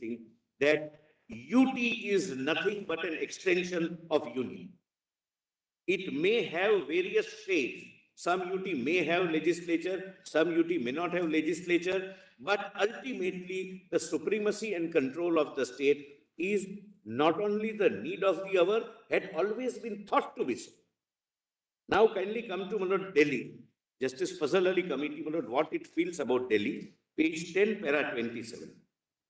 thing, that UT is nothing but an extension of union. It may have various shades. Some UT may have legislature, some UT may not have legislature, but ultimately the supremacy and control of the state is not only the need of the hour, had always been thought to be so. Now kindly come to Delhi. Justice Fazal Ali Committee, what it feels about Delhi, page 10, para 27.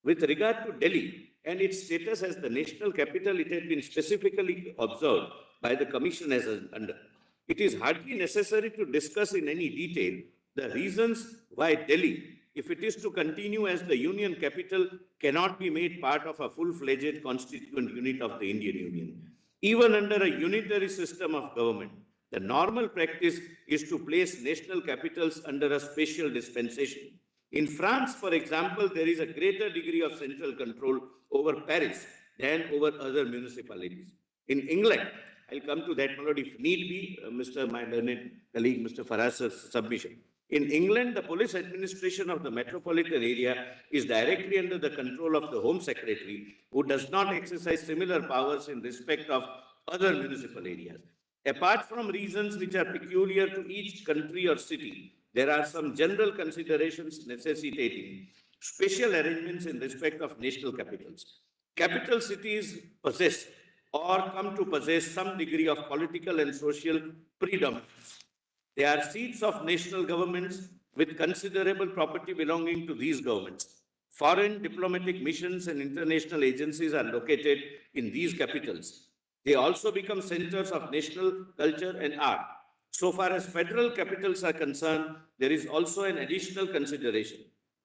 With regard to Delhi and its status as the national capital, it had been specifically observed by the Commission as under. It is hardly necessary to discuss in any detail the reasons why Delhi, if it is to continue as the union capital, cannot be made part of a full-fledged constituent unit of the Indian Union. Even under a unitary system of government, the normal practice is to place national capitals under a special dispensation. In France, for example, there is a greater degree of central control over Paris than over other municipalities. In England, I'll come to that if need be, Mr. my learned colleague, Mr. Faras's submission. In England, the police administration of the metropolitan area is directly under the control of the Home Secretary, who does not exercise similar powers in respect of other municipal areas. Apart from reasons which are peculiar to each country or city, there are some general considerations necessitating special arrangements in respect of national capitals. Capital cities possess or come to possess some degree of political and social predominance. They are seats of national governments with considerable property belonging to these governments. Foreign diplomatic missions and international agencies are located in these capitals. They also become centers of national culture and art. So far as federal capitals are concerned, there is also an additional consideration.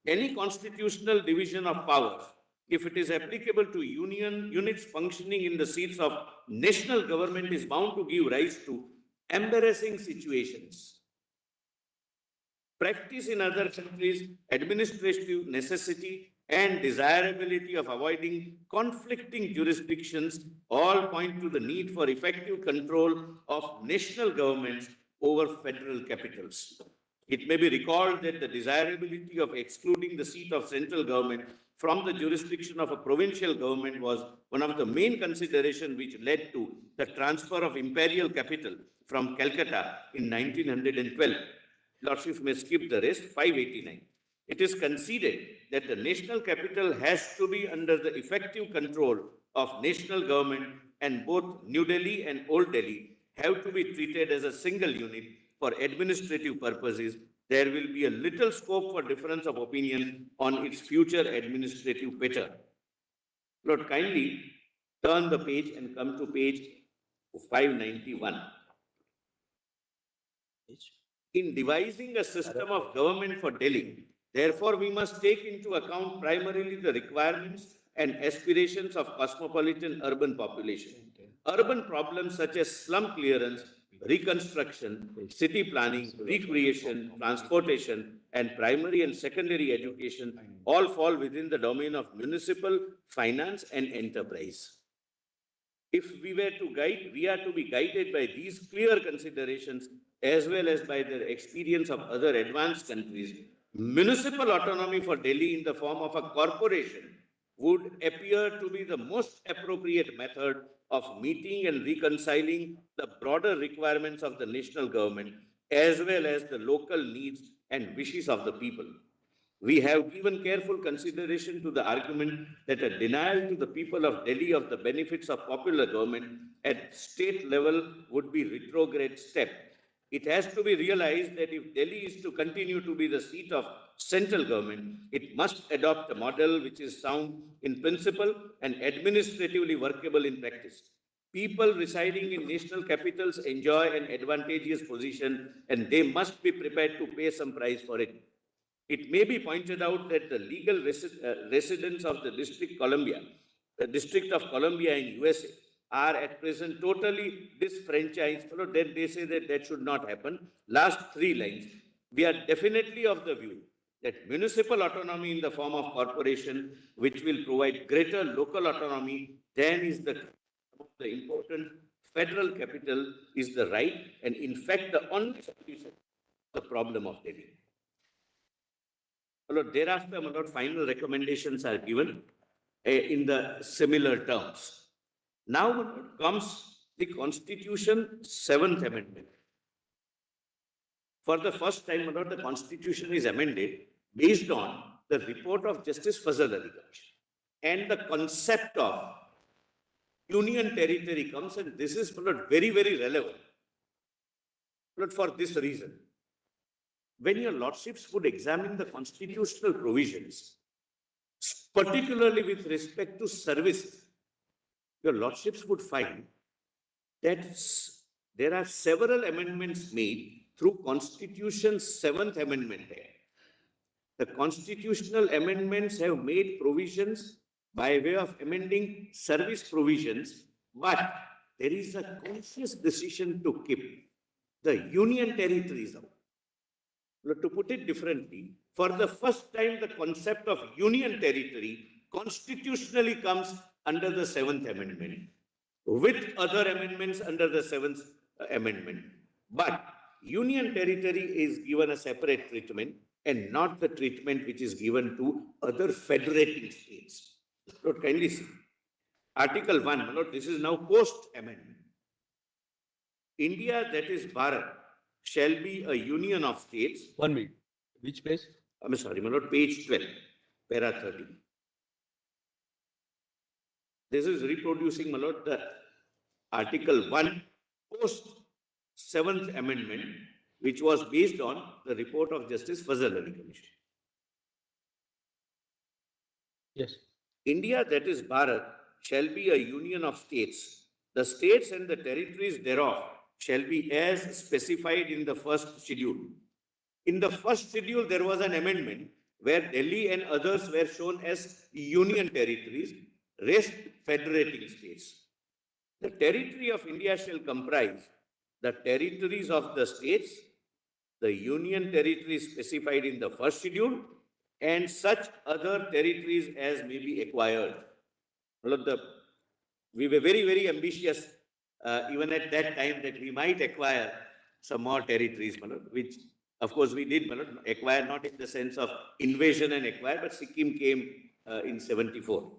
Any constitutional division of powers, if it is applicable to units functioning in the seats of national government, is bound to give rise to embarrassing situations. Practice in other countries, administrative necessity and desirability of avoiding conflicting jurisdictions all point to the need for effective control of national governments over federal capitals. It may be recalled that the desirability of excluding the seat of central government from the jurisdiction of a provincial government was one of the main considerations which led to the transfer of imperial capital from Calcutta in 1912. Lordship may skip the rest, 589. It is conceded that the national capital has to be under the effective control of national government, and both New Delhi and Old Delhi have to be treated as a single unit for administrative purposes. There will be a little scope for difference of opinion on its future administrative pattern. Lord, kindly turn the page and come to page 591. In devising a system of government for Delhi, therefore, we must take into account primarily the requirements and aspirations of cosmopolitan urban population. Urban problems such as slum clearance, reconstruction, city planning, recreation, transportation, and primary and secondary education all fall within the domain of municipal finance and enterprise. If we were to guide, we are to be guided by these clear considerations as well as by the experience of other advanced countries. Municipal autonomy for Delhi in the form of a corporation would appear to be the most appropriate method of meeting and reconciling the broader requirements of the national government as well as the local needs and wishes of the people. We have given careful consideration to the argument that a denial to the people of Delhi of the benefits of popular government at state level would be a retrograde step. It has to be realized that if Delhi is to continue to be the seat of central government, it must adopt a model which is sound in principle and administratively workable in practice. People residing in national capitals enjoy an advantageous position and they must be prepared to pay some price for it. It may be pointed out that the legal residents of the District of Columbia in USA are at present totally disfranchised. Then they say that that should not happen. Last 3 lines. We are definitely of the view that municipal autonomy in the form of corporation, which will provide greater local autonomy than is the important federal capital, is the right and in fact the only solution to the problem of Delhi. Thereafter, final recommendations are given. in the similar terms. Now comes the Constitution 7th Amendment. For the first time, my lord, the Constitution is amended based on the report of Justice Fazal Ali Commission. And the concept of union territory comes, and this is, my lord, very, very relevant. But for this reason, when your lordships would examine the constitutional provisions, particularly with respect to services, your lordships would find that there are several amendments made through Constitution's 7th Amendment Act. The constitutional amendments have made provisions by way of amending service provisions, but there is a conscious decision to keep the union territories out. To put it differently, for the first time, the concept of union territory constitutionally comes under the 7th Amendment, with other amendments under the 7th Amendment. But union territory is given a separate treatment and not the treatment which is given to other federating states. Lord, kindly see. Article 1, Lord, this is now post-amendment. India, that is Bharat, shall be a union of states. 1 minute. Which page? I'm sorry, my lord, page 12, para 30. This is reproducing, my lord, the Article 1 post 7th Amendment, which was based on the report of Justice Fazal Ali Commission. Yes. India, that is Bharat, shall be a union of states. The states and the territories thereof shall be as specified in the first schedule. In the first schedule, there was an amendment where Delhi and others were shown as union territories, rest federating states. The territory of India shall comprise the territories of the states, the union territories specified in the first schedule, and such other territories as may be acquired. We were very, very ambitious, even at that time, that we might acquire some more territories, which of course we did acquire, not in the sense of invasion and acquire, but Sikkim came in 74.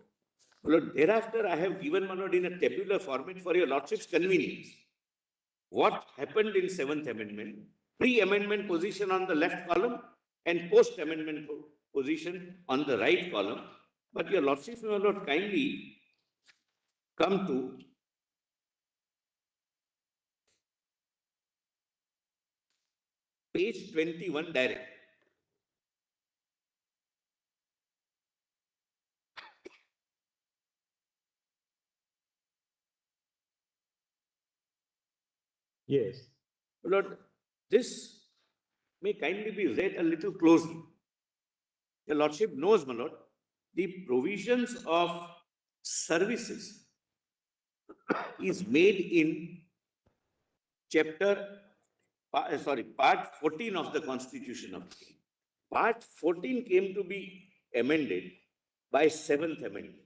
Thereafter, I have given, in a tabular format for your lordship's convenience, what happened in 7th Amendment, pre-amendment position on the left column and post-amendment position on the right column. But your lordship will not kindly come to page 21 direct. Yes. Lord, this may kindly be read a little closely. Your lordship knows, my lord, the provisions of services is made in part 14 of the Constitution of India. Part 14 came to be amended by 7th Amendment.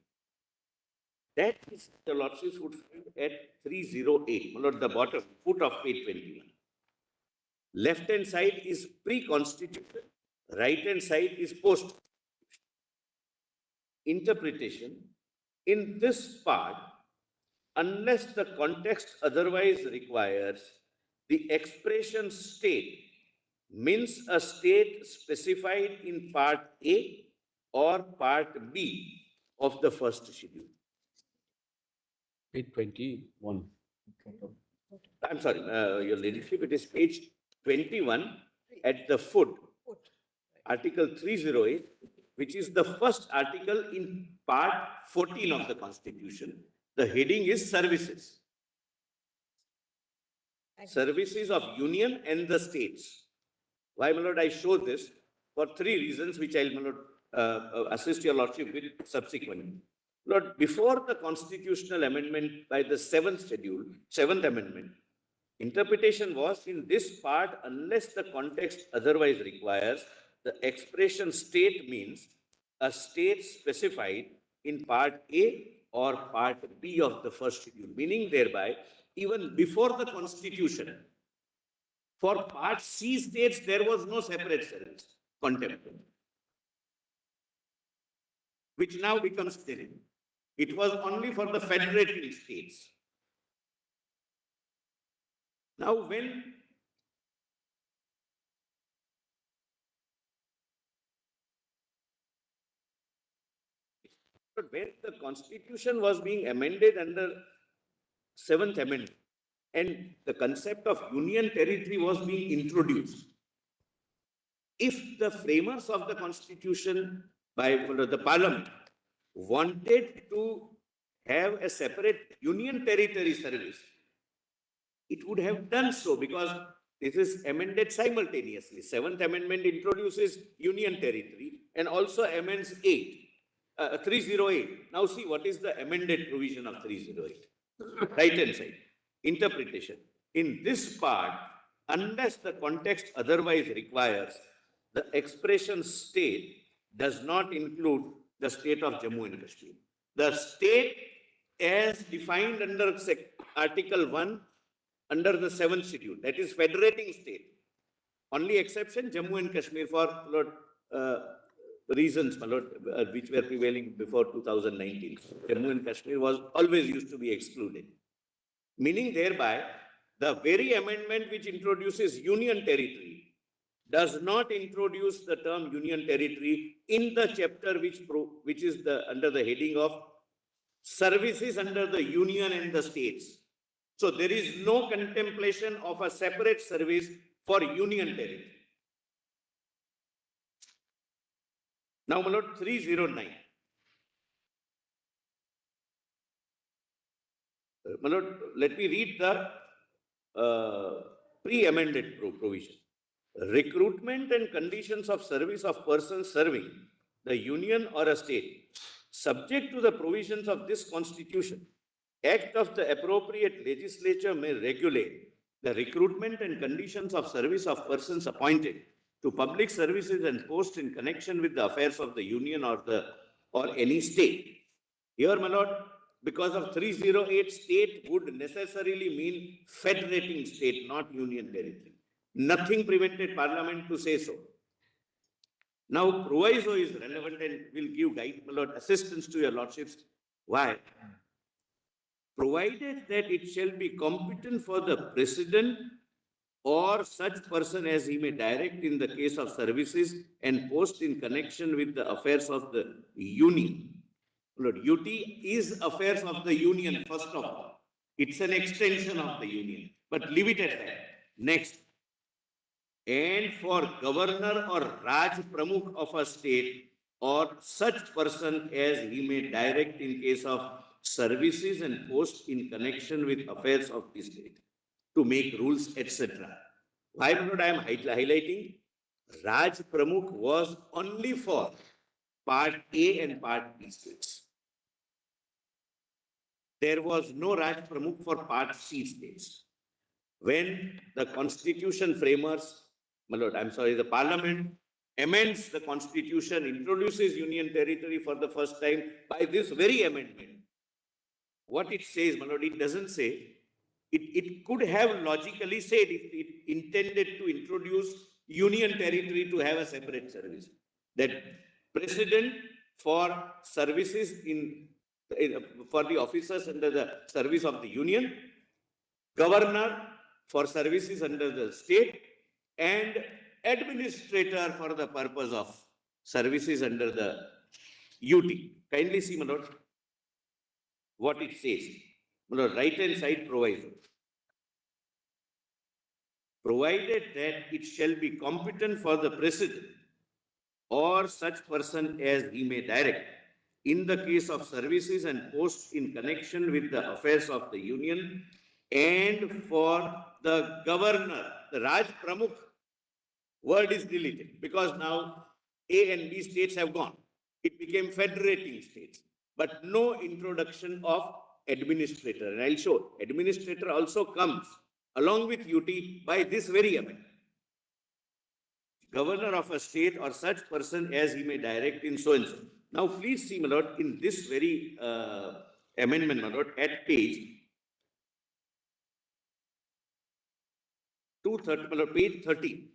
That is the lordships would find at 308, at the bottom, foot of page 21. Left hand side is pre-constitution, right hand side is post. Interpretation. In this part, unless the context otherwise requires, the expression state means a state specified in part A or part B of the first schedule. Page 21. I'm sorry, your ladyship, it is page 21 at the foot, article 308, which is the first article in part 14 of the Constitution. The heading is services. Services of union and the states. Why, my lord, I show this for 3 reasons, which I'll, my lord, assist your lordship with subsequently. Lord, before the constitutional amendment by the 7th Amendment, interpretation was in this part, unless the context otherwise requires, the expression state means a state specified in part A or part B of the first schedule, meaning thereby, even before the Constitution, for part C states, there was no separate service, contempt, which now becomes sterile. It was only for the federating states. Now, when the constitution was being amended under 7th Amendment, and the concept of union territory was being introduced, if the framers of the constitution by the parliament wanted to have a separate union territory service, it would have done so, because this is amended simultaneously. 7th Amendment introduces union territory and also amends 308. Now see what is the amended provision of 308. Right hand side. Interpretation. In this part, unless the context otherwise requires, the expression state does not include the state of Jammu and Kashmir. The state as defined under Article 1 under the 7th schedule, that is federating state. Only exception, Jammu and Kashmir for reasons which were prevailing before 2019. Jammu and Kashmir was always used to be excluded. Meaning thereby, the very amendment which introduces union territory does not introduce the term union territory in the chapter which is under the heading of services under the union and the states. So there is no contemplation of a separate service for union territory. Now, my lord, 309. My lord, let me read the pre-amended provision. Recruitment and conditions of service of persons serving the union or a state, subject to the provisions of this constitution, act of the appropriate legislature may regulate the recruitment and conditions of service of persons appointed to public services and posts in connection with the affairs of the union or any state. Here, my lord, because of 308, state would necessarily mean federating state, not union territory. Nothing prevented parliament to say so. Now, proviso is relevant and will give guide, my lord, assistance to your lordships. Why? Provided that it shall be competent for the president or such person as he may direct in the case of services and post in connection with the affairs of the union. Lord, UT is affairs of the union, first of all. It's an extension of the union, but leave it at that. Next. And for governor or Raj Pramukh of a state or such person as he may direct in case of services and post in connection with affairs of the state to make rules, etc. Why not I am highlighting? Raj Pramukh was only for Part A and Part B states. There was no Raj Pramukh for Part C states. When the constitution framers, my lord, the parliament amends the constitution, introduces union territory for the first time by this very amendment. What it says, my lord, it doesn't say, it could have logically said if it intended to introduce union territory to have a separate service. That president for services for the officers under the service of the union, governor for services under the state, and administrator for the purpose of services under the UT. Kindly see, my lord, what it says. My lord, right hand side proviso. Provided that it shall be competent for the president or such person as he may direct in the case of services and posts in connection with the affairs of the union, and for the governor, the Raj Pramukh word is deleted because now A and B states have gone. It became federating states, but no introduction of administrator. And I'll show administrator also comes along with UT by this very amendment. Governor of a state or such person as he may direct in so and so. Now, please see, my lord, in this very amendment, my lord, at page 230, my lord, page 13.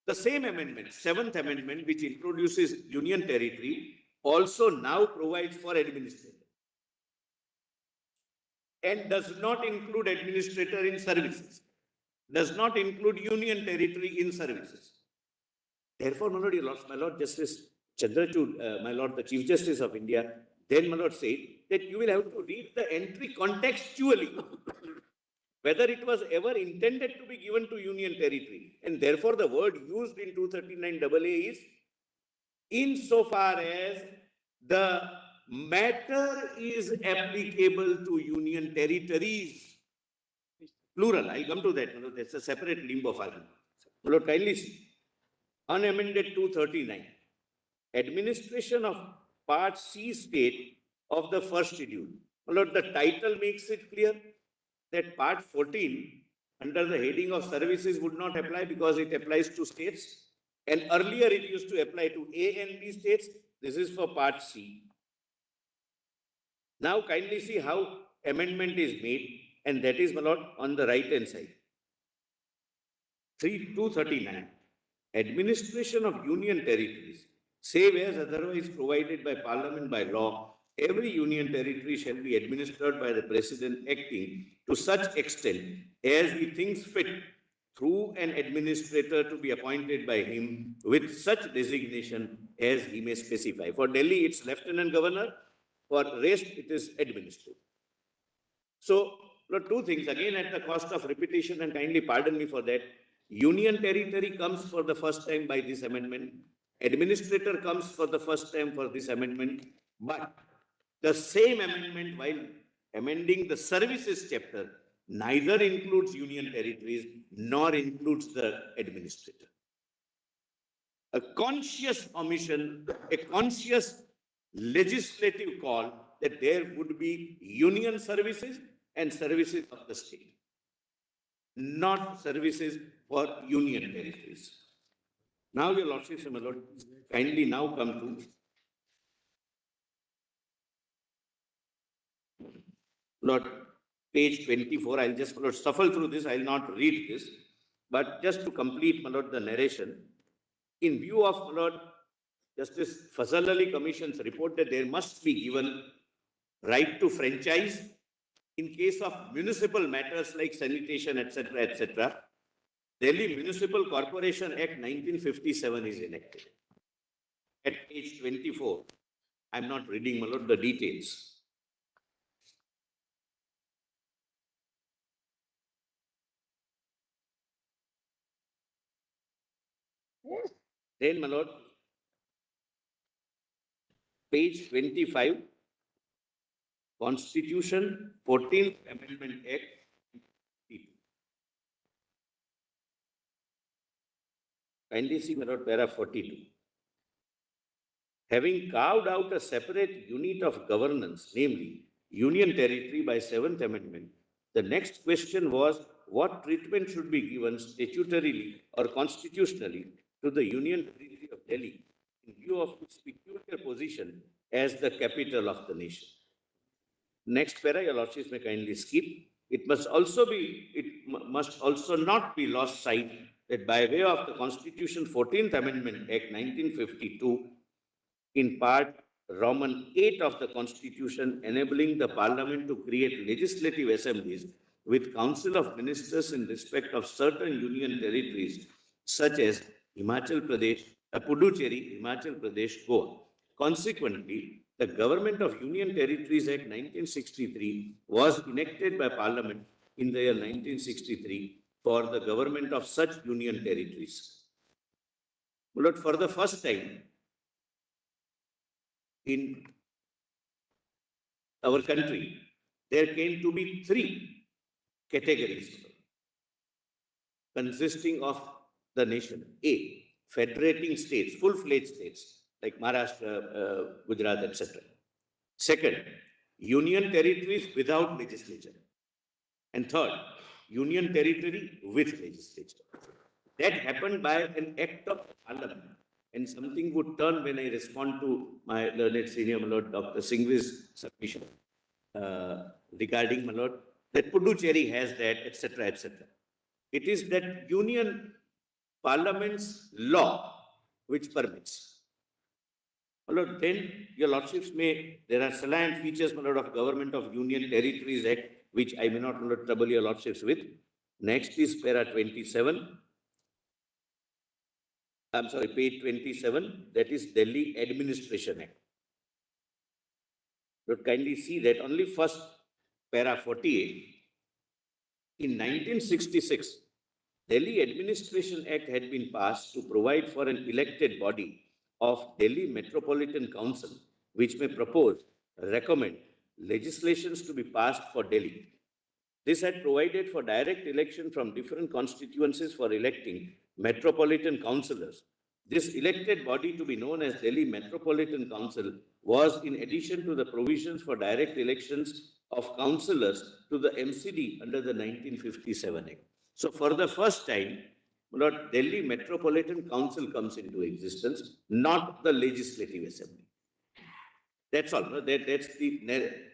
The same amendment, 7th amendment, which introduces union territory, also now provides for administrator. and does not include administrator in services, does not include union territory in services. Therefore, my lord, my lord Justice Chandrachud, my lord the Chief Justice of India, then my lord said that you will have to read the entry contextually, whether it was ever intended to be given to union territory. And therefore, the word used in 239 AA is insofar as the matter is applicable to union territories. Plural, I'll come to that. That's a separate limb of argument. Lord, kindly see. Unamended 239. Administration of Part C state of the first schedule. Lord, the title makes it clear that Part 14 under the heading of services would not apply because it applies to states. And earlier it used to apply to A and B states. This is for Part C. Now kindly see how amendment is made, and that is, my lord, on the right hand side. 239. Administration of union territories, save as otherwise provided by Parliament by law, every union territory shall be administered by the President acting to such extent as he thinks fit through an administrator to be appointed by him with such designation as he may specify. For Delhi, it's Lieutenant Governor. For rest, it is administrator. So, Lord, two things, again at the cost of repetition, and kindly pardon me for that. Union territory comes for the first time by this amendment. Administrator comes for the first time for this amendment. But the same amendment, while amending the services chapter, neither includes union territories nor includes the administrator. A conscious omission, a conscious legislative call that there would be union services and services of the state, not services for union territories. Now, your lordship, my lord, kindly now come to Lord, page 24. I'll just, my lord, shuffle through this. I'll not read this, but just to complete, my lord, the narration. In view of, my lord, Justice Fazal Ali Commission's report that there must be given right to franchise in case of municipal matters like sanitation, etc., etc., Delhi Municipal Corporation Act 1957 is enacted. At page 24, I'm not reading, my lord, the details. Then, my lord, page 25, Constitution 14th Amendment Act. Kindly see, my lord, para 42. Having carved out a separate unit of governance, namely Union Territory by 7th Amendment, the next question was what treatment should be given statutorily or constitutionally to the Union Territory of Delhi in view of its peculiar position as the capital of the nation. Next para, your lordships may kindly skip. It must also not be lost sight that by way of the Constitution 14th Amendment Act 1952, in part Roman 8 of the Constitution, enabling the Parliament to create legislative assemblies with Council of Ministers in respect of certain union territories, such as Himachal Pradesh, Puducherry, Himachal Pradesh, Goa. Consequently, the Government of Union Territories Act 1963 was enacted by Parliament in the year 1963 for the government of such union territories. But for the first time in our country, there came to be three categories consisting of the nation. A, federating states, full-fledged states like Maharashtra, Gujarat, etc. Second, union territories without legislature. And third, union territory with legislature. That happened by an act of Parliament. And something would turn when I respond to my learned senior, my lord, Dr. Singhvi's submission regarding, my lord, that Puducherry has that, etc., etc. It is that union parliament's law which permits. My lord, then your lordships may, there are salient features, my lord, of Government of Union Territories Act which I may not trouble your lordships with. Next is para 27. I'm sorry, page 27, that is Delhi Administration Act. But kindly see that only first para 48. In 1966, Delhi Administration Act had been passed to provide for an elected body of Delhi Metropolitan Council, which may propose, recommend legislations to be passed for Delhi. This had provided for direct election from different constituencies for electing metropolitan councillors. This elected body, to be known as Delhi Metropolitan Council, was in addition to the provisions for direct elections of councillors to the MCD under the 1957 Act. So for the first time, Lord, Delhi Metropolitan Council comes into existence, not the Legislative Assembly. That's all. That's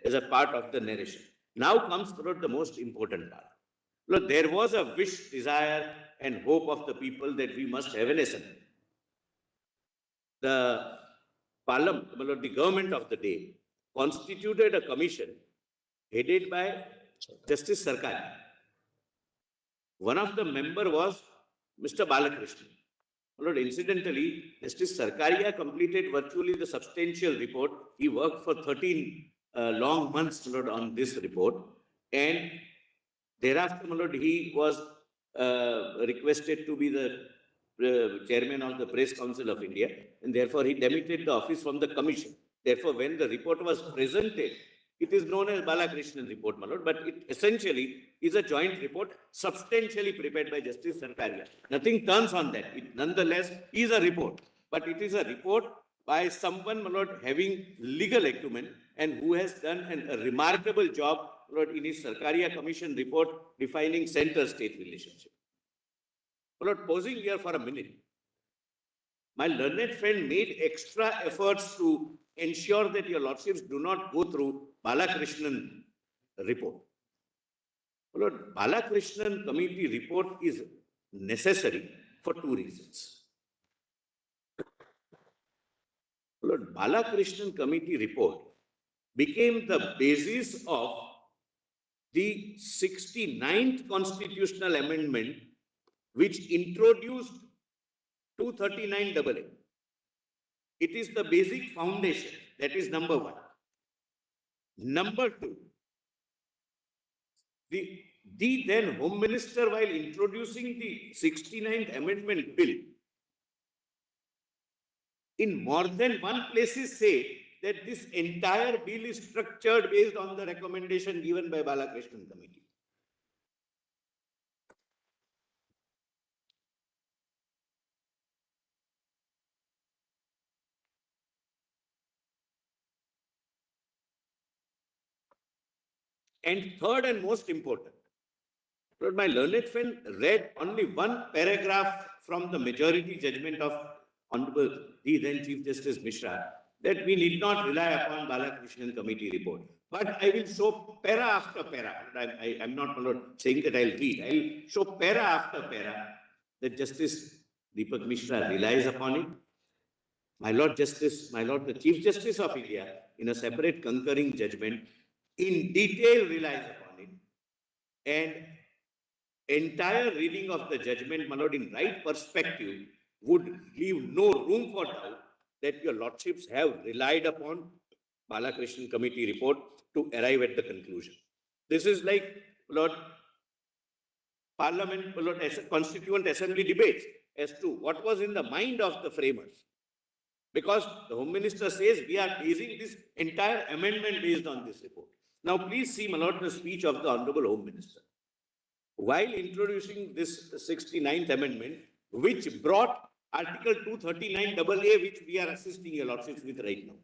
as a part of the narration. Now comes the most important part. Look, there was a wish, desire, and hope of the people that we must have an assembly. The parliament, the government of the day, constituted a commission headed by Justice Sarkari. One of the member was Mr. Balakrishnan. Lord, incidentally, Justice Sarkaria completed virtually the substantial report. He worked for 13 long months, Lord, on this report. And thereafter, Lord, he was requested to be the chairman of the Press Council of India. And therefore, he demitted the office from the commission. Therefore, when the report was presented, it is known as Balakrishnan report, my lord, but it essentially is a joint report substantially prepared by Justice Sarkaria. Nothing turns on that. It nonetheless is a report, but it is a report by someone, my lord, having legal acumen and who has done a remarkable job, Lord, in his Sarkaria Commission report defining center-state relationship. My lord, pausing here for a minute, my learned friend made extra efforts to ensure that your lordships do not go through Balakrishnan report. Lord, Balakrishnan committee report is necessary for two reasons. Lord, Balakrishnan committee report became the basis of the 69th constitutional amendment, which introduced 239AA. It is the basic foundation. That is number one. Number two, the then Home Minister, while introducing the 69th Amendment Bill, in more than one places say that this entire bill is structured based on the recommendation given by Balakrishnan Committee. And third and most important, Lord, my learned friend read only one paragraph from the majority judgment of Honorable the then Chief Justice Mishra, that we need not rely upon Balakrishnan Committee report. But I will show para after para. I'm not saying that I'll read. I'll show para after para that Justice Deepak Mishra relies upon it. My Lord Justice, my Lord the Chief Justice of India, in a separate concurring judgment, in detail relies upon it. And entire reading of the judgment, my Lord, in right perspective, would leave no room for doubt that your lordships have relied upon Balakrishnan Committee report to arrive at the conclusion. This is like, Lord, Parliament, Lord, Constituent Assembly debates as to what was in the mind of the framers. Because the Home Minister says we are basing this entire amendment based on this report. Now, please see, my Lord, the speech of the Honorable Home Minister. While introducing this 69th Amendment, which brought Article 239AA, which we are assisting your lordships with right now.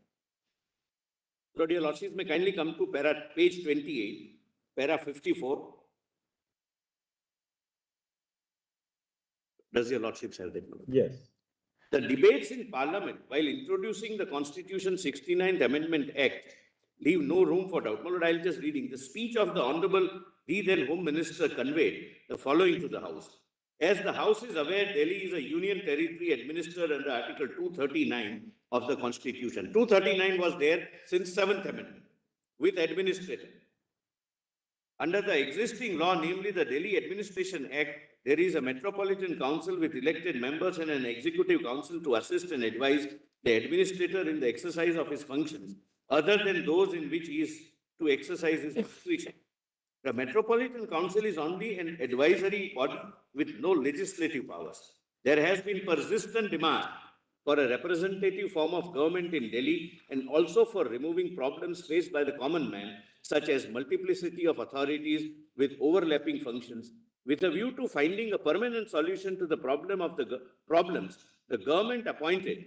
Lord, your lordships may kindly come to page 28, para 54. Does your lordships have that? Yes. The debates in Parliament while introducing the Constitution 69th Amendment Act leave no room for doubt. My Lord, I'll just reading. The speech of the Honorable the then Home Minister conveyed the following to the House. As the House is aware, Delhi is a union territory administered under Article 239 of the Constitution. 239 was there since 7th Amendment with administrator. Under the existing law, namely the Delhi Administration Act, there is a Metropolitan Council with elected members and an Executive Council to assist and advise the administrator in the exercise of his functions, other than those in which he is to exercise his discretion. The Metropolitan Council is only an advisory body with no legislative powers. There has been persistent demand for a representative form of government in Delhi and also for removing problems faced by the common man, such as multiplicity of authorities with overlapping functions. With a view to finding a permanent solution to the problems, the government appointed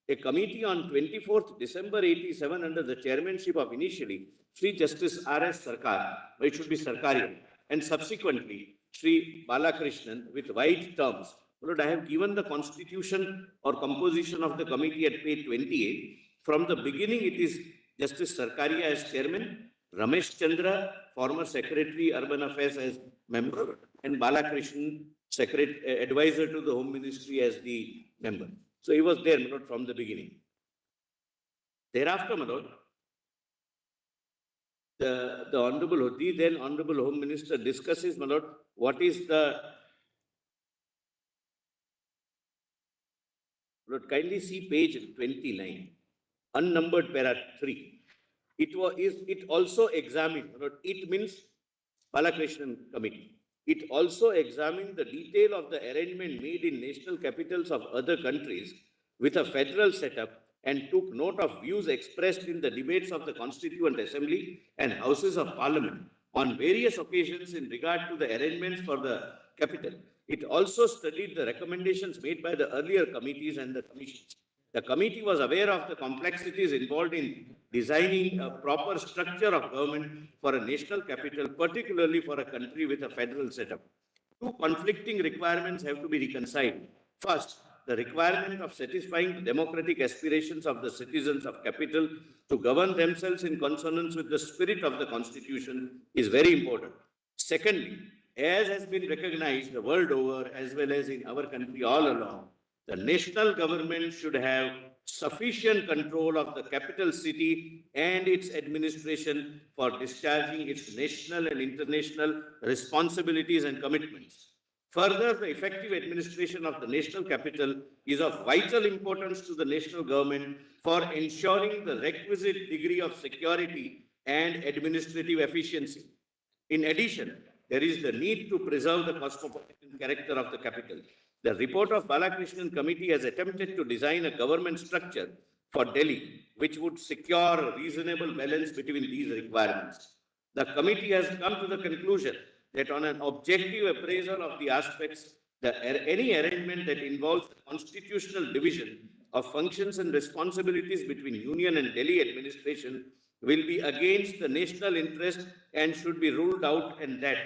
a committee on 24th December 87 under the chairmanship of initially Sri Justice R.S. Sarkar, it should be Sarkarian, and subsequently Sri Balakrishnan with wide terms. Lord, I have given the constitution or composition of the committee at page 28. From the beginning, it is Justice Sarkaria as chairman, Ramesh Chandra, former secretary, urban affairs as member, and Balakrishnan, advisor to the Home Ministry as the member. So he was there, my lord, from the beginning. Thereafter, my lord, the Honorable, the then Honorable Home Minister discusses, my lord, what is the... Lord, kindly see page 29, unnumbered para 3. It also examined, Lord, it means Balakrishnan Committee. It also examined the detail of the arrangement made in national capitals of other countries with a federal setup and took note of views expressed in the debates of the Constituent Assembly and Houses of Parliament on various occasions in regard to the arrangements for the capital. It also studied the recommendations made by the earlier committees and the commissions. The committee was aware of the complexities involved in designing a proper structure of government for a national capital, particularly for a country with a federal setup. Two conflicting requirements have to be reconciled. First, the requirement of satisfying the democratic aspirations of the citizens of capital to govern themselves in consonance with the spirit of the Constitution is very important. Secondly, as has been recognized the world over as well as in our country all along, the national government should have sufficient control of the capital city and its administration for discharging its national and international responsibilities and commitments. Further, the effective administration of the national capital is of vital importance to the national government for ensuring the requisite degree of security and administrative efficiency. In addition, there is the need to preserve the cosmopolitan character of the capital. The report of Balakrishnan Committee has attempted to design a government structure for Delhi, which would secure a reasonable balance between these requirements. The committee has come to the conclusion that on an objective appraisal of the aspects, any arrangement that involves the constitutional division of functions and responsibilities between Union and Delhi administration will be against the national interest and should be ruled out, and that,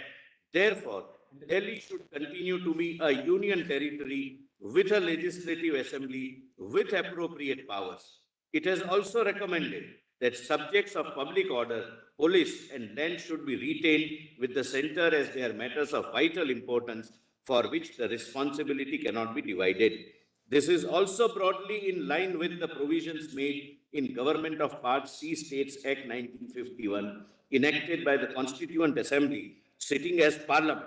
therefore, Delhi should continue to be a union territory with a legislative assembly with appropriate powers. It has also recommended that subjects of public order, police and land should be retained with the centre as they are matters of vital importance for which the responsibility cannot be divided. This is also broadly in line with the provisions made in Government of Part C States Act 1951, enacted by the Constituent Assembly, sitting as Parliament.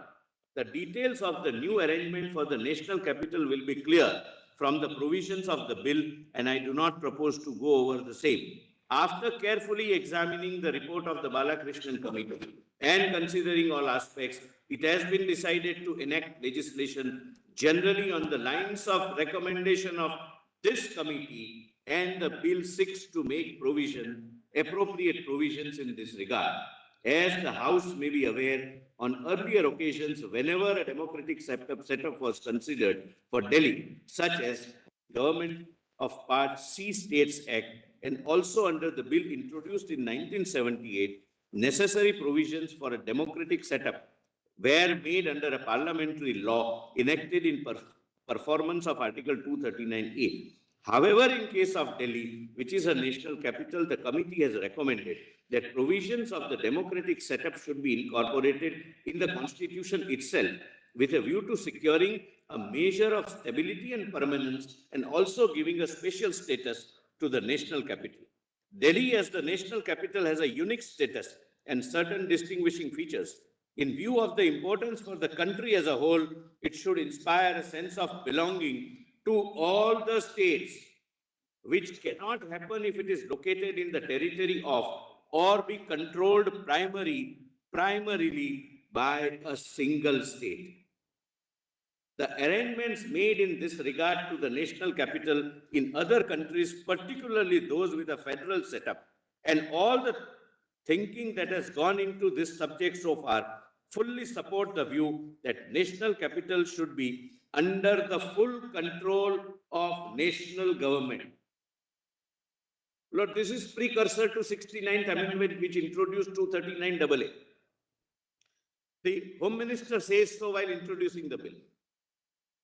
The details of the new arrangement for the national capital will be clear from the provisions of the bill, and I do not propose to go over the same. After carefully examining the report of the Balakrishnan Committee and considering all aspects, it has been decided to enact legislation generally on the lines of recommendation of this committee, and the bill seeks to make appropriate provisions in this regard. As the House may be aware, on earlier occasions, whenever a democratic setup was considered for Delhi, such as Government of Part C States Act, and also under the bill introduced in 1978, necessary provisions for a democratic setup were made under a parliamentary law enacted in performance of Article 239A. However, in case of Delhi, which is a national capital, the committee has recommended that provisions of the democratic setup should be incorporated in the Constitution itself with a view to securing a measure of stability and permanence and also giving a special status to the national capital. Delhi as the national capital has a unique status and certain distinguishing features. In view of the importance for the country as a whole, it should inspire a sense of belonging to all the states, which cannot happen if it is located in the territory of or be controlled primarily by a single state. The arrangements made in this regard to the national capital in other countries, particularly those with a federal setup, and all the thinking that has gone into this subject so far, fully support the view that national capital should be under the full control of national government. Lord, this is precursor to 69th Amendment, which introduced 239AA. The Home Minister says so while introducing the bill.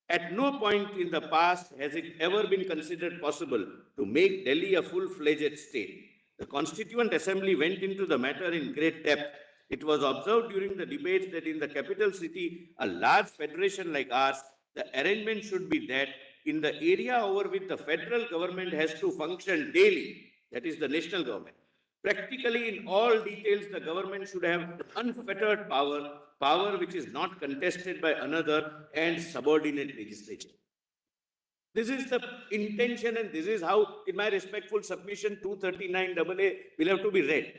At no point in the past has it ever been considered possible to make Delhi a full-fledged state. The Constituent Assembly went into the matter in great depth. It was observed during the debates that in the capital city, a large federation like ours, the arrangement should be that in the area over which the federal government has to function daily, that is the national government, practically in all details, the government should have unfettered power which is not contested by another and subordinate legislature. This is the intention, and this is how, in my respectful submission, 239AA will have to be read.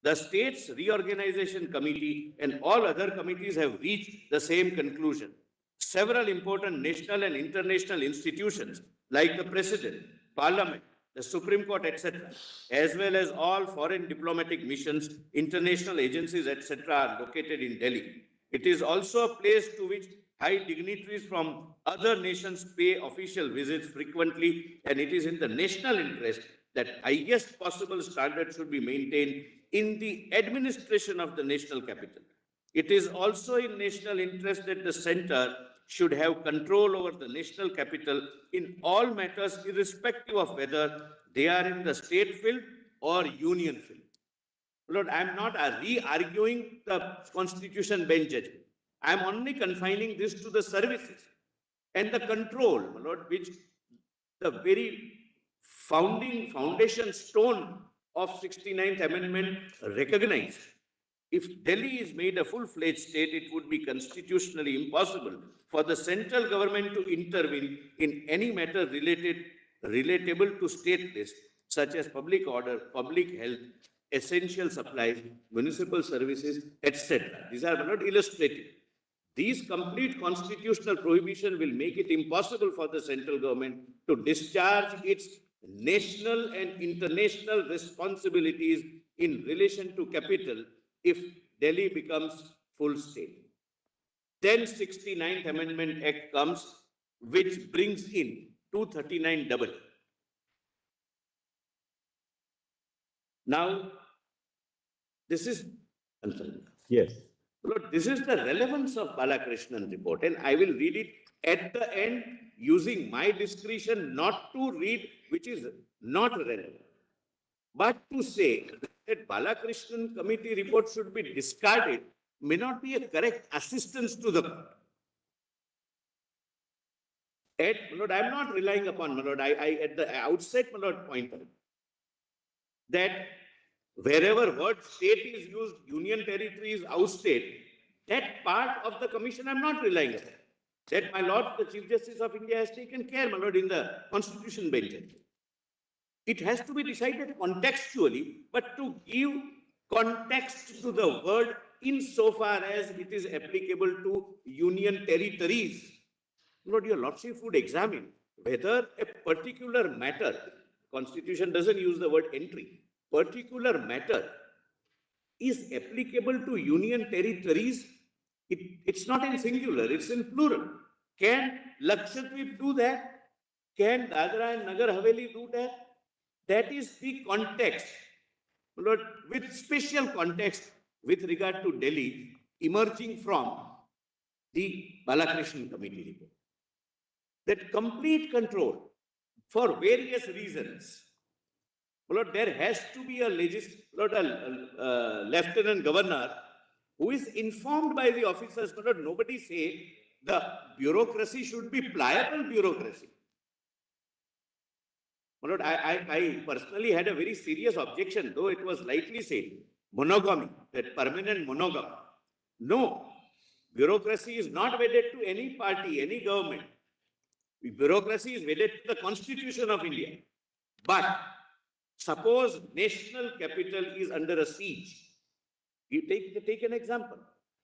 The States Reorganization Committee and all other committees have reached the same conclusion. Several important national and international institutions like the President, Parliament, the Supreme Court, etc., as well as all foreign diplomatic missions, international agencies, etc., are located in Delhi. It is also a place to which high dignitaries from other nations pay official visits frequently, and it is in the national interest that highest possible standards should be maintained in the administration of the national capital. It is also in national interest that the centre should have control over the national capital in all matters, irrespective of whether they are in the state field or union field. Lord, I am not re-arguing the Constitution bench judgment. I am only confining this to the services and the control, Lord, which the very foundation stone of 69th Amendment recognized. If Delhi is made a full-fledged state, it would be constitutionally impossible for the central government to intervene in any matter relatable to state lists, such as public order, public health, essential supplies, municipal services, etc. These are not illustrative. These complete constitutional prohibition will make it impossible for the central government to discharge its national and international responsibilities in relation to capital if Delhi becomes full state. Then 69th Amendment Act comes, which brings in 239AA. Now, this is, Yes. Lord, this is the relevance of Balakrishnan's report, and I will read it at the end using my discretion not to read which is not relevant, but to say that Balakrishnan committee report should be discarded may not be a correct assistance to the court. Lord, I am not relying upon, my Lord, I at the outset, my Lord, pointed out that wherever word state is used, union territory is out state, that part of the commission I am not relying upon. That my Lord, the Chief Justice of India has taken care, my Lord, in the Constitution bench. It has to be decided contextually, but to give context to the word insofar as it is applicable to union territories. Lord, your Lordship would examine whether a particular matter, Constitution doesn't use the word entry, particular matter is applicable to union territories. It's not in singular, it's in plural. Can Lakshadweep do that? Can Dadra and Nagar Haveli do that? That is the context, Lord, with special context with regard to Delhi emerging from the Balakrishnan Committee report. That complete control for various reasons. Lord, there has to be a lieutenant governor who is informed by the officers. Lord, nobody say the bureaucracy should be pliable bureaucracy. My lord, I personally had a very serious objection, though it was lightly said. Monogamy, that permanent monogamy. No, bureaucracy is not wedded to any party, any government. Bureaucracy is wedded to the Constitution of India. But suppose national capital is under a siege. You take an example.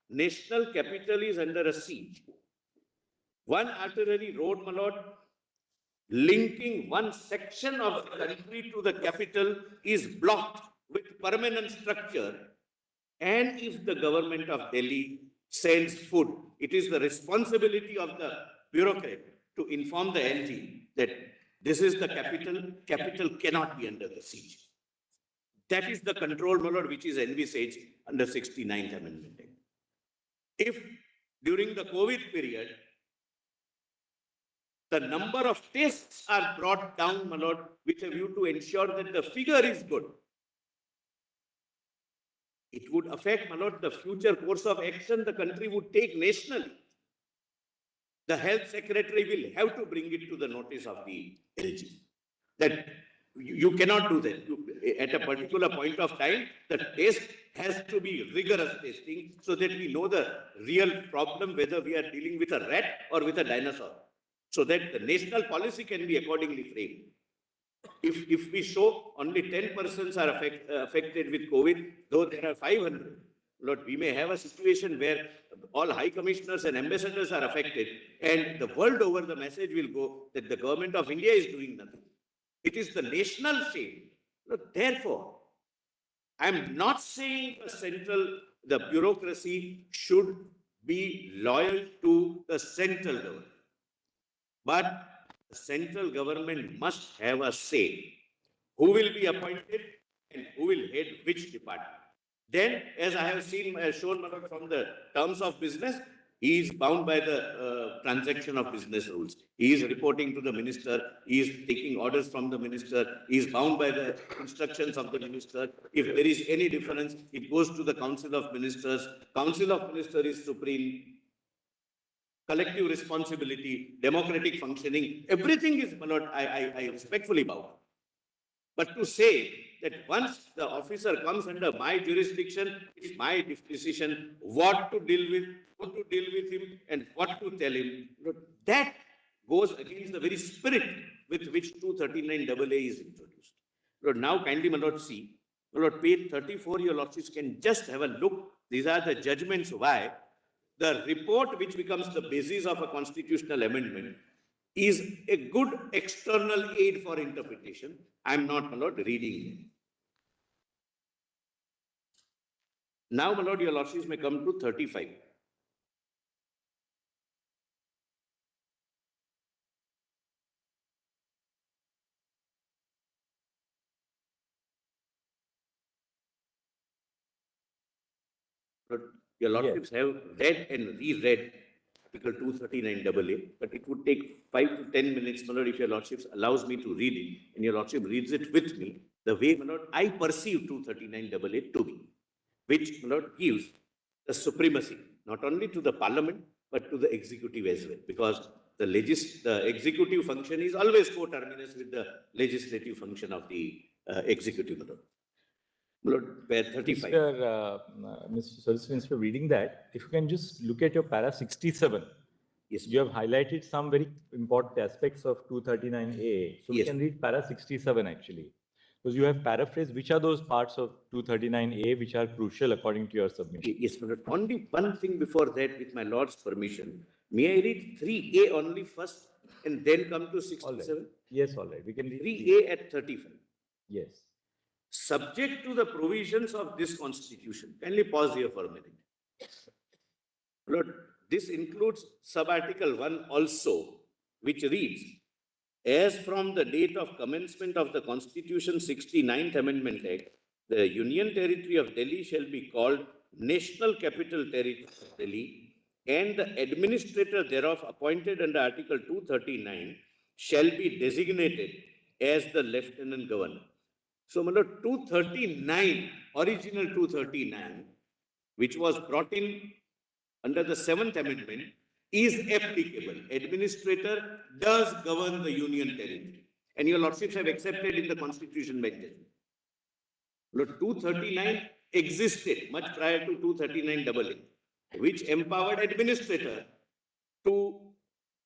National capital is under a siege. One artillery road, my lord, linking one section of the country to the capital is blocked with permanent structure. And if the government of Delhi sends food, it is the responsibility of the bureaucrat to inform the LG that this is the capital cannot be under the siege. That is the control, my lord, which is envisaged under 69th Amendment. If during the COVID period, the number of tests are brought down, my lord, with a view to ensure that the figure is good, it would affect, my lord, the future course of action the country would take nationally. The health secretary will have to bring it to the notice of the LG. That you cannot do that. At a particular point of time, the test has to be rigorous testing so that we know the real problem, whether we are dealing with a rat or with a dinosaur, so that the national policy can be accordingly framed. If we show only 10% are affected with COVID, though there are 500, Lord, we may have a situation where all high commissioners and ambassadors are affected, and the world over the message will go that the government of India is doing nothing. It is the national shame. Therefore, I am not saying the bureaucracy should be loyal to the central government, but the central government must have a say. Who will be appointed and who will head which department? Then, as I have shown from the terms of business, he is bound by the transaction of business rules. He is reporting to the minister. He is taking orders from the minister. He is bound by the instructions of the minister. If there is any difference, it goes to the Council of Ministers. Council of Ministers is supreme. Collective responsibility, democratic functioning, everything is, my lord, I respectfully bow. But to say that once the officer comes under my jurisdiction, it's my decision what to deal with, how to deal with him, and what to tell him, that goes against the very spirit with which 239AA is introduced. Lord, now kindly, my lord, see, my lord, page 34, your lordships can just have a look. These are the judgments why the report which becomes the basis of a constitutional amendment is a good external aid for interpretation. I am not, my lord, reading it. Now, my lord, your lordships may come to 35. Your lordships have read and reread Article 239AA, but it would take 5 to 10 minutes, my lord, if your lordships allows me to read it, and your lordship reads it with me, the way, my lord, I perceive 239AA to be, which, my lord, gives the supremacy, not only to the parliament, but to the executive as well, because the executive function is always coterminous with the legislative function of the executive, my lord. Lord, where 35. Mr. Solicitor, instead of reading that, if you can just look at your para 67. Yes. You have highlighted some very important aspects of 239A. So Yes. we can read para 67 actually. Because you have paraphrased which are those parts of 239A which are crucial according to your submission. Yes, but only one thing before that, with my Lord's permission. May I read 3A only first and then come to 67? All right. Yes, all right. We can read 3A at 35. Yes. Subject to the provisions of this constitution. Kindly pause here for a minute. Lord, this includes sub-article 1 also, which reads, as from the date of commencement of the Constitution 69th Amendment Act, the Union Territory of Delhi shall be called National Capital Territory of Delhi, and the administrator thereof appointed under Article 239 shall be designated as the Lieutenant Governor. So, my lord, 239, original 239, which was brought in under the 7th Amendment, is applicable. Administrator does govern the Union Territory. And your lordships have accepted in the constitution by judgment. Lord, 239 existed much prior to 239 AA, which empowered administrator to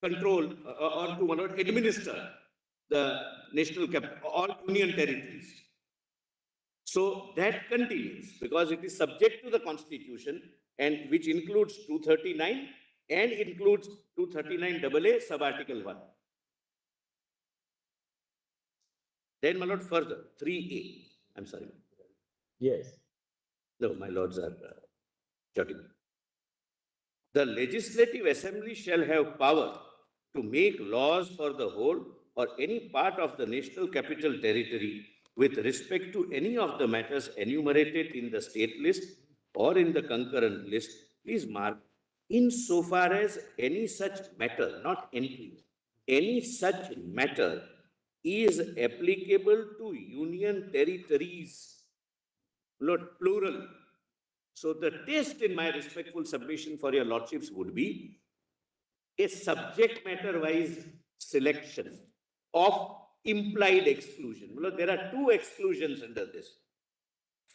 control or to administer the national all union territories. So that continues because it is subject to the constitution and which includes 239 and includes 239 AA sub-article 1. Then, my lord, further, 3A. I'm sorry. Yes. No, my lords are jotting. The Legislative Assembly shall have power to make laws for the whole or any part of the national capital territory with respect to any of the matters enumerated in the state list or in the concurrent list. Please mark, insofar as any such matter, not entry, any such matter is applicable to union territories. Lord, plural. So the test in my respectful submission for your lordships would be a subject matter wise selection of implied exclusion. Lord, there are two exclusions under this.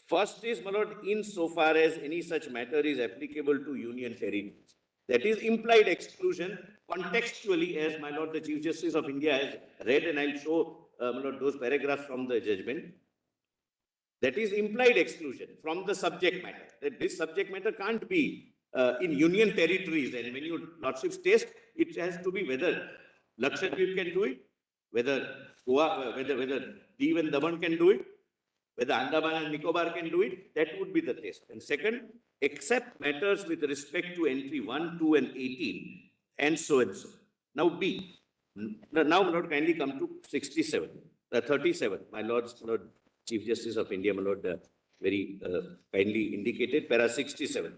First is, my lord, insofar as any such matter is applicable to union territories. That is implied exclusion contextually, as my lord, the Chief Justice of India has read, and I'll show my lord, those paragraphs from the judgment. That is implied exclusion from the subject matter. That this subject matter can't be in union territories. And when you lordships test, it has to be whether Lakshadweep can do it, whether Goa, whether Div and Daman can do it, whether Andaman and Nicobar can do it. That would be the test. And second, except matters with respect to entry 1, 2, and 18, and so and so. Now B. Now, my lord, kindly come to 37, 37. My lords, Lord Chief Justice of India, my lord, very kindly indicated, para 67.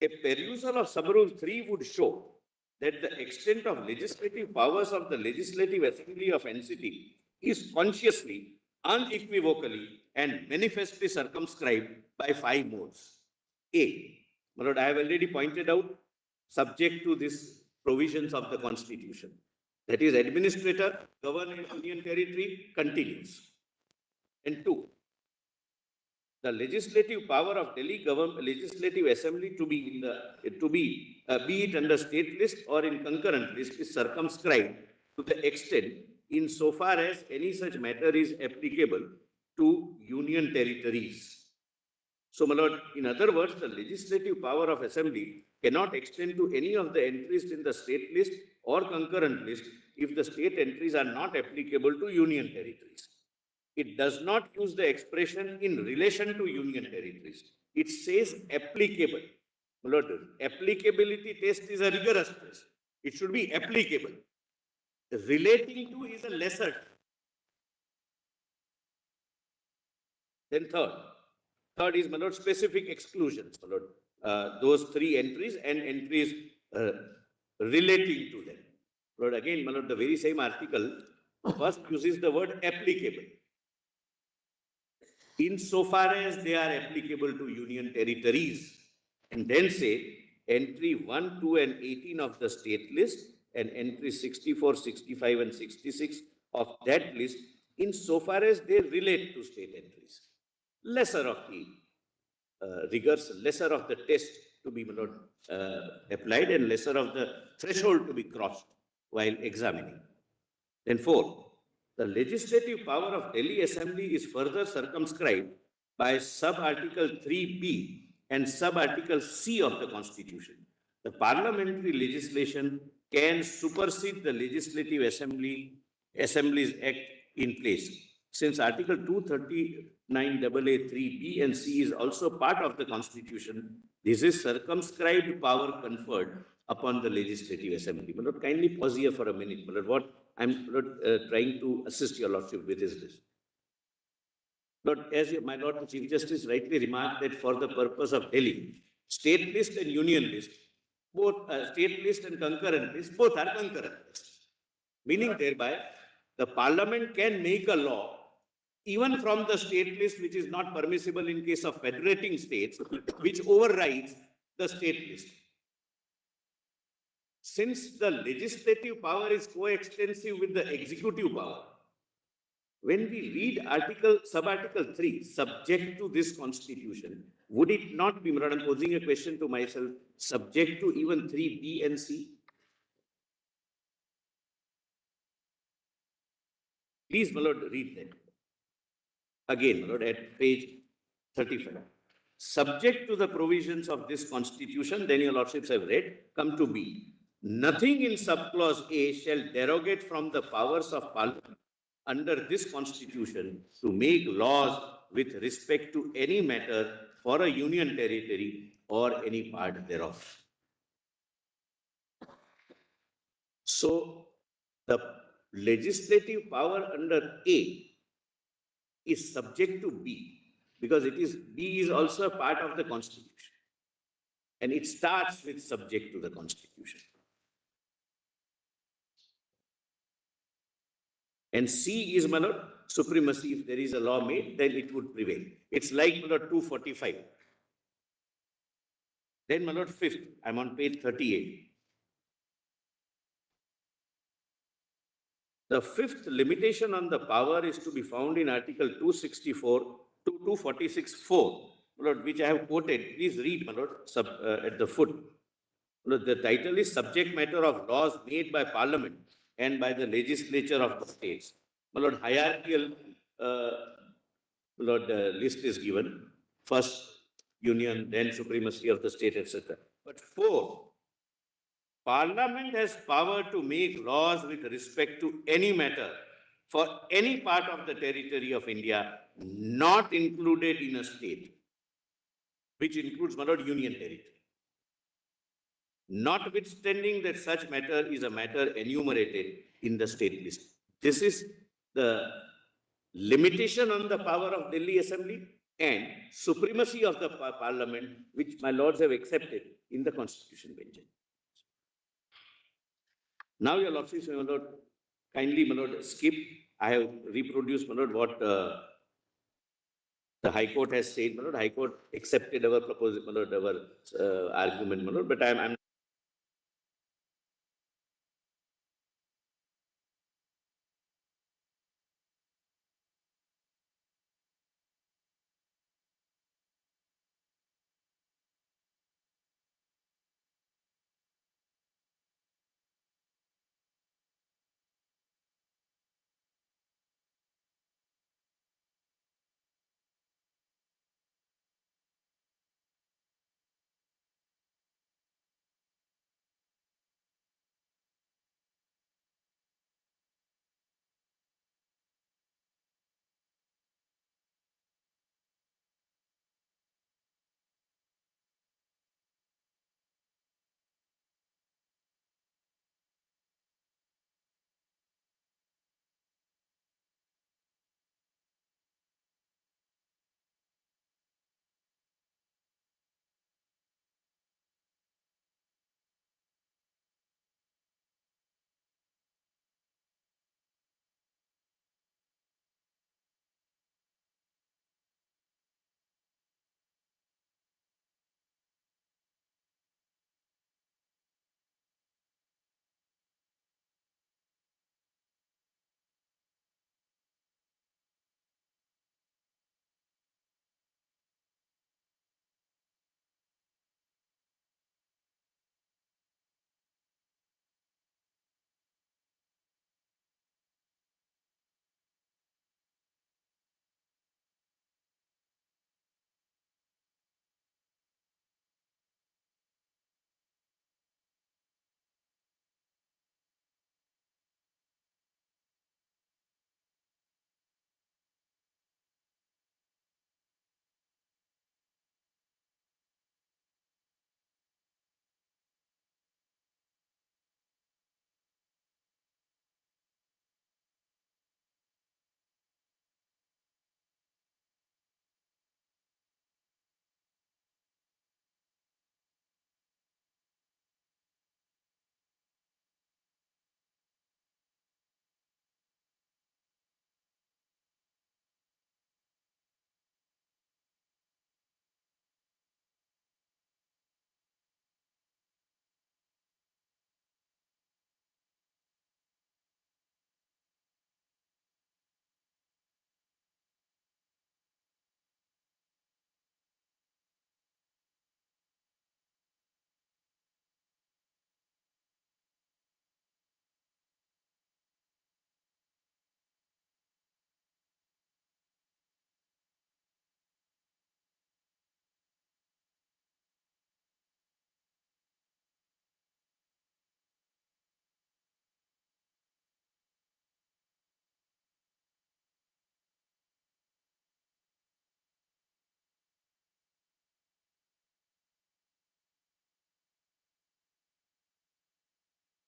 A perusal of sub-rule 3 would show that the extent of legislative powers of the Legislative Assembly of NCT is consciously, unequivocally, and manifestly circumscribed by 5 modes. A. My lord, I have already pointed out, subject to these provisions of the Constitution. That is, administrator, governor union territory continues. And 2, the legislative power of Delhi Government Legislative Assembly to be be it under state list or in concurrent list is circumscribed to the extent insofar as any such matter is applicable to union territories. So, my lord, in other words, the legislative power of Assembly cannot extend to any of the entries in the state list or concurrent list if the state entries are not applicable to union territories. It does not use the expression in relation to union territories. It says applicable. Lord, applicability test is a rigorous test. It should be applicable. Relating to is a lesser. Then third is, my lord, specific exclusions. My lord, those 3 entries and entries relating to them. Lord, again, my lord, the very same article first uses the word applicable. Insofar as they are applicable to union territories, and then say entry 1, 2, and 18 of the state list and entry 64, 65, and 66 of that list, insofar as they relate to state entries. Lesser of the rigors, lesser of the test to be applied, and lesser of the threshold to be crossed while examining. Then 4. The legislative power of Delhi Assembly is further circumscribed by sub-article 3B and sub-article C of the Constitution. The parliamentary legislation can supersede the Legislative Assembly's Act in place. Since Article 239 AA 3B and C is also part of the Constitution, this is circumscribed power conferred upon the Legislative Assembly. But Lord, kindly pause here for a minute. But what I'm trying to assist your lordship with is this. Lord, as my Lord the Chief Justice rightly remarked that for the purpose of Delhi, state list and union list, both state list and concurrent list, both are concurrent lists. Meaning thereby, the parliament can make a law even from the state list, which is not permissible in case of federating states, which overrides the state list. since the legislative power is coextensive with the executive power, when we read sub-article 3, subject to this constitution, would it not be, my lord, I'm posing a question to myself, subject to even 3B and C? Please, my lord, read that. Again, my lord, at page 35. Subject to the provisions of this constitution, then your lordships have read, come to B. Nothing in subclause A shall derogate from the powers of parliament under this constitution to make laws with respect to any matter for a union territory or any part thereof. So, the legislative power under A is subject to B, because B is also a part of the constitution. And it starts with subject to the constitution. And C is, my lord, supremacy. If there is a law made, then it would prevail. It's like, my lord, 245. Then, my lord, fifth, I'm on page 38. The fifth limitation on the power is to be found in Article 264 to 246(4), my lord, which I have quoted. Please read, my lord, at the foot. My lord, the title is Subject Matter of Laws Made by Parliament and by the Legislature of the States. My lord, hierarchical list is given. First, union, then supremacy of the state, etc. But 4, Parliament has power to make laws with respect to any matter for any part of the territory of India not included in a state, which includes, my lord, union territory. Notwithstanding that such matter is a matter enumerated in the state list. This is the limitation on the power of Delhi Assembly and supremacy of the Parliament, which my lords have accepted in the Constitution bench. Now, your lordships, my lord, kindly, my lord, skip. I have reproduced, my lord, what the High Court has said, my lord. High Court accepted our proposal, my lord, our argument, my lord, but I'm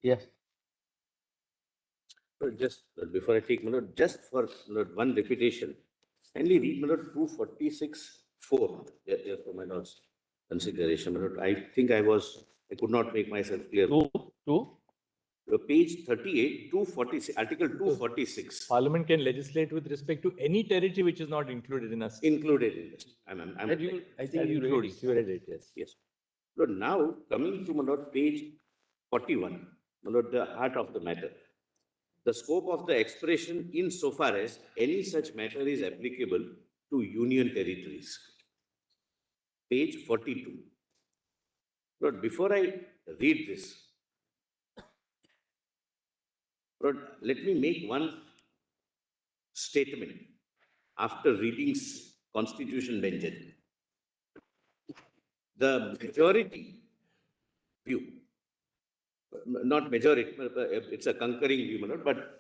Yes. Just before I take just for one repetition, kindly read 246(4). Yes, for my lord's consideration. I think I could not make myself clear. Two. Page 38, 246, Article 246. Parliament can legislate with respect to any territory which is not included in a state. Included in this. I think you read it. You read it, yes. Yes. So now coming to page 41, the heart of the matter. The scope of the expression insofar as any such matter is applicable to union territories. Page 42. Lord, before I read this, Lord, let me make one statement after reading Constitution Benjamin. The majority view, not majority, it's a concurring view, my lord, but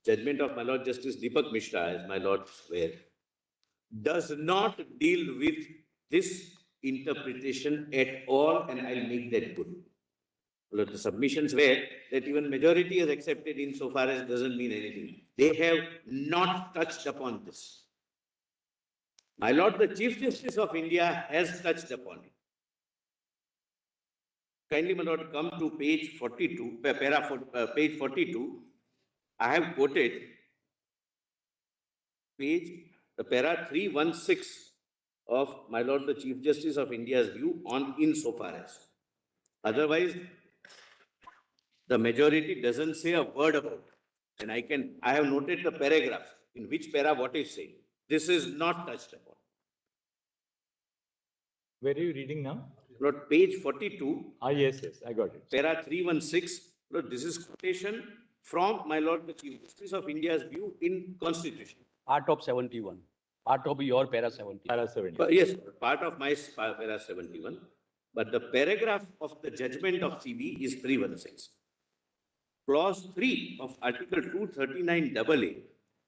judgment of my Lord Justice Deepak Mishra, as my Lord swear, does not deal with this interpretation at all, and I'll make that good. Well, the submissions were that even majority has accepted insofar as doesn't mean anything. They have not touched upon this. My Lord, the Chief Justice of India has touched upon it. Kindly, my Lord, come to page 42, page 42. I have quoted para 316 of my Lord, the Chief Justice of India's view on insofar as. Otherwise, the majority doesn't say a word about it. And I have noted the paragraph in which para what is saying. This is not touched upon. Where are you reading now? Lord, page 42. Yes, I got it. Para 316. Lord, this is quotation from my Lord, the Chief Justice of India's view in Constitution. Part of 71. Part of your para 70. Para 70. But yes, part of my para 71. But the paragraph of the judgment of CB is 316. Clause 3 of Article 239 AA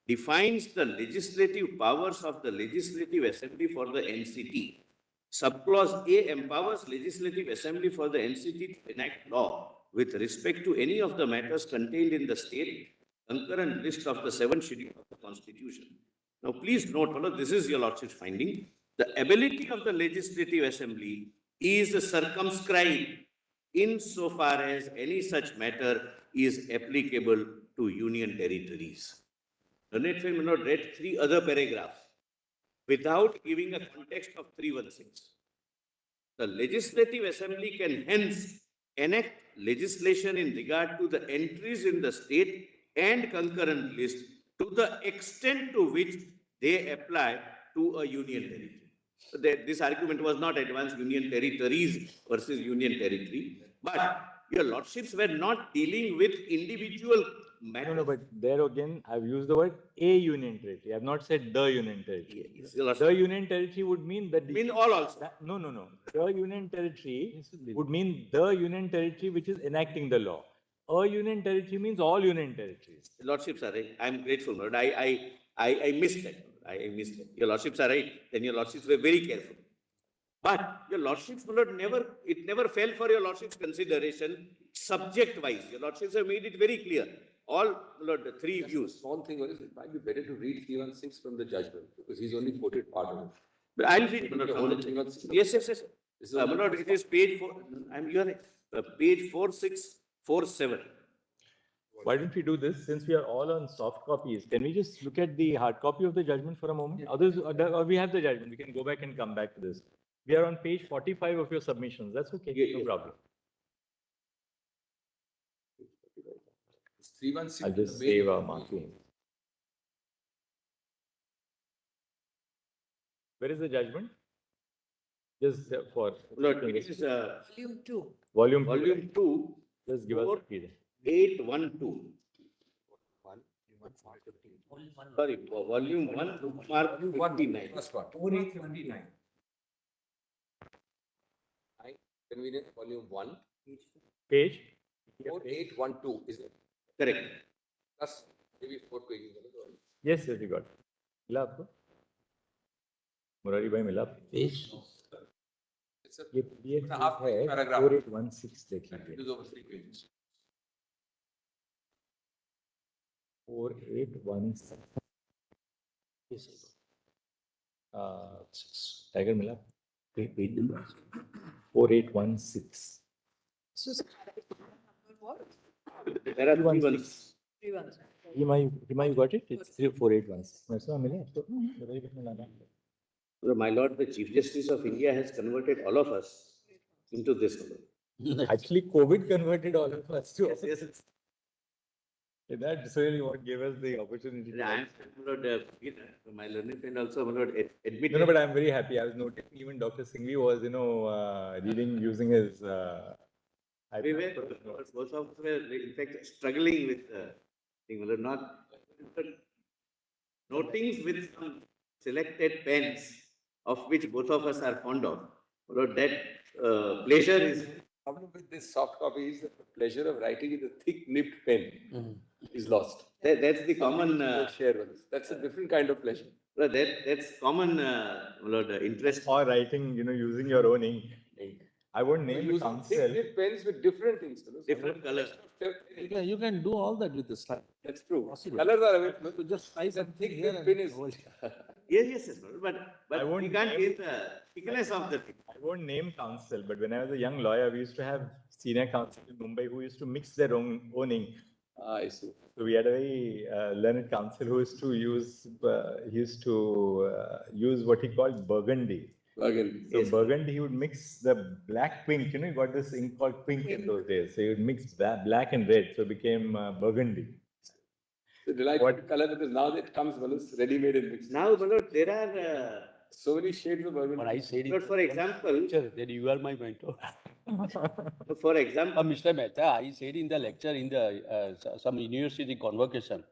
defines the legislative powers of the Legislative Assembly for the NCT. Subclause A empowers Legislative Assembly for the NCT to enact law with respect to any of the matters contained in the state concurrent list of the 7th schedule of the Constitution. Now, please note, this is your Lordship's finding. The ability of the Legislative Assembly is circumscribed insofar as any such matter is applicable to union territories. Learned friend may not read 3 other paragraphs without giving a context of 316. The Legislative Assembly can hence enact legislation in regard to the entries in the state and concurrent list to the extent to which they apply to a union territory. So this argument was not advanced union territories versus union territory, but your Lordships were not dealing with individual matters. No, but there again, I've used the word a union territory. I've not said the union territory. Yes, the union territory would mean that. Mean all also. No. The union territory would mean the union territory which is enacting the law. A union territory means all union territories. Lordships are right. I'm grateful, Lord. I missed that. I missed that. Your Lordships are right. Then your Lordships were very careful. But your Lordships, Lord, it never fell for your Lordship's consideration subject-wise. Your Lordships have made it very clear. All, Lord, the 3 views. Small thing is, it might be better to read 316 from the judgment because he's only quoted part of it. But I'll read, Lord, from the 316. Yes. Lord, it is page 4. You are right. Page 4647. Why don't we do this? Since we are all on soft copies, can we just look at the hard copy of the judgment for a moment? Others, or we have the judgment. We can go back and come back to this. We are on page 45 of your submissions. That's okay. Yeah, no problem. It's 316. I'll just save our marking. Where is the judgment? Just for Lord, it is Volume 2. volume 2. Just give us a key. 812. Sorry, volume 1, bookmark 59. First one. 4879. Convenience, volume 1. Page? 4812, is it? Correct. Plus, maybe 4 pages. Yes, you got it. मिला आपको? मुरारी भाई मिला आपको? Page. It's a ये half है paragraph. 4816 देख लीजिए. It is over 3 pages. 4816. Tiger Mila. Wait number. 4816. So, what? There are three ones. 3 1. Hima, you got it? It's 4816. Narasimha Mila, आपको बताइए कितना लाना है? My Lord, the Chief Justice of India has converted all of us into this. Actually, COVID converted all of us to. Yes, yes. That's really what gave us the opportunity. I am, Lord, my learned friend also, my Lord, admitted. No, but I'm very happy. I was noticing even Dr. Singhvi was, reading using his. We were, both of us were in fact struggling with thing, my Lord, not notings with some selected pens, of which both of us are fond of. My Lord, that pleasure is. The problem with this soft copy is that the pleasure of writing with a thick nibbed pen is lost. That's the common. Share with us. That's a different kind of pleasure. That's common, my Lord, interest. Or writing, using your own ink. I won't name the Using council. thick nibbed pens with different things. Different colors. You can do all that with the slide. That's true. Possible. Colors are available. You just size The something thick here nibbed pen is. Yes, but I won't we can't name- change the thickness of the thing. I won't name council, but when I was a young lawyer, we used to have senior counsel in Mumbai who used to mix their own ink. I see. So we had a very learned counsel who used to use use what he called burgundy. Again. So burgundy, he would mix the black pink. You got this ink called pink in those days. So he would mix black and red, so it became burgundy. The delightful color because now it comes ready-made and mixed. Now, my Lord, there are, So many shades of burgundy. But I said but for example, that you are my mentor. for example, Mr. Mehta, I said in the lecture in the some university convocation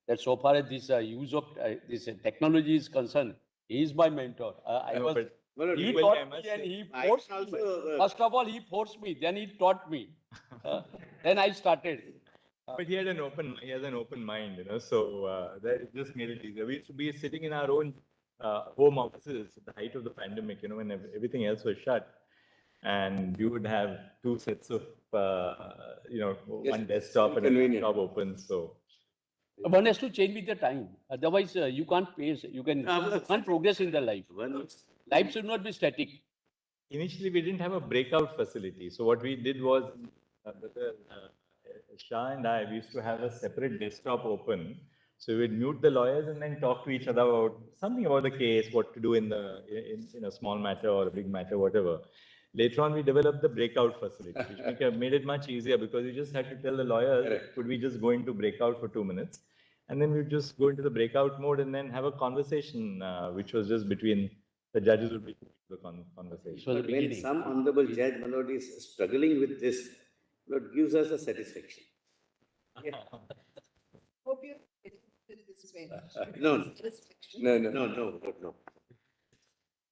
that so far as this use of this technology is concerned, he is my mentor. I No, was. but my Lord, He equally, taught I me must and say, he I forced can me. also, First of all, he forced me, then he taught me. Then I started. but he has an open mind, so that it just made it easier. We used to be sitting in our own home offices at the height of the pandemic, when everything else was shut. And we would have two sets of, one desktop and a inconvenient. laptop open. So One has to change with the time. Otherwise, you can't pace. You can't progress in the life. Life should not be static. initially we didn't have a breakout facility. So what we did was, Brother Shah and I, we used to have a separate desktop open. So we would mute the lawyers and then talk to each other about something about the case, what to do in a small matter or a big matter, whatever. Later on, we developed the breakout facility, which made it much easier because you just had to tell the lawyers, Correct. could we just go into breakout for 2 minutes? And then we would just go into the breakout mode and then have a conversation, which was just between the judges would be the conversation. So the but when beginning. some honorable judge, my Lord, is struggling with this, Lord, gives us a satisfaction. Yeah. Hope you get this way. No, Satisfaction. no.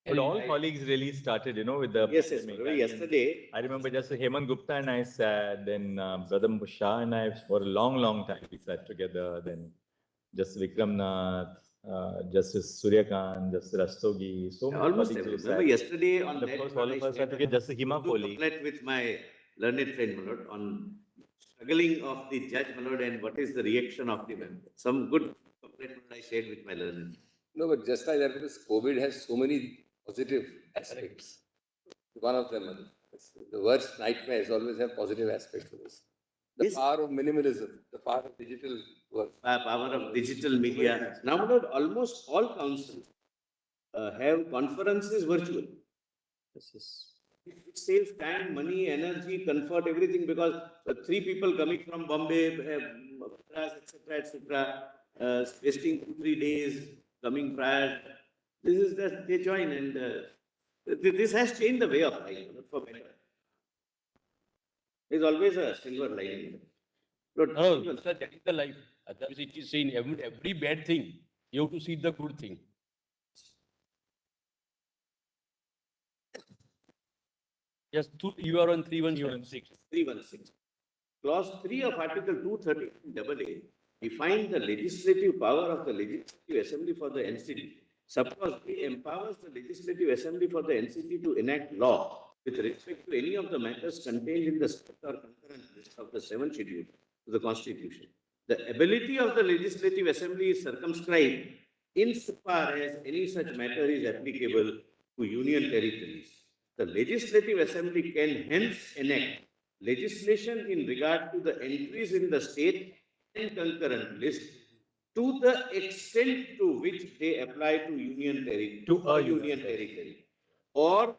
But all colleagues really started, with the Yes, pandemic. Lord, yesterday, I remember just Hemant Gupta and I sat, then Brother Shah and I for a long time we sat together. Then Justice Vikram Nath, Justice Suryakant, Justice Rastogi, so many almost colleagues who everyone. sat. Remember yesterday on And of that, course, one all I of us shared had to get Justice Hima Urdu Kohli. couplet with my learned friend, my Lord, on struggling of the judge, my Lord, and what is the reaction of the member. Some good couplet I shared with my learned. No, but just like that, because COVID has so many positive aspects. One of them, the worst nightmares always have positive aspects to this. The Yes. power of minimalism, the power of digital work. Power of digital media. Now, my Lord, almost all councils have conferences virtual. It saves time, money, energy, comfort, everything because three people coming from Bombay, etc., wasting 2-3 days, coming prior. This is that they join and this has changed the way of life for better. There's always a silver lining. Lord, No, sir, that is the life. Otherwise, it is saying every bad thing, you have to see the good thing. Yes, you are on 3116. 316. Clause 3 of Article 230AA defines the legislative power of the Legislative Assembly for the NCT. Subclause B empowers the Legislative Assembly for the NCT to enact law with respect to any of the matters contained in the split or concurrent list of the 7th schedule to the Constitution. The ability of the Legislative Assembly is circumscribed insofar as any such matter is applicable to union territories. The Legislative Assembly can hence enact legislation in regard to the entries in the state and concurrent list to the extent to which they apply to union territory, To a union territory, or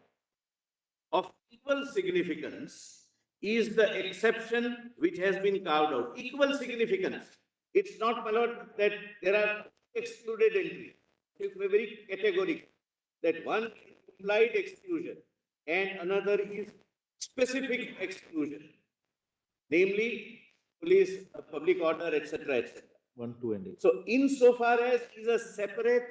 of equal significance is the exception which has been carved out. Equal significance. It's not, my lord, that there are excluded entries. It's very categorical that one is implied exclusion and another is specific exclusion, namely police, public order, etc., etc. 1, 2, and 8. So, insofar as is a separate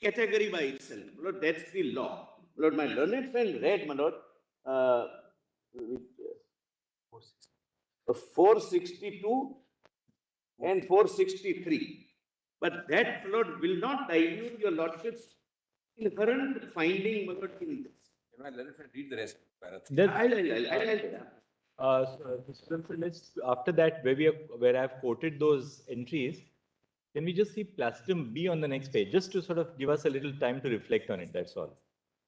category by itself, my lord, that's the law. My lord, my learned friend read, my lord, 462 and 463. But that, my lord, will not dilute your lordship's inherent finding, my lord, in this. Can I let it read the rest? So let's, after that, where I've quoted those entries, can we just see Placitum B on the next page, just to sort of give us a little time to reflect on it, that's all.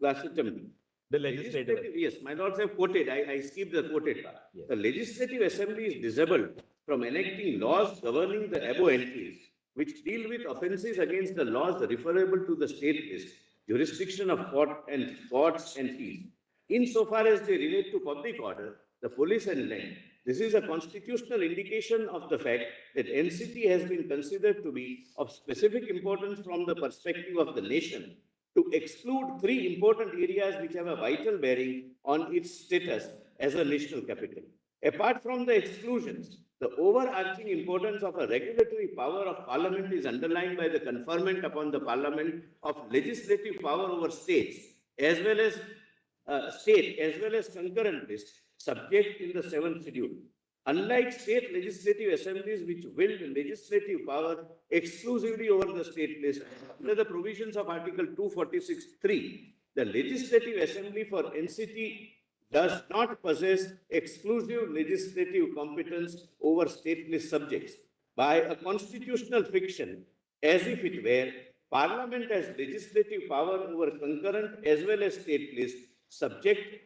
Placitum. The legislative. Yes, my lords have quoted, I skipped the quoted part. Yes. The Legislative Assembly is disabled from enacting laws governing the above entries, which deal with offences against the laws referable to the state list, jurisdiction of courts and fees. Insofar as they relate to public order, the police and land, this is a constitutional indication of the fact that NCT has been considered to be of specific importance from the perspective of the nation, to exclude three important areas which have a vital bearing on its status as a national capital. Apart from the exclusions, the overarching importance of a regulatory power of parliament is underlined by the conferment upon the parliament of legislative power over states, as well as concurrent lists, subject in the 7th schedule. Unlike state legislative assemblies which wield legislative power exclusively over the state list, under the provisions of Article 246(3), the Legislative Assembly for NCT does not possess exclusive legislative competence over state list subjects. By a constitutional fiction, as if it were, Parliament has legislative power over concurrent as well as state list subjects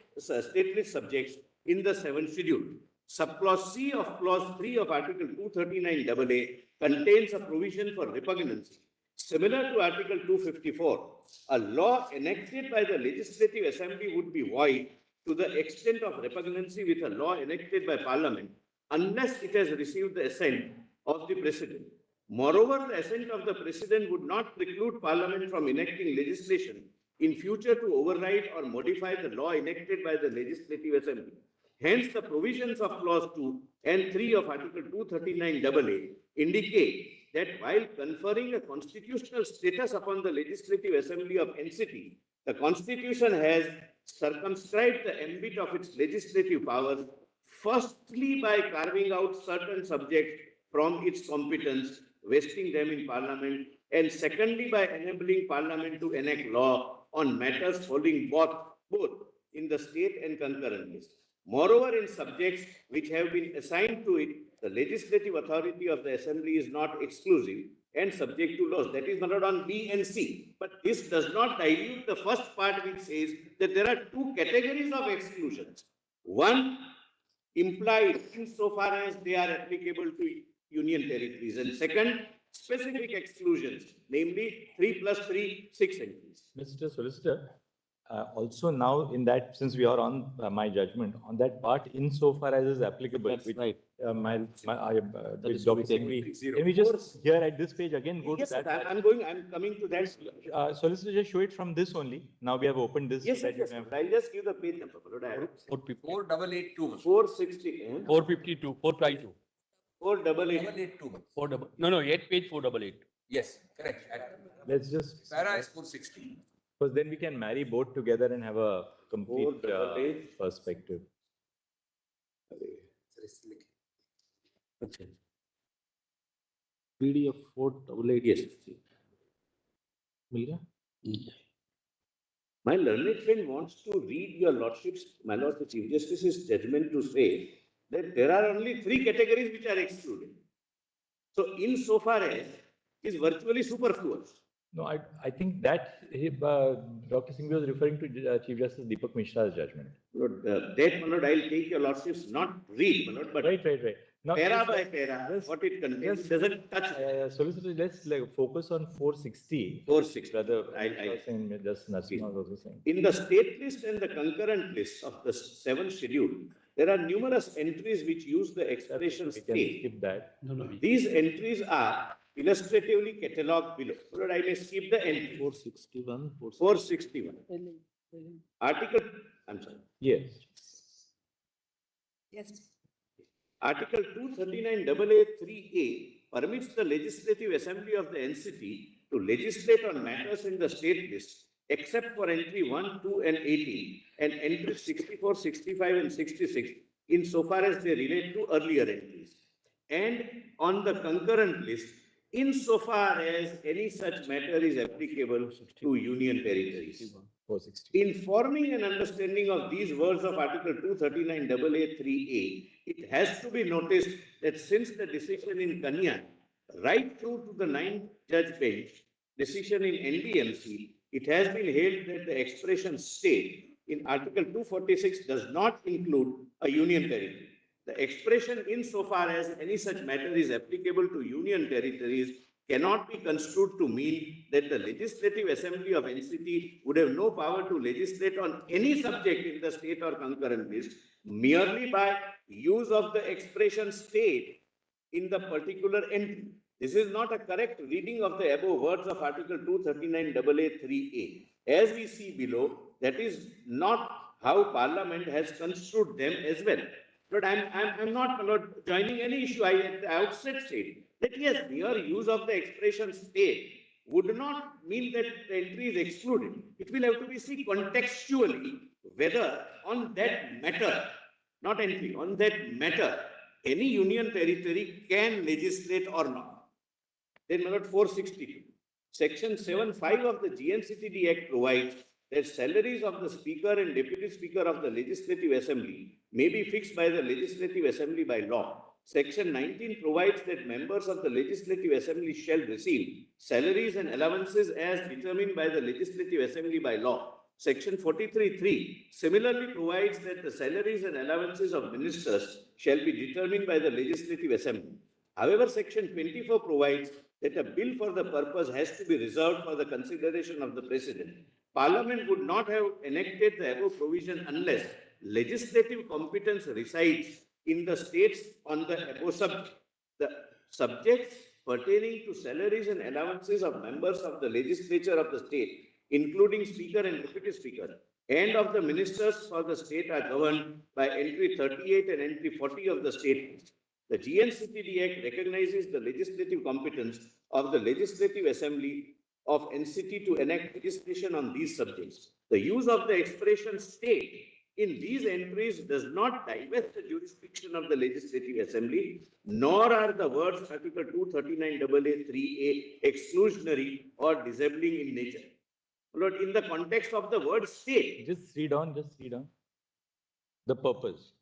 in the 7th schedule. Subclause C of clause 3 of Article 239AA contains a provision for repugnancy. Similar to Article 254, a law enacted by the Legislative Assembly would be void to the extent of repugnancy with a law enacted by Parliament unless it has received the assent of the President. Moreover, the assent of the President would not preclude Parliament from enacting legislation in future to override or modify the law enacted by the Legislative Assembly. Hence, the provisions of Clause 2 and 3 of Article 239AA indicate that while conferring a constitutional status upon the Legislative Assembly of NCT, the Constitution has circumscribed the ambit of its legislative powers, firstly by carving out certain subjects from its competence, vesting them in Parliament, and secondly by enabling Parliament to enact law on matters falling both in the state and concurrent list. Moreover, in subjects which have been assigned to it, the legislative authority of the Assembly is not exclusive and subject to laws. That is not on B and C. But this does not dilute the first part which says that there are two categories of exclusions. One, implied insofar as they are applicable to union territories. And second, specific exclusions, namely 3 plus 3, 6 entries. Mr. Solicitor, also now in that, since we are on my judgment, on that part, insofar as is applicable. That's right. Can we just here at this page again go Yes, to that? I'm coming to that. Solicitor, just show it from this only. Now we have opened this. Yes, so that yes, you yes. can- I'll just give the page number. 4882. 460, 452, 452. 488. 482. No, 8 page 488. Yes, correct. Let's just, Para is 460. because then we can marry both together and have a complete 488. perspective. Okay. PDF 488. Yes. मिल गया? My learned friend wants to read your lordship's, my lord the Chief Justice's judgment to say that there are only 3 categories which are excluded. So insofar as is virtually superfluous. No, I think that Dr. Singh was referring to Chief Justice Deepak Mishra's judgment. Lord, that, my lord, I'll take your lordships, not read, my lord, but Right. Now, para just- by para, just- what it contains, just- doesn't touch Solicitor, let's focus on 460. 460. Brother, I- was saying, just Narasimha was also saying. In the state list and the concurrent list of the 7th schedule, there are numerous entries which use the expression We can state. skip that. These entries are illustratively catalogued below. So that I may skip the entry. 461, 461. Article, I'm sorry. Yes. Yes. Article 239AA3A permits the Legislative Assembly of the NCT to legislate on matters in the state list, except for entry 1, 2, and 18, and entries 64, 65, and 66, insofar as they relate to earlier entries. And on the concurrent list, insofar as any such matter is applicable to union territories. 460. In forming an understanding of these words of Article 239AA3A, it has to be noticed that since the decision in Kanya, right through to the 9th-judge bench decision in NDMC, it has been held that the expression state in Article 246 does not include a union territory. The expression insofar as any such matter is applicable to union territories cannot be construed to mean that the Legislative Assembly of NCT would have no power to legislate on any subject in the state or concurrent list merely by use of the expression state in the particular entry. This is not a correct reading of the above words of Article 239AA3A. As we see below, that is not how Parliament has construed them as well. But I'm not joining any issue. I at the outset said that yes, mere use of the expression state would not mean that the entry is excluded. It will have to be seen contextually whether on that matter, not entry, on that matter, any union territory can legislate or not. Then, my lord, 462. Section 7(5) of the GNCTD Act provides that salaries of the Speaker and Deputy Speaker of the Legislative Assembly may be fixed by the Legislative Assembly by law. Section 19 provides that members of the Legislative Assembly shall receive salaries and allowances as determined by the Legislative Assembly by law. Section 43(3) similarly provides that the salaries and allowances of ministers shall be determined by the Legislative Assembly. However, Section 24 provides that a bill for the purpose has to be reserved for the consideration of the President. Parliament would not have enacted the above provision unless legislative competence resides in the states on the above subject. The subjects pertaining to salaries and allowances of members of the legislature of the state, including Speaker and Deputy Speaker, and of the ministers for the state are governed by entry 38 and entry 40 of the state. The GNCTD Act recognizes the legislative competence of the Legislative Assembly of NCT to enact legislation on these subjects. The use of the expression state in these entries does not divest the jurisdiction of the Legislative Assembly, nor are the words Article 239AA3A exclusionary or disabling in nature. Lord, in the context of the word state, Just read on. The purpose.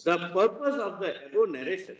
the purpose of the above narration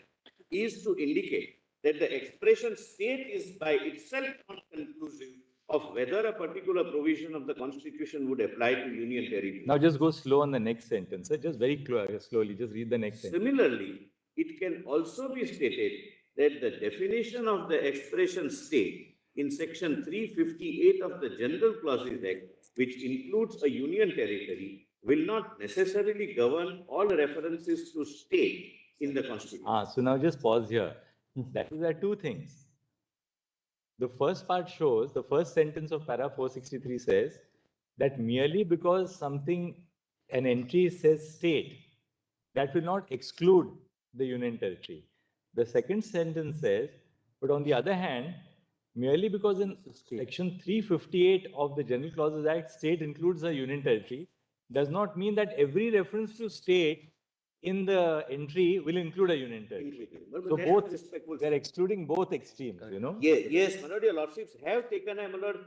is to indicate that the expression state is by itself not conclusive of whether a particular provision of the Constitution would apply to union territory. Now just go slow on the next sentence. Sir. Just very slowly. Just read the next sentence. Similarly, it can also be stated that the definition of the expression state in Section 358 of the General Clauses Act, which includes a union territory, will not necessarily govern all references to state in the Constitution. So now just pause here. That is, there are two things. The first part shows, the first sentence of para 463 says that merely because an entry says state, that will not exclude the union territory. The second sentence says, but on the other hand, merely because in Section 358 of the General Clauses Act, state includes a union territory, does not mean that every reference to state in the entry will include a union territory. So both, we are excluding both extremes, you know. Yes, my lord, your lordships have taken my lord,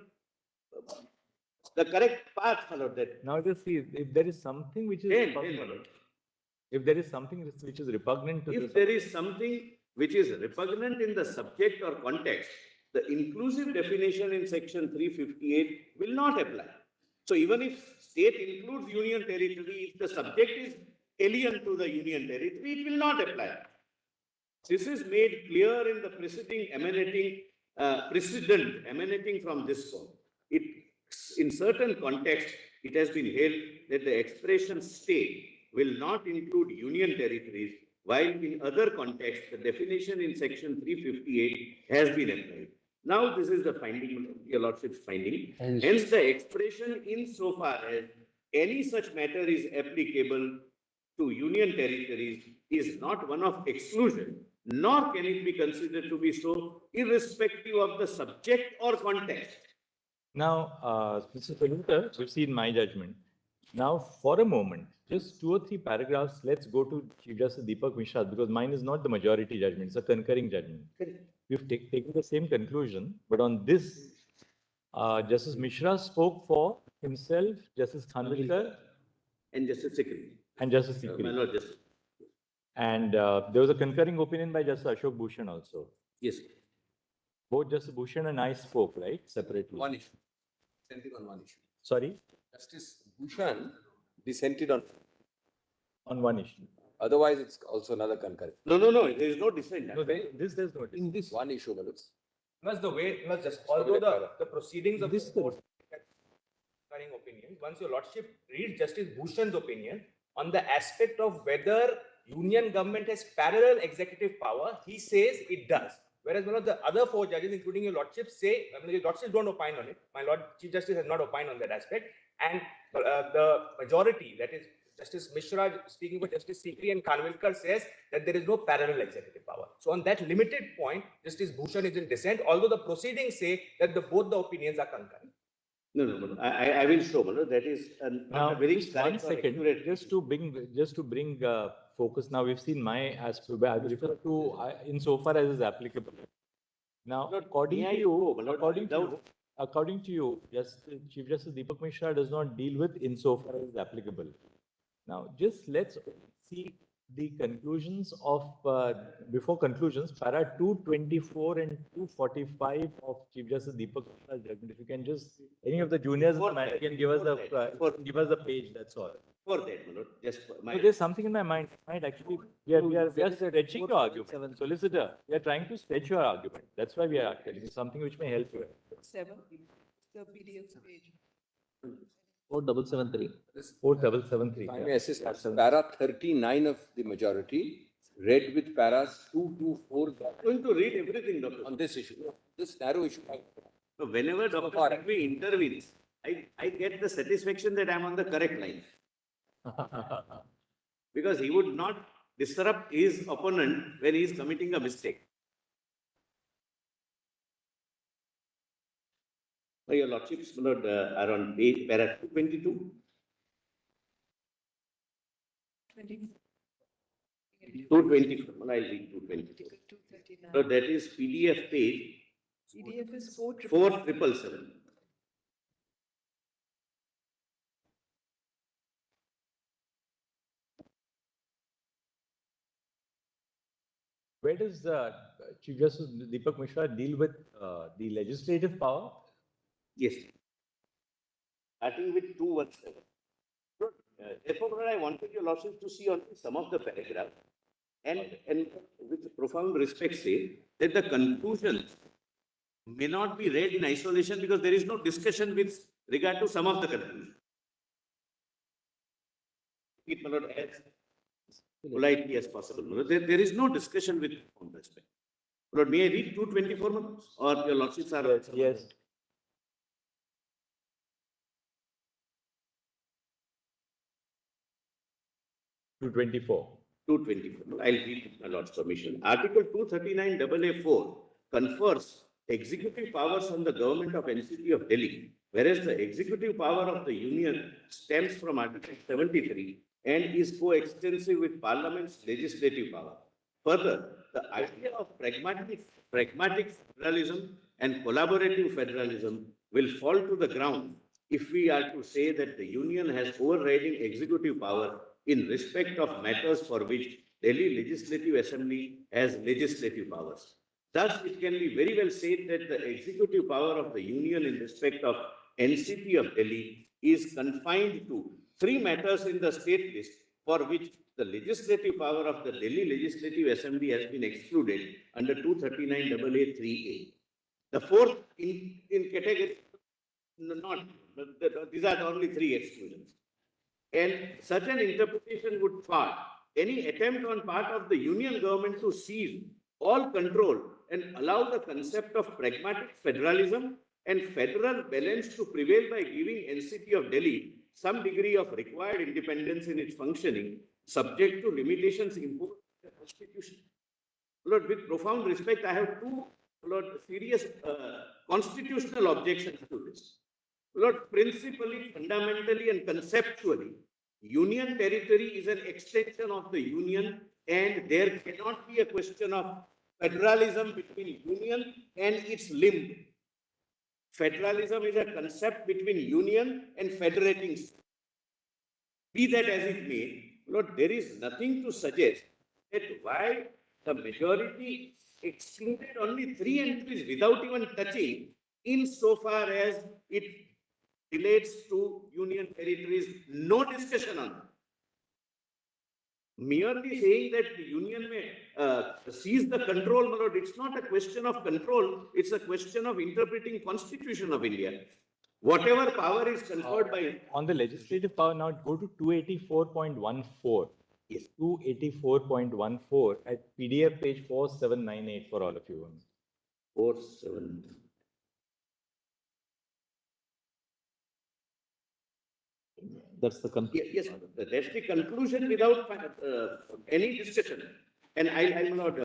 the correct path, my lord. That Now just see, if there is something which is my repugnant, lord. if there is something which is repugnant to If this, there is something which is repugnant in the subject or context, the inclusive definition in section 358 will not apply. So even if state includes union territory, if the subject is alien to the union territory, it will not apply. This is made clear in the precedent emanating from this court. In certain contexts, it has been held that the expression state will not include union territories, while in other contexts, the definition in section 358 has been applied. Now, this is the finding, Your Lordship's finding. Hence, the expression insofar as any such matter is applicable to union territories is not one of exclusion, nor can it be considered to be so, irrespective of the subject or context. Now, Mr. Solicitor, we've seen my judgment. Now, for a moment, just 2 or 3 paragraphs, let's go to Chief Justice Deepak Mishra, because mine is not the majority judgment, it's a concurring judgment. We've taken the same conclusion, but on this, Justice Mishra spoke for himself, Justice Khanvilkar, And Justice Sikri. and Justice My Sikri. Lord Justice. And there was a concurring opinion by Justice Ashok Bhushan also. Yes. Both Justice Bhushan and I spoke, right, separately. One issue. Dissented on one issue. Sorry? Justice Bhushan dissented On one issue. otherwise it's also another concurrent. No, there is no dissent. No, there's no. In this, One issue, Manoj. Plus the way, plus just although the proceedings of This the court concurring opinion, once your lordship reads Justice Bhushan's opinion on the aspect of whether union government has parallel executive power, he says it does. Whereas one of the other 4 judges, including your lordship, say, your lordships don't opine on it. My Lord Chief Justice has not opined on that aspect. And the majority, that is Justice Mishra speaking for Justice Sikri and Khanvilkar, says that there is no parallel executive power. So on that limited point, Justice Bhushan is in dissent, although the proceedings say that both the opinions are concurrent. No. I will show, Manoj, that is Now, a very just 1 correct or second, accurate- just to bring focus. Now, we've seen my aspect. I will refer to insofar as is applicable. Now, according to you, according to you, Chief Justice Deepak Mishra does not deal with insofar as is applicable. Now, just let's see the conclusions of, before conclusions, para 224 and 245 of Chief Justice Deepak Mishra's judgment. If you can just, any of the juniors can give us the page, that's all. For that, Manoj, just for my. So there's something in my mind, actually, we are stretching your argument. Solicitor, we are trying to stretch your argument. That's why we are telling you something which may help you. 7, the PDF page. 4773. 4773. If I may assist, para 39 of the majority, read with paras 224 I'm going to read everything, Doctor. on this issue. This narrow issue. So whenever Dr. Singhvi intervenes, I get the satisfaction that I'm on the correct line. Because he would not disrupt his opponent when he is committing a mistake. So your lordships, Lord, are on page para 222. 224. Well, I'll read 222. 239. So that is PDF page PDF is 4. 4777. Where does Chief Justice Deepak Mishra deal with the legislative power? Yes. Starting with 217. Therefore, what I wanted your lordship to see on some of the paragraphs and with profound respect say that the conclusions may not be read in isolation because there is no discussion with regard to some of the conclusions. It may not as politely as possible. There is no discussion with profound respect. Lord, may I read 224 months or your lordships are? Yes. (224). 224. I'll read my Lord's permission. Article 239 AA4 confers executive powers on the government of NCT of Delhi, whereas the executive power of the union stems from Article 73 and is coextensive with Parliament's legislative power. Further, the idea of pragmatic federalism and collaborative federalism will fall to the ground if we are to say that the union has overriding executive power in respect of matters for which Delhi Legislative Assembly has legislative powers. Thus, it can be very well said that the executive power of the Union in respect of NCP of Delhi is confined to three matters in the state list for which the legislative power of the Delhi Legislative Assembly has been excluded under 239 AA 3A. The fourth in category, not, these are the only three exclusions. And such an interpretation would thwart any attempt on part of the Union government to seize all control and allow the concept of pragmatic federalism and federal balance to prevail by giving NCT of Delhi some degree of required independence in its functioning, subject to limitations imposed by the Constitution. Lord, with profound respect, I have two, Lord, serious constitutional objections to this. Lord, principally, fundamentally, and conceptually, Union territory is an extension of the Union, and there cannot be a question of federalism between Union and its limb. Federalism is a concept between Union and federating states. Be that as it may, Lord, there is nothing to suggest that why the majority excluded only three entries without even touching, insofar as it relates to Union territories, no discussion on that. Merely saying that the Union may seize the control, my lord, it's not a question of control, it's a question of interpreting Constitution of India. Whatever power is conferred by... On the legislative power, now go to 284.14. Yes. 284.14 at PDF page 4798 for all of you. 47. That's the conclusion. Yes, that's the conclusion without any discussion. And I'll not...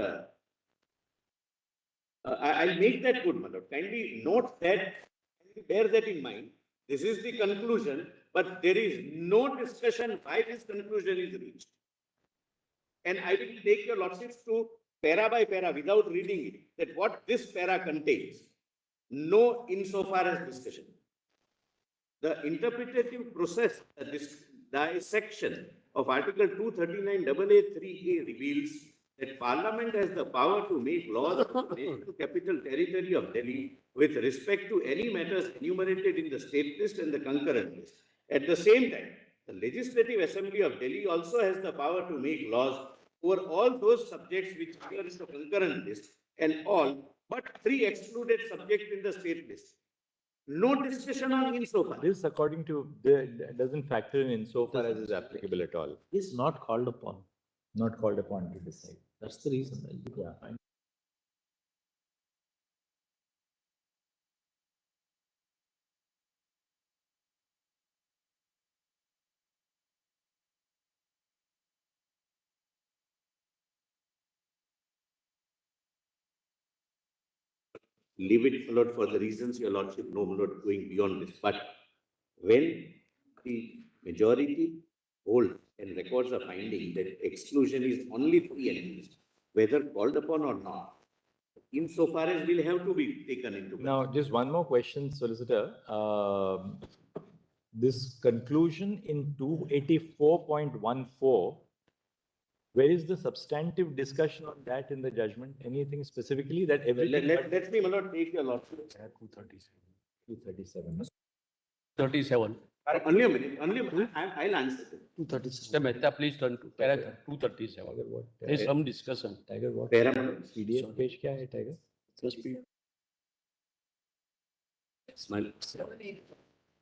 I'll make that good, my lord. Kindly note that, bear that in mind. This is the conclusion, but there is no discussion why this conclusion is reached. And I will take your lordships to para by para without reading it, that what this para contains. No insofar as discussion. The interpretative process, this dissection of Article 239 AA 3A reveals that Parliament has the power to make laws of the National Capital Territory of Delhi with respect to any matters enumerated in the state list and the concurrent list. At the same time, the Legislative Assembly of Delhi also has the power to make laws over all those subjects which appear in the concurrent list and all but three excluded subjects in the state list. No discussion on insofar. This, according to, doesn't factor in insofar as is applicable at all. Is not called upon. Not called upon to decide. That's the reason. Yeah. Leave it, my lord, for the reasons your lordship know, my lord, going beyond this. But when the majority hold and records a finding that exclusion is only three entities, whether called upon or not, insofar as will have to be taken into account. Now, just one more question, Solicitor. This conclusion in 284.14, where is the substantive discussion on that in the judgment? Anything specifically that everything? Let me, my lord, take your lordship. 237. 37. Only a minute, I'll answer it. 237. Mr. Mehta, please turn to paragraph 237. There's some discussion. Tiger, what? Para, my lord. PDF page kya hai, Tiger? Just be Smile.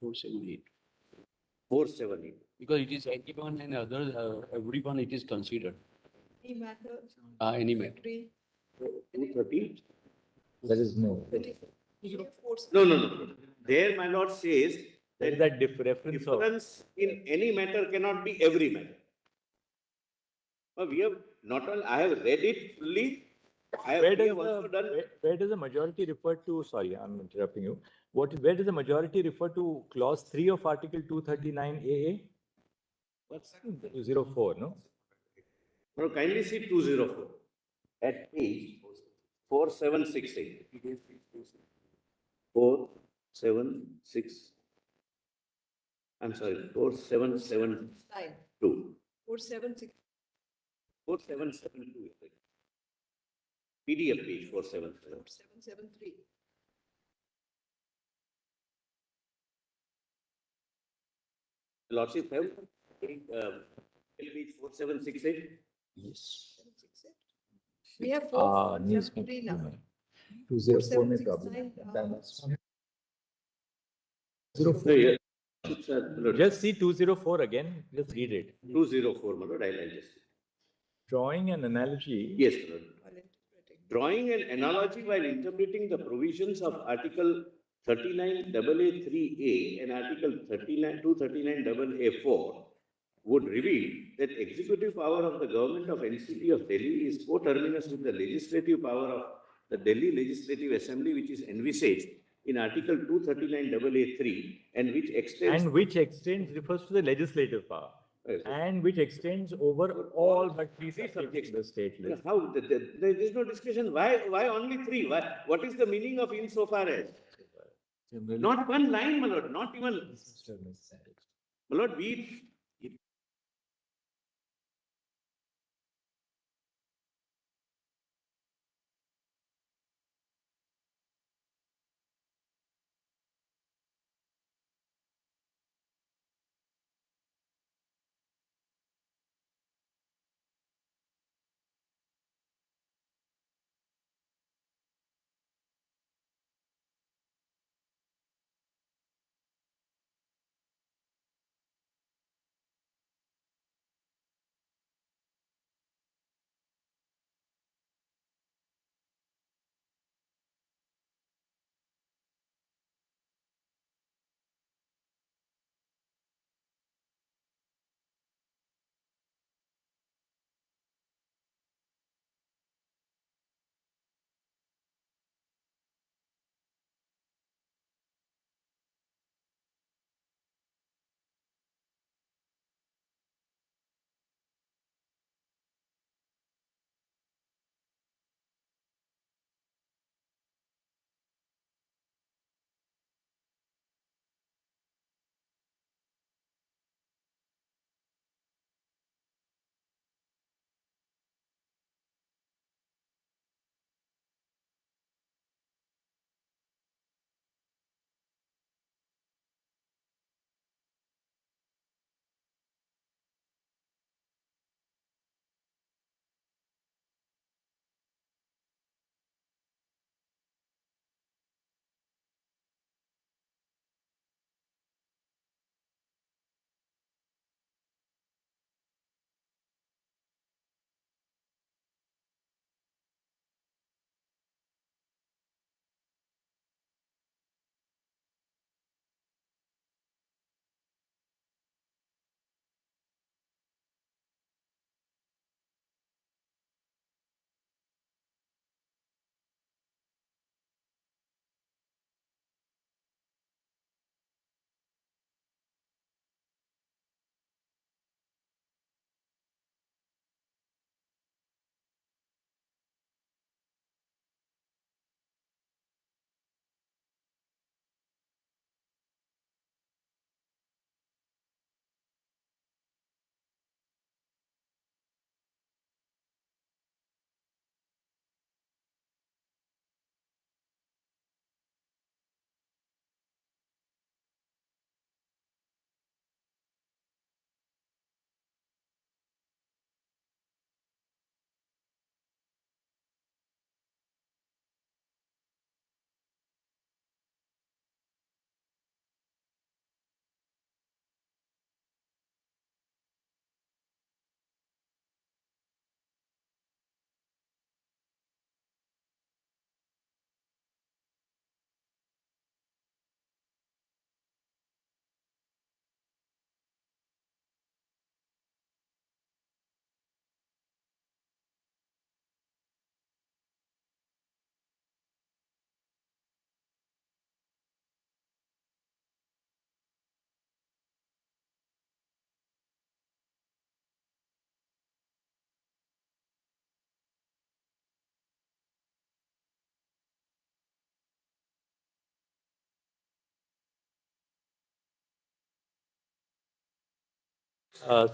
478. 478. Because it is anyone and other, everyone it is considered. Any matter? Any matter. Agree. 230? There is no. No. There, my lord says There is that that reference of. difference in any matter cannot be every matter. We have not only, I have read it fully. Where We does, have also done. where does the majority refer to, sorry, I'm interrupting you. Where does the majority refer to clause 3 of Article 239 AA? What's 204, no? No, kindly see 204 at page 4768. 4762. Nine. 476. 4772. PDF page 477. 773. Lordship have page 4768. Yes. 768. We have Needs 473 now. 204 में 4769, problem. So, yeah. Just see 204 again, just read it. 204, my lord, I'll just. Drawing an analogy. Yes, my lord. while interpreting. Drawing an analogy while interpreting the provisions of Article 39AA3A and Article 239AA4 would reveal that executive power of the government of NCT of Delhi is coterminous with the legislative power of the Delhi Legislative Assembly, which is envisaged in Article 239AA3 and which extends. And which extends refers to the legislative power. Yes. And which extends over all but three subjects of the state list. How? There is no discussion. Why only three? What is the meaning of insofar as? Not one line, my lord, not even. My lord, we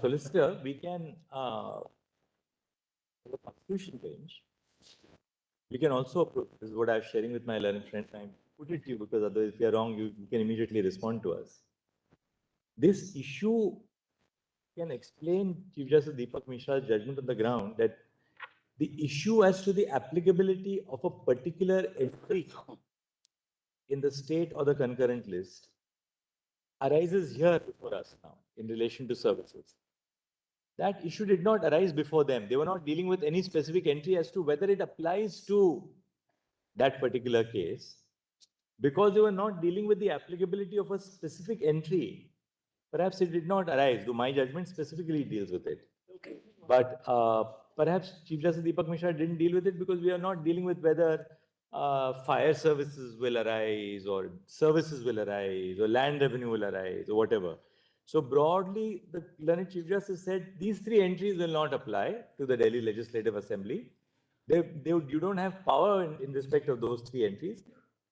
Solicitor, we can, the constitution bench, we can also approve, this is what I'm sharing with my learned friend, I put it to you because otherwise if you're wrong, you can immediately respond to us. This issue can explain Chief Justice Deepak Mishra's judgment on the ground that the issue as to the applicability of a particular entry in the state or the concurrent list arises here before us now in relation to services. That issue did not arise before them. They were not dealing with any specific entry as to whether it applies to that particular case. Because they were not dealing with the applicability of a specific entry, perhaps it did not arise, though my judgment specifically deals with it. Okay. But perhaps Chief Justice Deepak Mishra didn't deal with it because we are not dealing with whether fire services will arise or services will arise or land revenue will arise or whatever. So broadly, the learned Chief Justice said these three entries will not apply to the Delhi Legislative Assembly. You don't have power in respect of those three entries.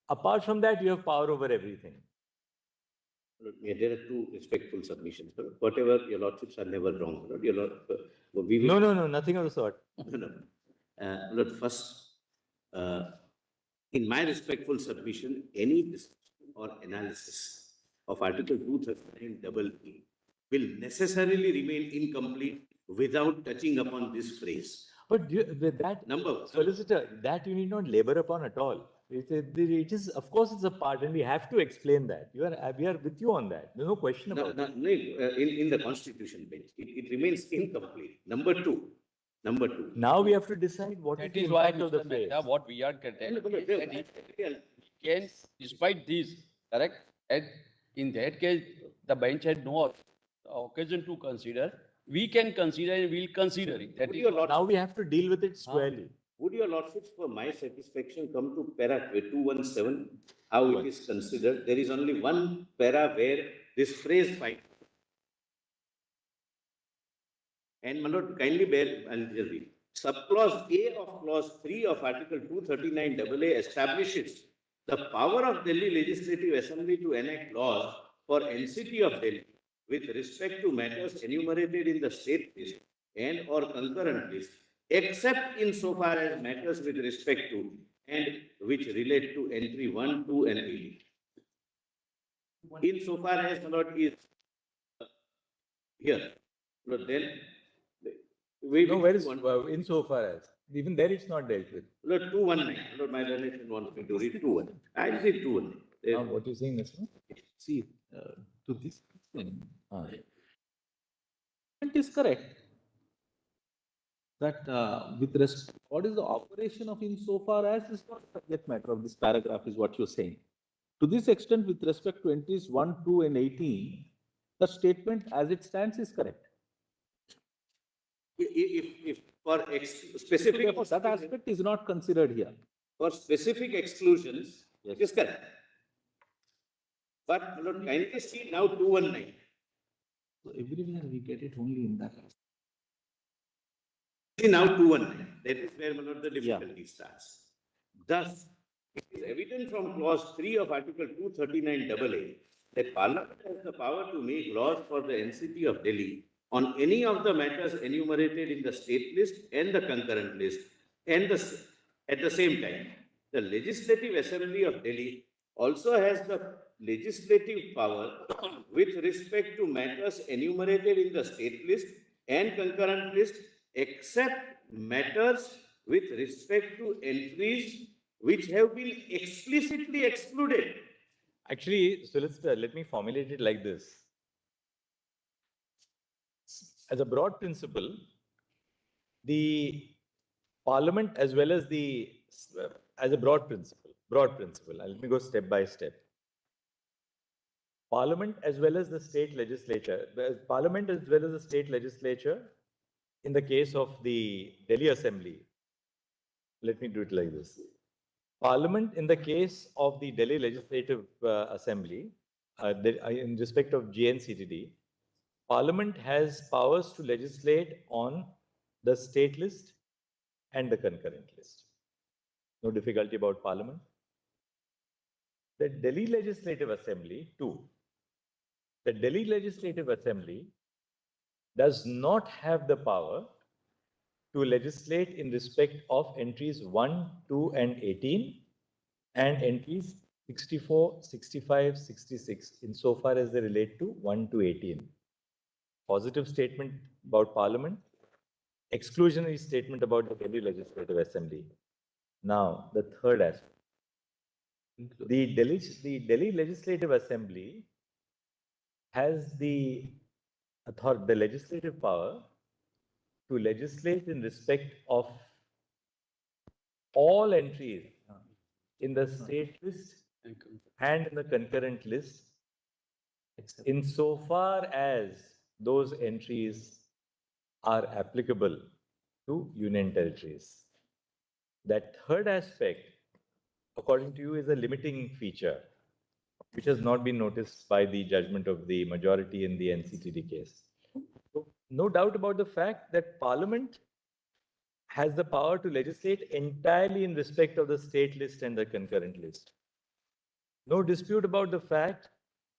Apart from that, you have power over everything. Yeah, there are two respectful submissions. Whatever your lordships are never wrong. No, nothing of the sort. Lord, first, in my respectful submission, any discussion or analysis of Article 239 will necessarily remain incomplete without touching upon this phrase. But with that, Solicitor, that you need not labor upon at all. It is, of course, it's a part, and we have to explain that. We are with you on that. There's no question about it. In the Constitution bench, it remains incomplete. Number two. Now we have to decide what That is is the why, impact of the Mr. phrase. Mehta, what we are telling is that he can, despite this, correct? And in that case, the bench had no occasion to consider. We can consider and we'll consider it. That is what, now we have to deal with it squarely. Would your lordships, for my satisfaction, come to para 217, how it is considered? There is only one para where this phrase finds. And my lord, kindly bear, I'll just read. Subclause A of clause 3 of Article 239 AA establishes the power of Delhi Legislative Assembly to enact laws for NCT of Delhi with respect to matters enumerated in the state list and or concurrent list, except insofar as matters with respect to and which relate to entry 1, 2 and 8. Insofar as, my lord, is here. Lord, then where is insofar as? Even there it's not dealt with. Lord, 219. Lord, my donation wants me to read 21. I read 21. Now, what you saying is, See, to this extent, it is correct that with respect, what is the operation of insofar as is not the subject matter of this paragraph is what you're saying. To this extent, with respect to entries 1, 2 and 18, the statement as it stands is correct. If for specific, that aspect is not considered here. for specific exclusions, Yes. it is correct. But Lord, kindly see now 219. So everywhere we get it only in that. See now 219. That is where, my lord, the difficulty starts. Thus, it is evident from clause 3 of Article 239 AA that Parliament has the power to make laws for the NCT of Delhi on any of the matters enumerated in the state list and the concurrent list, and at the same time, the Legislative Assembly of Delhi also has the legislative power with respect to matters enumerated in the state list and concurrent list, except matters with respect to entries which have been explicitly excluded. actually, Solicitor, let me formulate it like this. As a broad principle, the Parliament as well as as a broad principle, let me go step by step. Parliament as well as the state legislature, in the case of the Delhi Assembly, let me do it like this. Parliament in the case of the Delhi Legislative Assembly, in respect of GNCTD, Parliament has powers to legislate on the state list and the concurrent list. No difficulty about Parliament. The Delhi Legislative Assembly, too. The Delhi Legislative Assembly does not have the power to legislate in respect of entries 1, 2, and 18 and entries 64, 65, 66 insofar as they relate to 1 to 18. Positive statement about Parliament, exclusionary statement about the Delhi Legislative Assembly. Now, the third aspect. The Delhi Legislative Assembly has the legislative power to legislate in respect of all entries in the state list and in the concurrent list, insofar as those entries are applicable to union territories. That third aspect, according to you, is a limiting feature, which has not been noticed by the judgment of the majority in the NCTD case. So, no doubt about the fact that Parliament has the power to legislate entirely in respect of the state list and the concurrent list. No dispute about the fact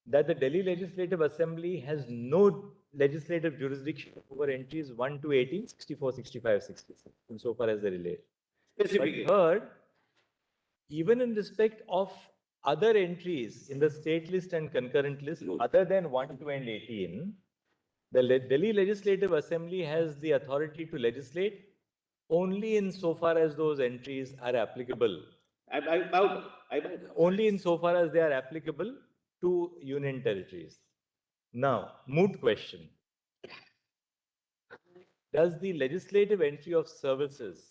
that the Delhi Legislative Assembly has no legislative jurisdiction over entries 1 to 18, 64, 65, 66, insofar as they relate. But third, even in respect of other entries in the state list and concurrent list, other than 1, 2, and 18, the Delhi Legislative Assembly has the authority to legislate only insofar as those entries are applicable. Only insofar as they are applicable to union territories. Now, moot question. Does the legislative entry of services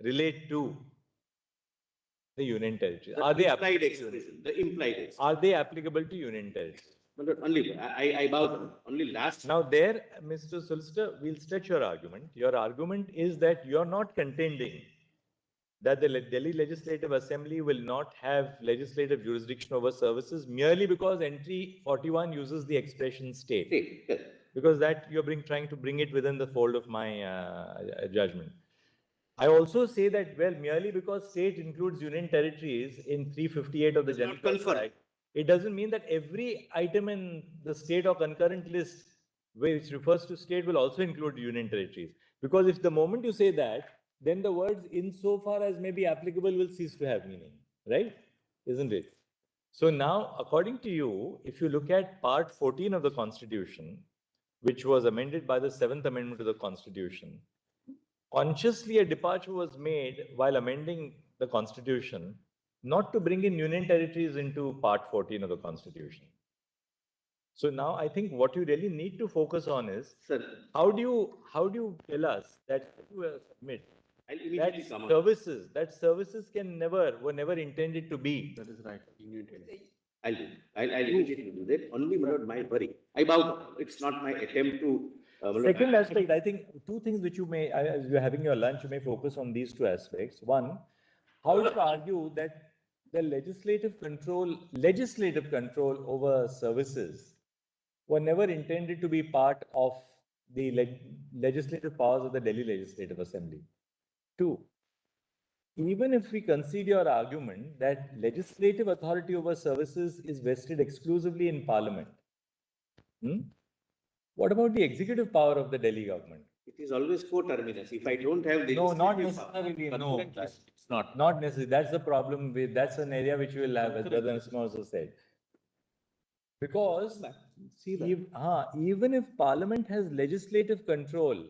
relate to the union territories? Are they Are they applicable to union territories? Only, I bow down. Only last. Now there, Mr. Solicitor, we'll stretch your argument. Your argument is that you're not contending that the Delhi Legislative Assembly will not have legislative jurisdiction over services merely because entry 41 uses the expression state. Yes. Because that you're trying to bring it within the fold of my judgment. I also say that, well, merely because state includes union territories in 358 of the General Constitution Act, it doesn't mean that every item in the state or concurrent list which refers to state will also include union territories. Because if the moment you say that, then the words insofar as may be applicable will cease to have meaning, right? Isn't it? So now, according to you, if you look at part 14 of the Constitution, which was amended by the 7th Amendment to the Constitution, consciously a departure was made while amending the Constitution not to bring in union territories into part 14 of the Constitution. So now I think what you really need to focus on is, Sir, how do you tell us that you admit I'll immediately that come on. services were never intended to be. That is right. I'll do. I'll immediately do that. Only my worry. I bow down. It's not my attempt to. Second aspect, I think two things which you may, as you're having your lunch, you may focus on these two aspects. One, how to argue that the legislative control over services were never intended to be part of the legislative powers of the Delhi Legislative Assembly. Two, even if we concede your argument that legislative authority over services is vested exclusively in Parliament, what about the executive power of the Delhi government? It is always co-terminus. If I don't have No, not legislative necessarily. power, No, it's not. Not necessarily. That's the problem with. That's an area which we will have, as Brother Narasimha also said. Because even if Parliament has legislative control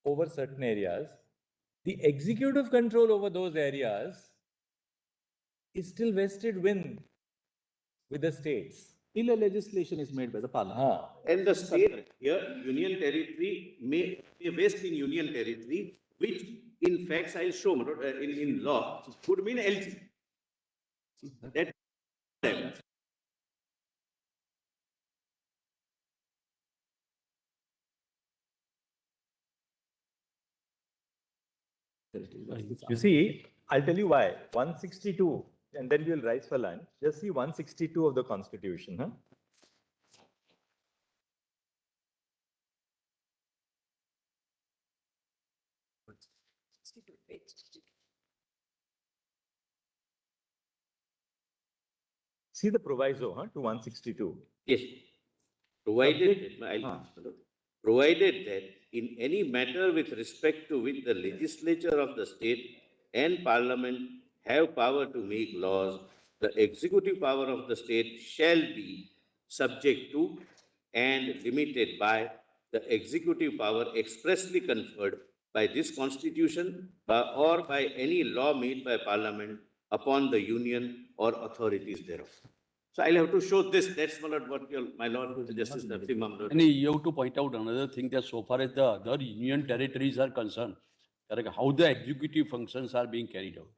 over certain areas, the executive control over those areas is still vested with the states. Till a legislation is made by the Parliament. and the state here, union territory may vest in union territory, which in facts I'll show in law would mean LG. That You see, I'll tell you why. 162, and then we'll rise for lunch. Just see 162 of the Constitution. Huh? See the proviso to 162. yes. Provided that in any matter with respect to which the legislature of the state and parliament have power to make laws, the executive power of the state shall be subject to and limited by the executive power expressly conferred by this constitution or by any law made by parliament upon the union or authorities thereof. So I'll have to show this. That's my Lord Justice Narasimha. And you have to point out another thing that so far as the other union territories are concerned, correct, how the executive functions are being carried out.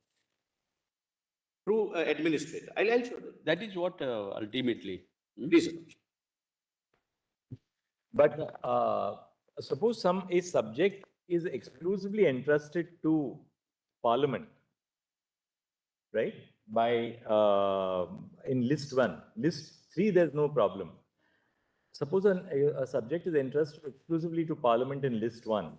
Through administrator. I'll show that. That is what ultimately. Please. But suppose a subject is exclusively entrusted to Parliament, right? By in list 1, list 3, there's no problem. Suppose a subject is entrusted exclusively to Parliament in list 1.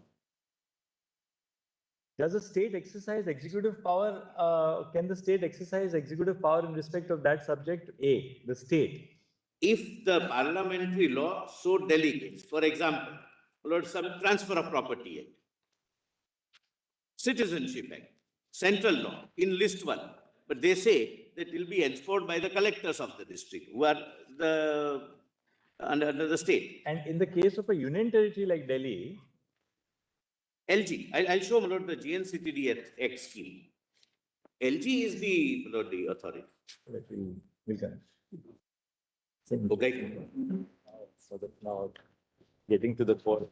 Does the state exercise executive power? Can the state exercise executive power in respect of that subject? A, the state. If the parliamentary law so delegates, for example, Lord, some transfer of property act, citizenship act, central law in list 1, but they say that it will be enforced by the collectors of the district who are under the state. And in the case of a union territory like Delhi, LG, I'll show Lord the GNCTD Act scheme. LG is the authority. we'll connect. Okay. So that now getting to the core.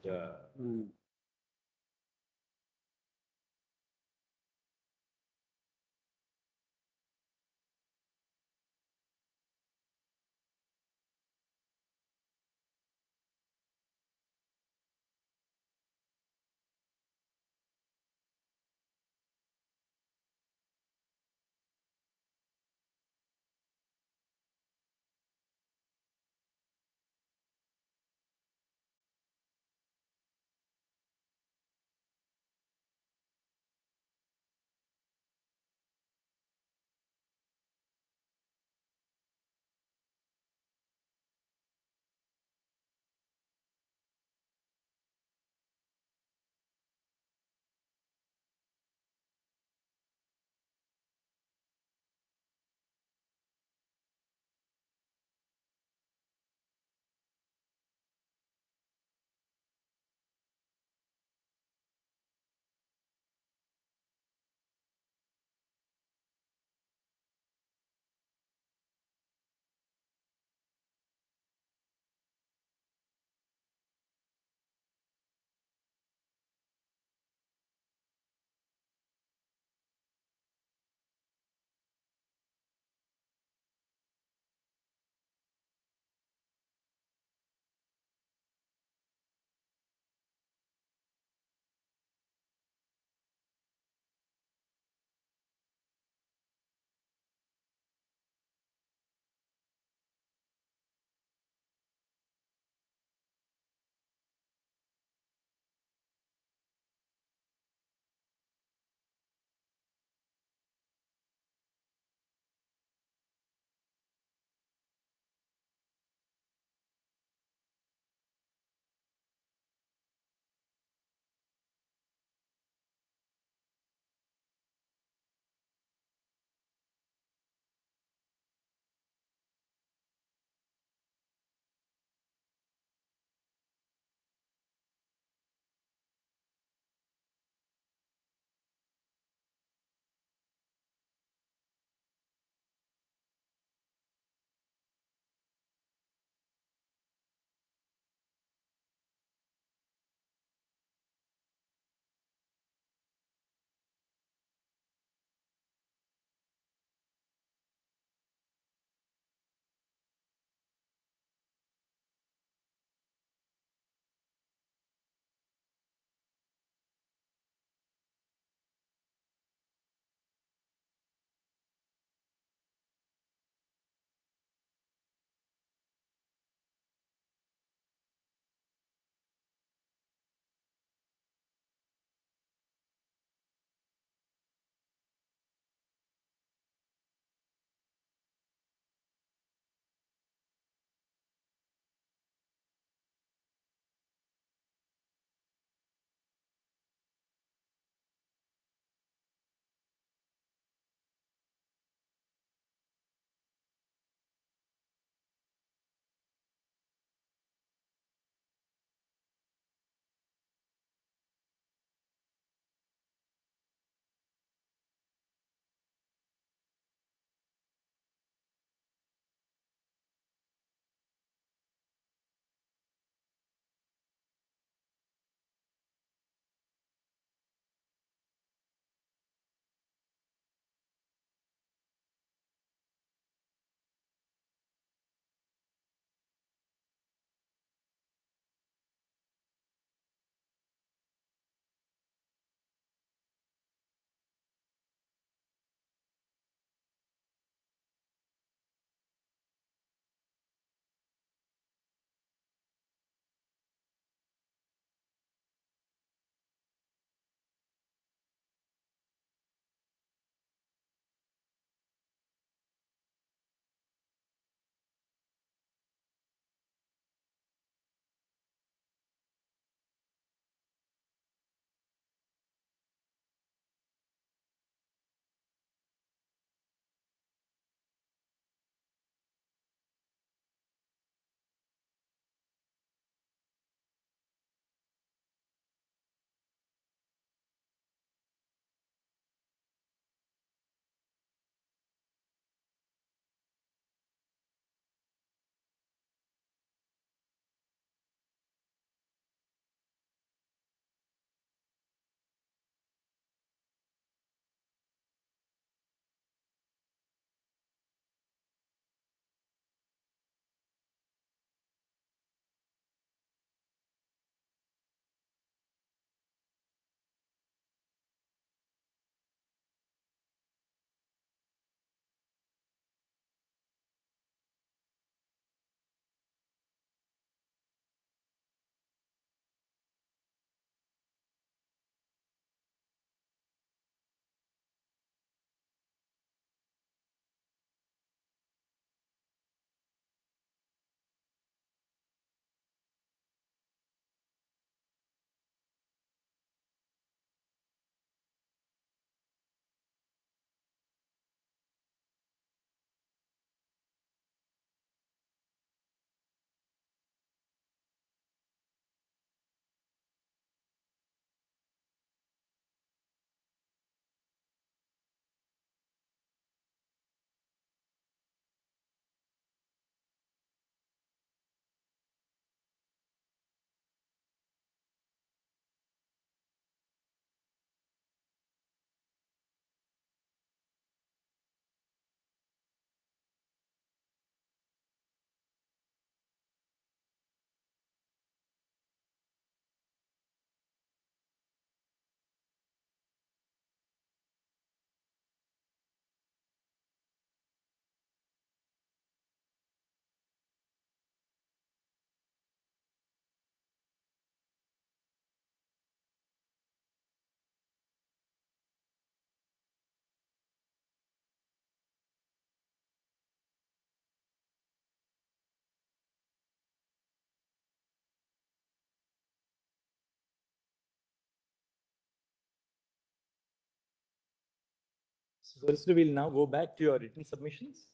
Solicitor, we'll now go back to your written submissions.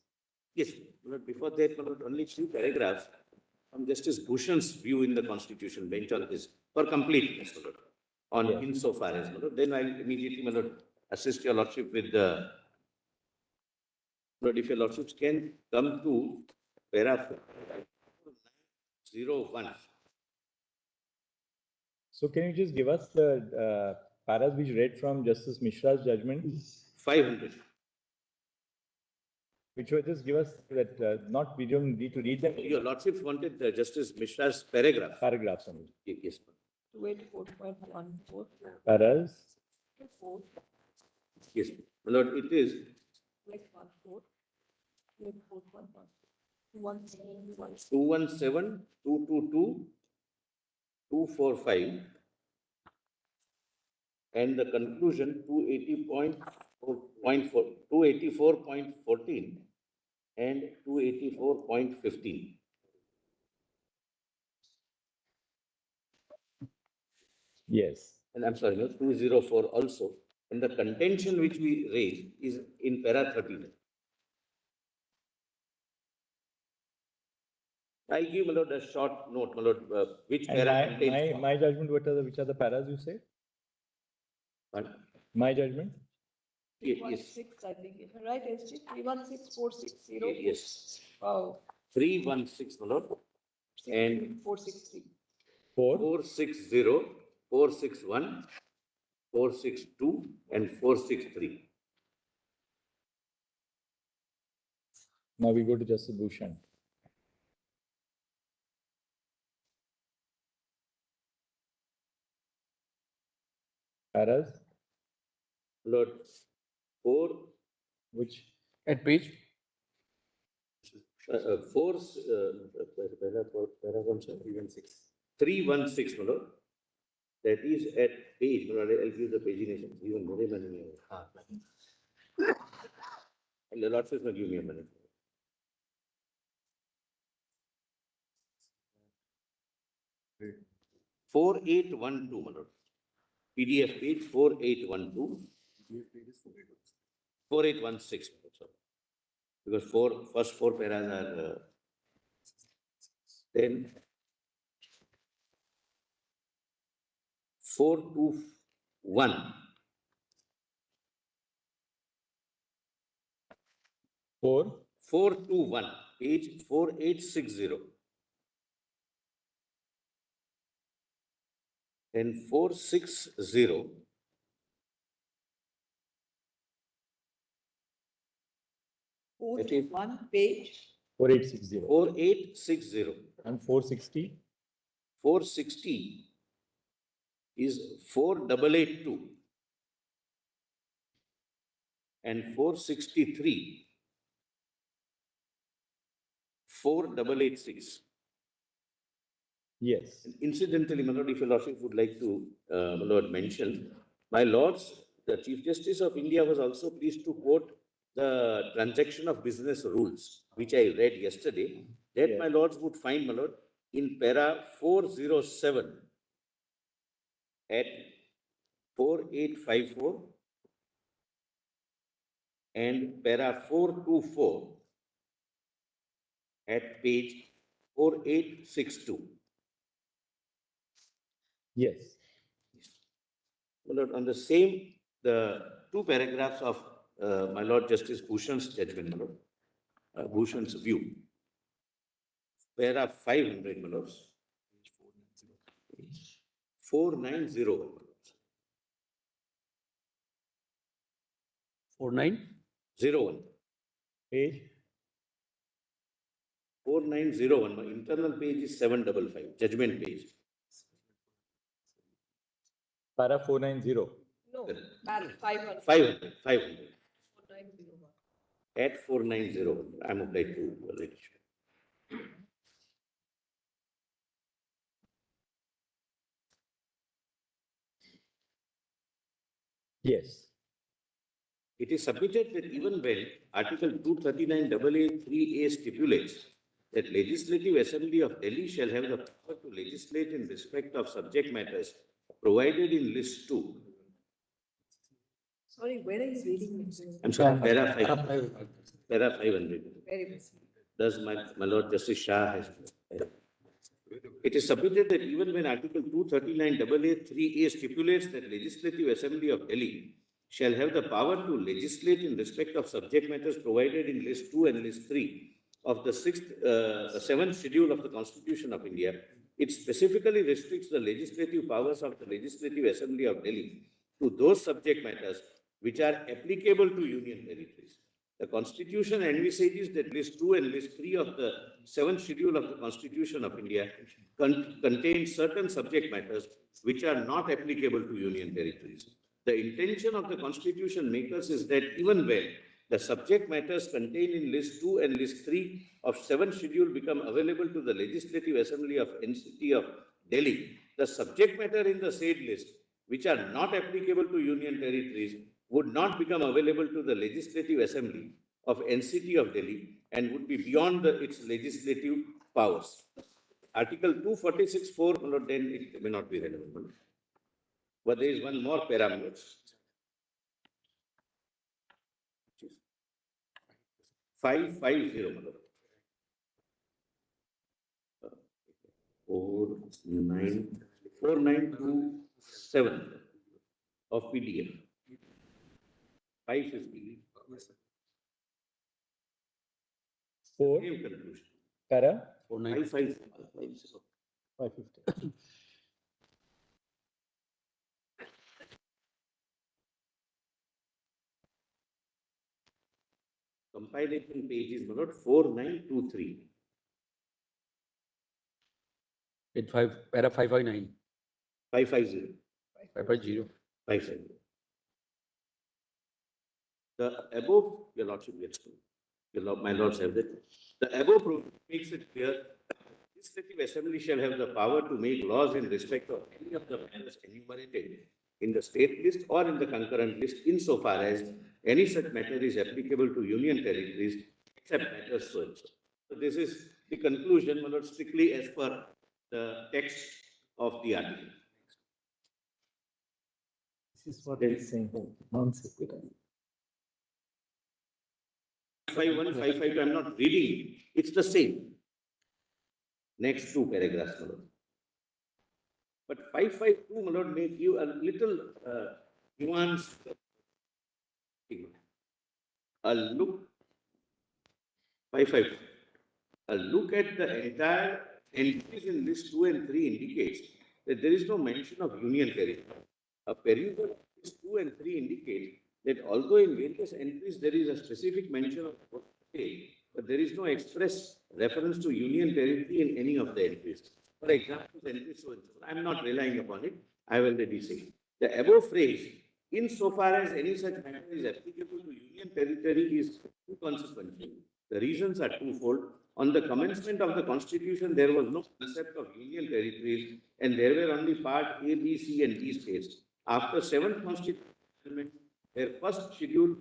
Yes, but before that, only few paragraphs from Justice Bhushan's view in the Constitution bench on this, for completeness, on Yeah. insofar as, then I'll immediately, assist your lordship with the, if your lordships can come to paragraph 01. So can you just give us the paras which read from Justice Mishra's judgment? 500. Which will just give us that, we don't need to read them. Your lordships wanted Justice Mishra's paragraph. Paragraphs only. Yes. 284.14. Paras. 4. Yes, my lord, it is 284. 284.1. 217. 217, 222, 245, and the conclusion 284.14 and 284.15. Yes. And I'm sorry, 204 also. And the contention which we raised is in para 13. I'll give, my lord, a short note, my lord, which And para contains. my judgment, which are the paras you say? Pardon? My judgment? Yes. 316, I think. If I'm right, SG, 316460. Yes. Wow. 316, my lord. And 463. 460, 461, 462, and 463. Now we go to Justice Bhushan. Paras, Lord, 4, which At page? 316, my lord. That is at page, my lord, I'll give the pagination. Even more money. And the lord says, no, give me a minute. 4812, my lord. PDF page 4812. 4816, sorry. Because first four paras are then 421. 421, page 4860. And 460. That is 1 page. 4860 4860. and 460. 460 is 4882. And 463, 4886. Yes. Incidentally, my lord, if your lordship would like to, my lord, mention, my lords, the Chief Justice of India was also pleased to quote the transaction of business rules, which I read yesterday, that Yeah. my lords would find, my lord, in para 407 at 4854 and para 424 at page 4862. Yes. My lord, on the same, the two paragraphs of my lord Justice Bhushan's judgment, my lord, Bhushan's view. Para 500, my lords. 4901. 4901. Page 4901. My internal page is 755, judgment page. para 490. No, 500. 500. 4901. At 4901. I'm applied to read. Yes. It is submitted that even when Article 239AA3A stipulates that Legislative Assembly of Delhi shall have the power to legislate in respect of subject matters provided in List 2, Sorry, where are you reading? I'm sorry, para 500. Para 500. Very well. Thus, my Lord Justice Shah has. It is submitted that even when Article 239AA(3)(a) stipulates that Legislative Assembly of Delhi shall have the power to legislate in respect of subject matters provided in List 2 and List 3 of the 7th schedule of the Constitution of India, it specifically restricts the legislative powers of the Legislative Assembly of Delhi to those subject matters which are applicable to Union territories. The Constitution envisages that List 2 and List 3 of the 7th schedule of the Constitution of India contain certain subject matters which are not applicable to Union territories. The intention of the Constitution makers is that even when the subject matters contained in List 2 and List 3 of 7th schedule become available to the Legislative Assembly of NCT of Delhi, the subject matter in the said list, which are not applicable to Union territories, would not become available to the Legislative Assembly of NCT of Delhi and would be beyond its legislative powers. Article 246(4), then it may not be relevant. But there is one more parameter. 550. 4927 of PDF. 550. Four, Same conclusion. para, 550. 550. Compilation page is 4923. It para 559, 550. 550. 550. The above, your lordship gets to. My lords have that. The above makes it clear the Legislative Assembly shall have the power to make laws in respect of any of the matters enumerated in the state list or in the concurrent list insofar as any such matter is applicable to Union territories except matters so and so. So this is the conclusion, my lord, strictly as per the text of the article. This is what he's saying, non-sequitur. 551, 552, I'm not reading it. It's the same. Next two paragraphs, my lord. But 552, my lord, may give a little nuance. A look, 552. A look at the entire entries in list 2 and 3 indicates that there is no mention of Union territory. A perusal of list 2 and 3 indicates that although in various entries there is a specific mention of state, but there is no express reference to Union territory in any of the entries. For example, entries so and so. I am not relying upon it. I have already said. The above phrase, insofar as any such matter is applicable to Union territory, is inconsequential. The reasons are twofold. On the commencement of the Constitution, there was no concept of Union territories, and there were only Part A, B, C, and D states. After 7th Constitution, their first schedule,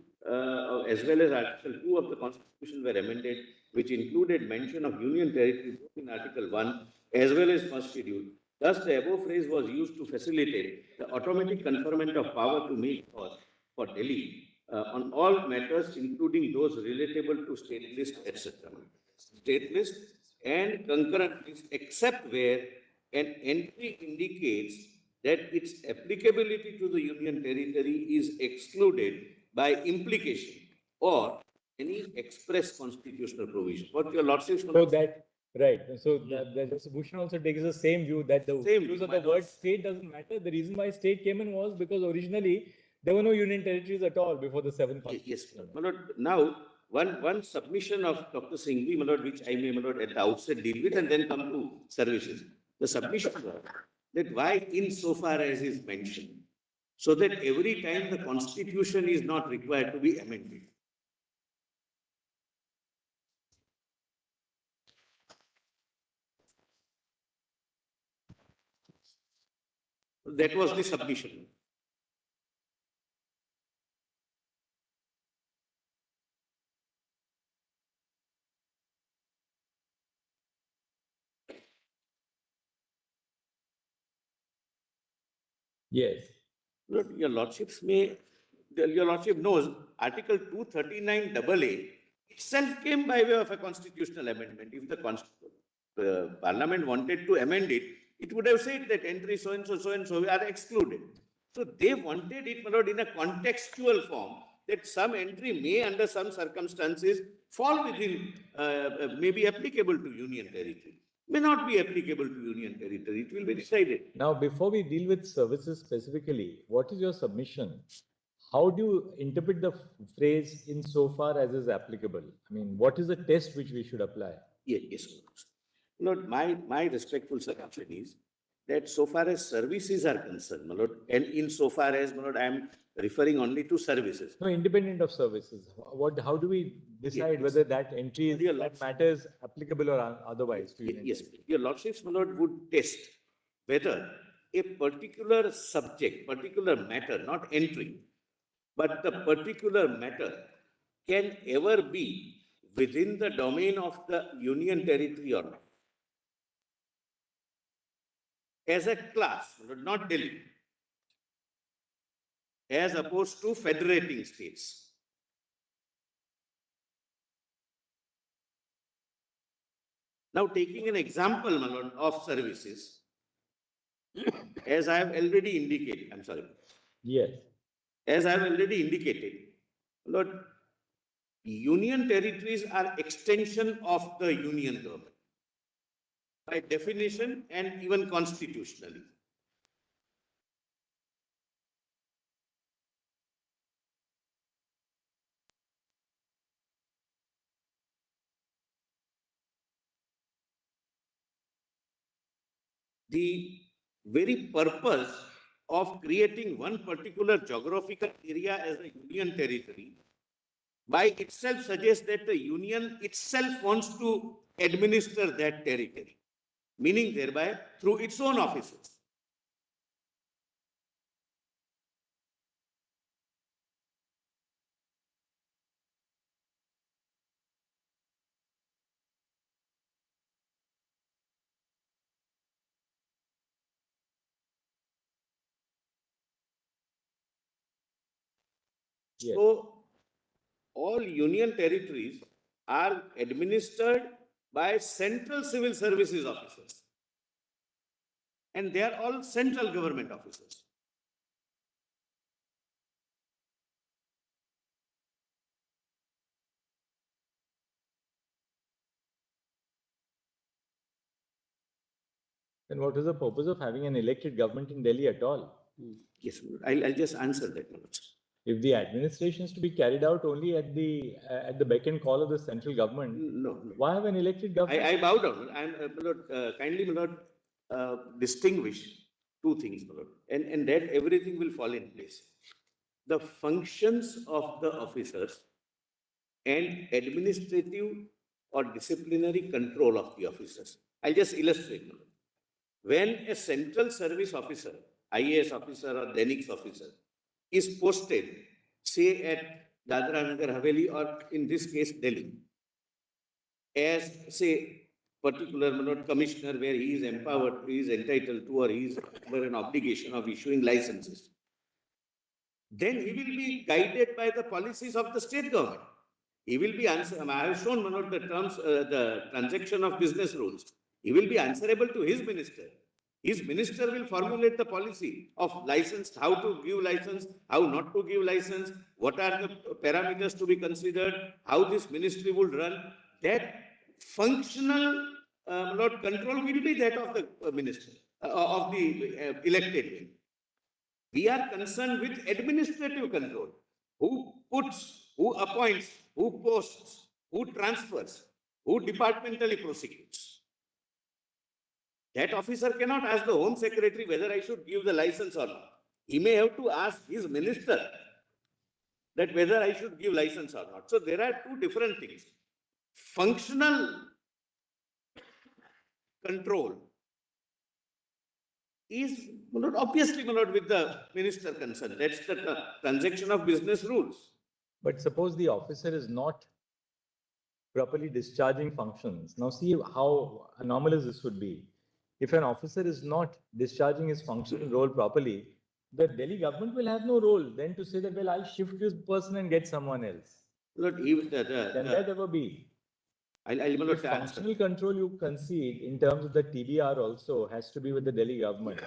as well as Article 2 of the Constitution, were amended, which included mention of Union territory in Article 1 as well as first schedule. Thus, the above phrase was used to facilitate the automatic conferment of power to make laws for Delhi on all matters, including those relatable to state list, etc. State list and concurrent list, except where an entry indicates that its applicability to the Union territory is excluded by implication or any express constitutional provision. What your lordship? So that, right, so the Bhushan also takes the same view that the Same use view, of my the lord. word state doesn't matter. The reason why state came in was because originally there were no Union territories at all before the 7th Yes, Constitution. my lord. Now, one submission of Dr. Singhvi, my lord, which I may, my lord, at the outset deal with and then come to services. The submission was that why insofar as is mentioned, so that every time the Constitution is not required to be amended. That was the submission. Yes. Lord, your lordships may your Lordship knows, Article 239 AA itself came by way of a constitutional amendment. If the Parliament wanted to amend it, it would have said that entry so and so are excluded. So they wanted it, my lord, in a contextual form, that some entry may, under some circumstances, fall within, may be applicable to union territory, may not be applicable to union territory. It will be decided. Now, before we deal with services specifically, what is your submission? How do you interpret the phrase insofar as is applicable? I mean, what is the test which we should apply? Yes. Lord, my respectful submission is that so far as services are concerned, my lord, and insofar as, my lord, I am referring only to services. No, independent of services. How do we decide whether that entry is, that matter is applicable or otherwise? To union Yes, territory? your lordships, my lord, would test whether a particular subject, particular matter, not entry, but the particular matter can ever be within the domain of the union territory or not. As a class, not Delhi, as opposed to federating states. Now, taking an example, my lord, of services, as I have already indicated, I'm sorry. Yes. As I have already indicated, Lord, union territories are extension of the union government by definition and even constitutionally. The very purpose of creating one particular geographical area as a union territory by itself suggests that the union itself wants to administer that territory, meaning thereby through its own offices. Yes. So, all union territories are administered by central civil services officers. And they are all central government officers. Then what is the purpose of having an elected government in Delhi at all? Yes, I'll just answer that. If the administration is to be carried out only at the beck and call of the central government, No. why have an elected government? I bow down. I'm kindly, my lord, distinguish two things, my lord, and that everything will fall in place. The functions of the officers and administrative or disciplinary control of the officers. I'll just illustrate, my lord. When a central service officer, IAS officer or Denics officer, is posted, say at Dadra Nagar Haveli or in this case Delhi, as say particular commissioner where he is empowered, he is entitled to, or he is under an obligation of issuing licenses, then he will be guided by the policies of the state government. He will be I have shown the terms, the transaction of business rules. He will be answerable to his minister. His minister will formulate the policy of license, how to give license, how not to give license, what are the parameters to be considered, how this ministry will run. That functional control will be that of the minister, of the elected wing. We are concerned with administrative control. Who puts, who appoints, who posts, who transfers, who departmentally prosecutes. That officer cannot ask the Home Secretary whether I should give the license or not. He may have to ask his minister that whether I should give license or not. So there are two different things. Functional control is obviously with the minister concerned. That's the transaction of business rules. But suppose the officer is not properly discharging functions. Now see how anomalous this would be. If an officer is not discharging his functional role properly, the Delhi government will have no role then to say that, well, I'll shift this person and get someone else. Lord, even Can that ever be? I'll If answer. functional control you concede in terms of the TBR also has to be with the Delhi government,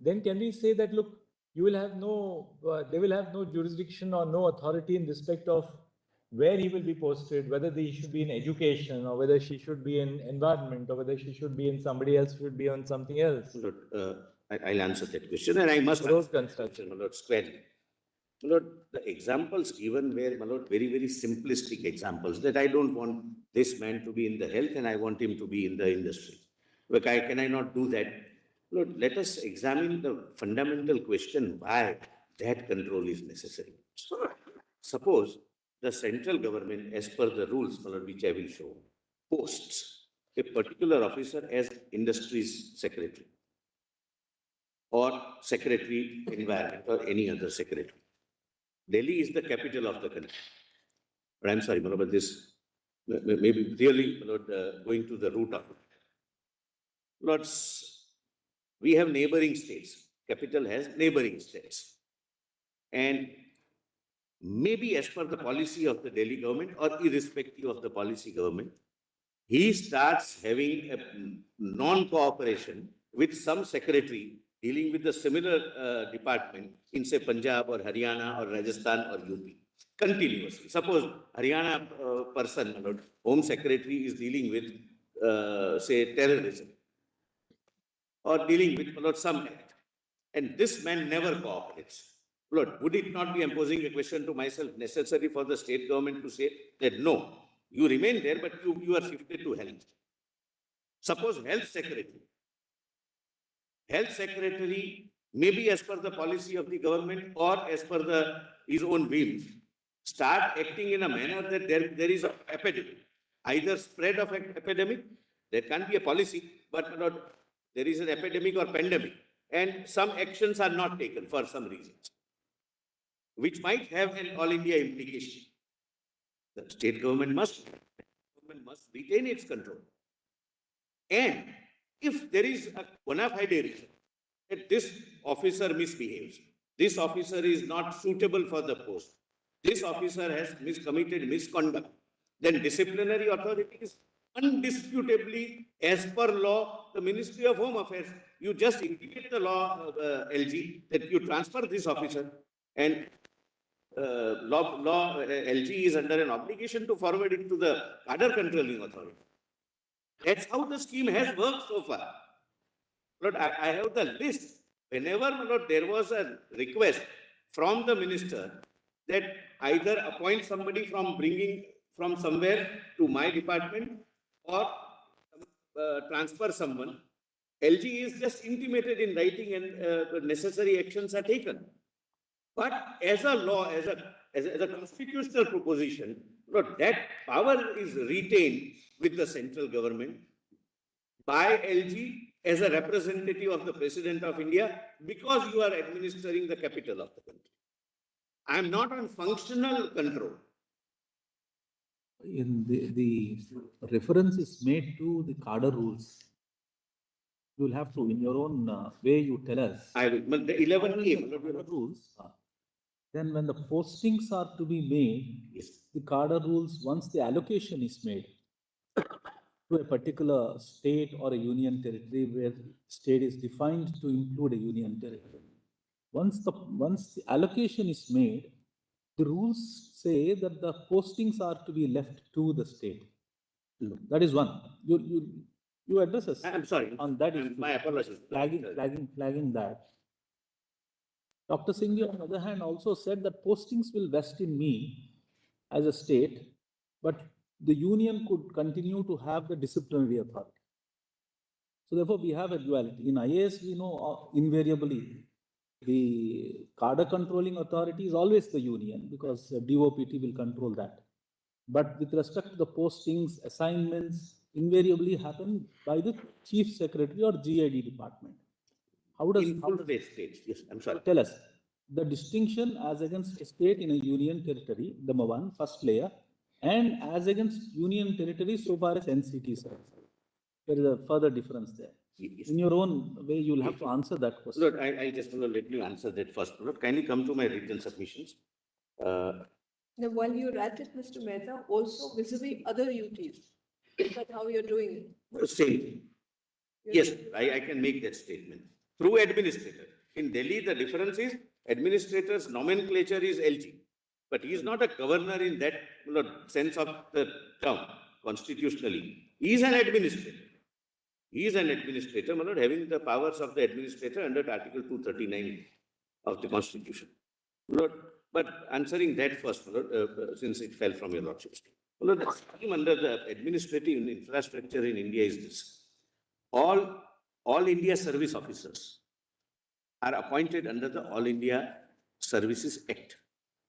then can we say that, look, you will have no, they will have no jurisdiction or no authority in respect of where he will be posted, whether he should be in education or whether she should be in environment or whether she should be in somebody else should be on something else. Lord, I'll answer that question, and I must Road answer that construction. question, my Lord, squarely. My Lord, the examples given were, my Lord, very, very simplistic examples that I don't want this man to be in the health and I want him to be in the industry. Look, can I not do that? Lord, let us examine the fundamental question why that control is necessary. Suppose the central government, as per the rules, my Lord, which I will show, posts a particular officer as industries secretary or secretary environment or any other secretary. Delhi is the capital of the country. But I'm sorry, my Lord, but this maybe really, my Lord, going to the root of it. Lords, we have neighboring states. Capital has neighboring states. And maybe as per the policy of the Delhi government or irrespective of the policy government, he starts having a non-cooperation with some secretary dealing with the similar department in, say, Punjab or Haryana or Rajasthan or UP, continuously. Suppose Haryana person, my Lord, Home Secretary is dealing with, say, terrorism or dealing with, my Lord, some act, and this man never cooperates. Lord, would it not be imposing a question to myself necessary for the state government to say that no, you remain there, but you are shifted to health? Suppose health secretary, maybe as per the policy of the government or as per his own whims, start acting in a manner that there is an epidemic, either spread of an epidemic, there can be a policy, but not, there is an epidemic or pandemic, and some actions are not taken for some reasons, which might have an all India implication. The state government must retain its control. And if there is a bona fide reason that this officer misbehaves, this officer is not suitable for the post, this officer has committed misconduct, then disciplinary authority is undisputably, as per law, the Ministry of Home Affairs. You just indicate the law, LG, that you transfer this officer, and LG is under an obligation to forward it to the cadre controlling authority. That's how the scheme has worked so far. Lord, I have the list. Whenever, Lord, there was a request from the minister that either appoint somebody from bringing from somewhere to my department or transfer someone, LG is just intimated in writing and necessary actions are taken. But as a law, as a constitutional proposition, Lord, that power is retained with the central government by LG as a representative of the President of India because you are administering the capital of the country. I am not on functional control. In the reference is made to the cadre rules. You will have to, in your own way, you tell us. I will. But the 11A Cadre rules. Then when the postings are to be made, yes, the cadre rules, once the allocation is made to a particular state or a union territory where state is defined to include a union territory. Once the allocation is made, the rules say that the postings are to be left to the state. That is one. You address us. I'm sorry. On that issue. My apologies. Flagging that. Dr. Singh, on the other hand, also said that postings will vest in me as a state, but the union could continue to have the disciplinary authority. So therefore, we have a duality. In IAS, we know invariably the cadre controlling authority is always the union because DOPT will control that. But with respect to the postings, assignments, invariably happen by the chief secretary or GID department. How does states? Yes, I'm sorry. Tell us the distinction as against a state in a union territory, number one, first layer, and as against union territory so far as NCT is concerned. There is a further difference there. Yes. In your own way, you'll have to answer that question. Lord, I just want to let you answer that first. Lord, kindly come to my written submissions. Now, while you're at it, Mr. Mehta, also vis-a-vis other UTs, is that how you're doing it? Same. Yes, I can make that statement. Through administrator. In Delhi, the difference is administrator's nomenclature is LG. But he is not a governor in that sense of the term constitutionally. He is an administrator. He is an administrator, my lord, having the powers of the administrator under Article 239 of the Constitution. Lord, but answering that first, my lord, since it fell from your lordship's. My lord, the scheme under the administrative infrastructure in India is this. All India service officers are appointed under the All India Services Act.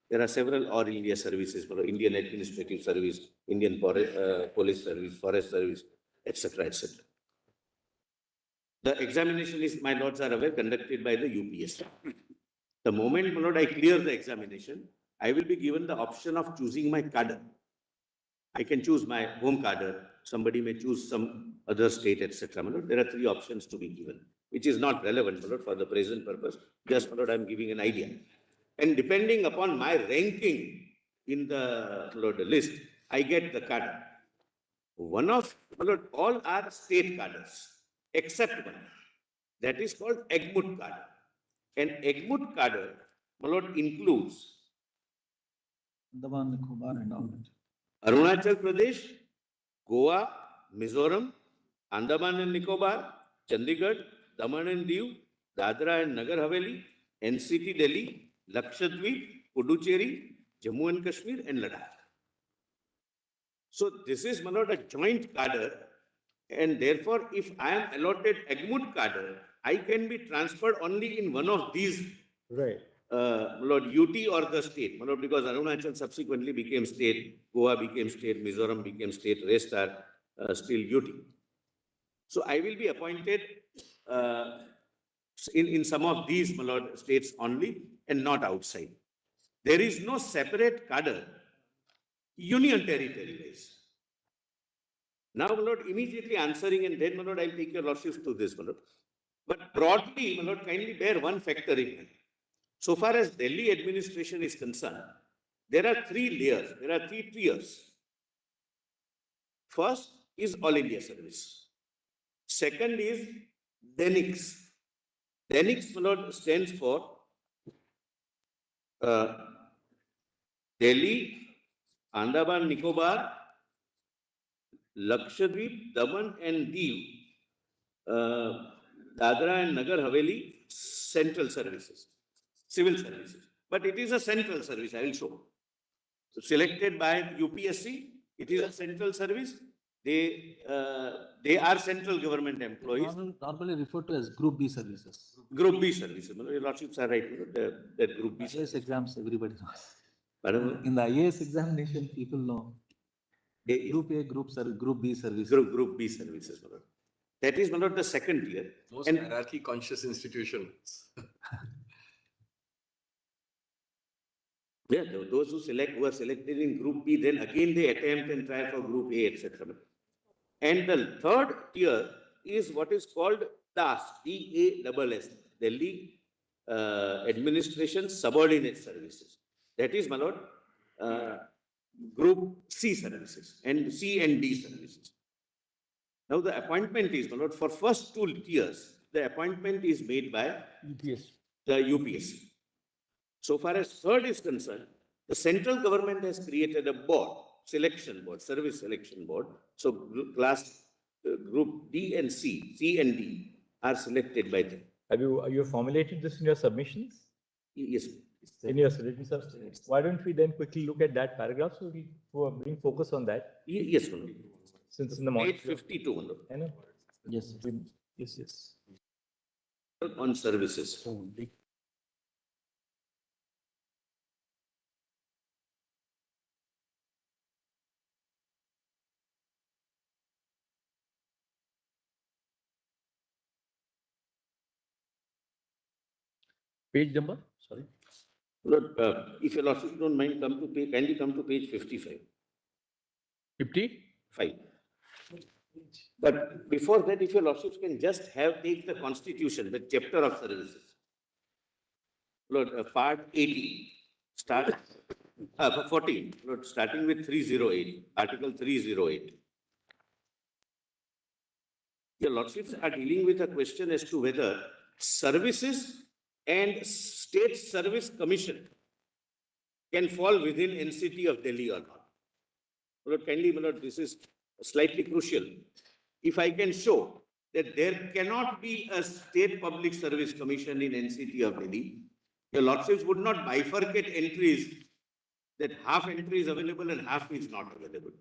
There are several All India services, Indian Administrative Service, Indian Police Service, Forest Service, etc., etc. The examination is, my lords are aware, conducted by the UPS. The moment, my lord, I clear the examination, I will be given the option of choosing my cadre. I can choose my home cadre. Somebody may choose some other state, etc. My lord, there are 3 options to be given, which is not relevant, my lord, for the present purpose. Just, my lord, I am giving an idea. And depending upon my ranking in the, my lord, list, I get the cadre. One of, my lord, all are state cadres, except one. That is called Egmut cadre. And Egmut cadre, my lord, includes Andaman, Nicobar and all that. Arunachal Pradesh, Goa, Mizoram, Andaman and Nicobar, Chandigarh, Daman and Diu, Dadra and Nagar Haveli, NCT Delhi, Lakshadweep, Puducherry, Jammu and Kashmir and Ladakh. So this is, my lord, a joint cadre, and therefore if I am allotted Egmut cadre, I can be transferred only in one of these, Right. my lord, UT or the state, my lord, because Arunachal subsequently became state, Goa became state, Mizoram became state, rest are still UT. So I will be appointed in some of these, my lord, states only and not outside. There is no separate cadre, union territory wise. Now, my lord, immediately answering, and then, my lord, I'll take your lordship to this, my lord. But broadly, my lord, kindly bear one factor in mind. So far as Delhi administration is concerned, there are 3 layers, there are 3 tiers. First is All India Service. Second is DENIX. DENIX, my lord, stands for Delhi, Andaman, Nicobar, Lakshadweep, Daman and Diu, Dadra and Nagar Haveli, central services, civil services. But it is a central service, I will show. So selected by UPSC, it is a central service. They are central government employees. Normally referred to as Group B services. Group B services. Your lordships are right. That Group B. IAS exams, everybody knows. Pardon? In the IAS examination, people know. A- Group A, Group B service. Group B services. My lord. That is, my lord, the second tier. Most And- hierarchy conscious institutions. Yeah, those who are selected in Group B, then again they attempt and try for Group A, etc. And the third tier is what is called DAS, DASS, Delhi Administration Subordinate Services. That is, my lord, Group C services and C and D services. Now the appointment is, my lord, for first 2 tiers, the appointment is made by UPS. the UPSC. So far as third is concerned, the central government has created a board, selection board, service selection board. So class group D and C and D are selected by them. Have you formulated this in your submissions? Yes. In your submissions? Why don't we then quickly look at that paragraph so we bring focus on that? Yes, Manoj. Since in the morning. Page 52, Manoj. I know. Yes. Yes. On services. Page number, sorry. Lord, if your lordship don't mind, kindly come to page 55. 50? 5. But before that, if your lordships can just take the constitution, the chapter of services. Lord, part 18, start, 14, Lord, starting with 308, article 308. Your lordships are dealing with a question as to whether services and state service commission can fall within NCT of Delhi or not. Lord, kindly, my lord, this is slightly crucial. If I can show that there cannot be a state public service commission in NCT of Delhi, your lordships would not bifurcate entries that half entry is available and half is not available.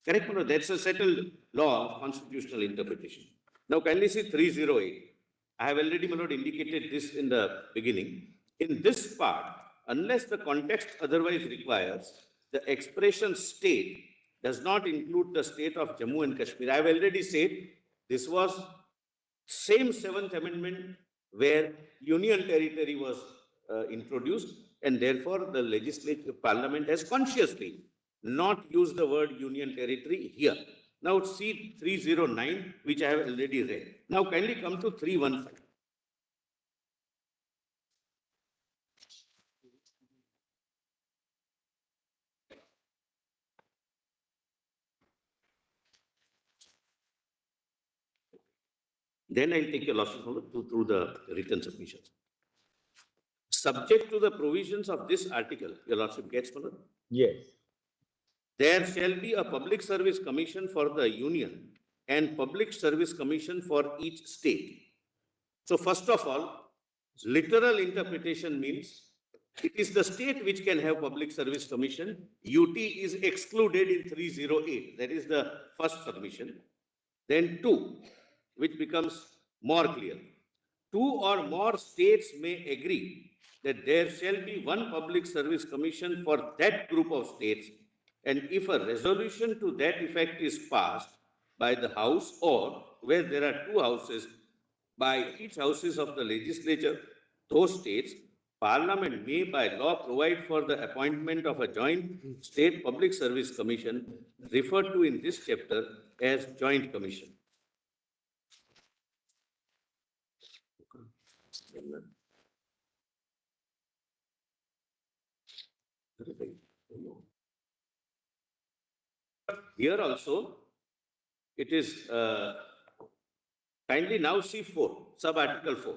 Correct, my lord? That's a settled law of constitutional interpretation. Now, kindly see 308. I have already, my lord, indicated this in the beginning. In this part, unless the context otherwise requires, the expression state does not include the state of Jammu and Kashmir. I have already said this was same 7th Amendment where Union Territory was introduced, and therefore the legislative parliament has consciously not used the word Union Territory here. Now see 309, which I have already read. Now kindly come to 315. Then I'll take your losses through the written submissions. Subject to the provisions of this article, your lordship gets, my lord? Yes. There shall be a public service commission for the union and public service commission for each state. So first of all, literal interpretation means it is the state which can have public service commission. UT is excluded in 308. That is the first submission. Then 2, which becomes more clear. 2 or more states may agree that there shall be one public service commission for that group of states, and if a resolution to that effect is passed by the House, or where there are 2 houses, by each houses of the legislature, those states, Parliament may by law provide for the appointment of a joint state public service commission referred to in this chapter as joint commission. Here also, it is kindly now see 4, sub-article 4.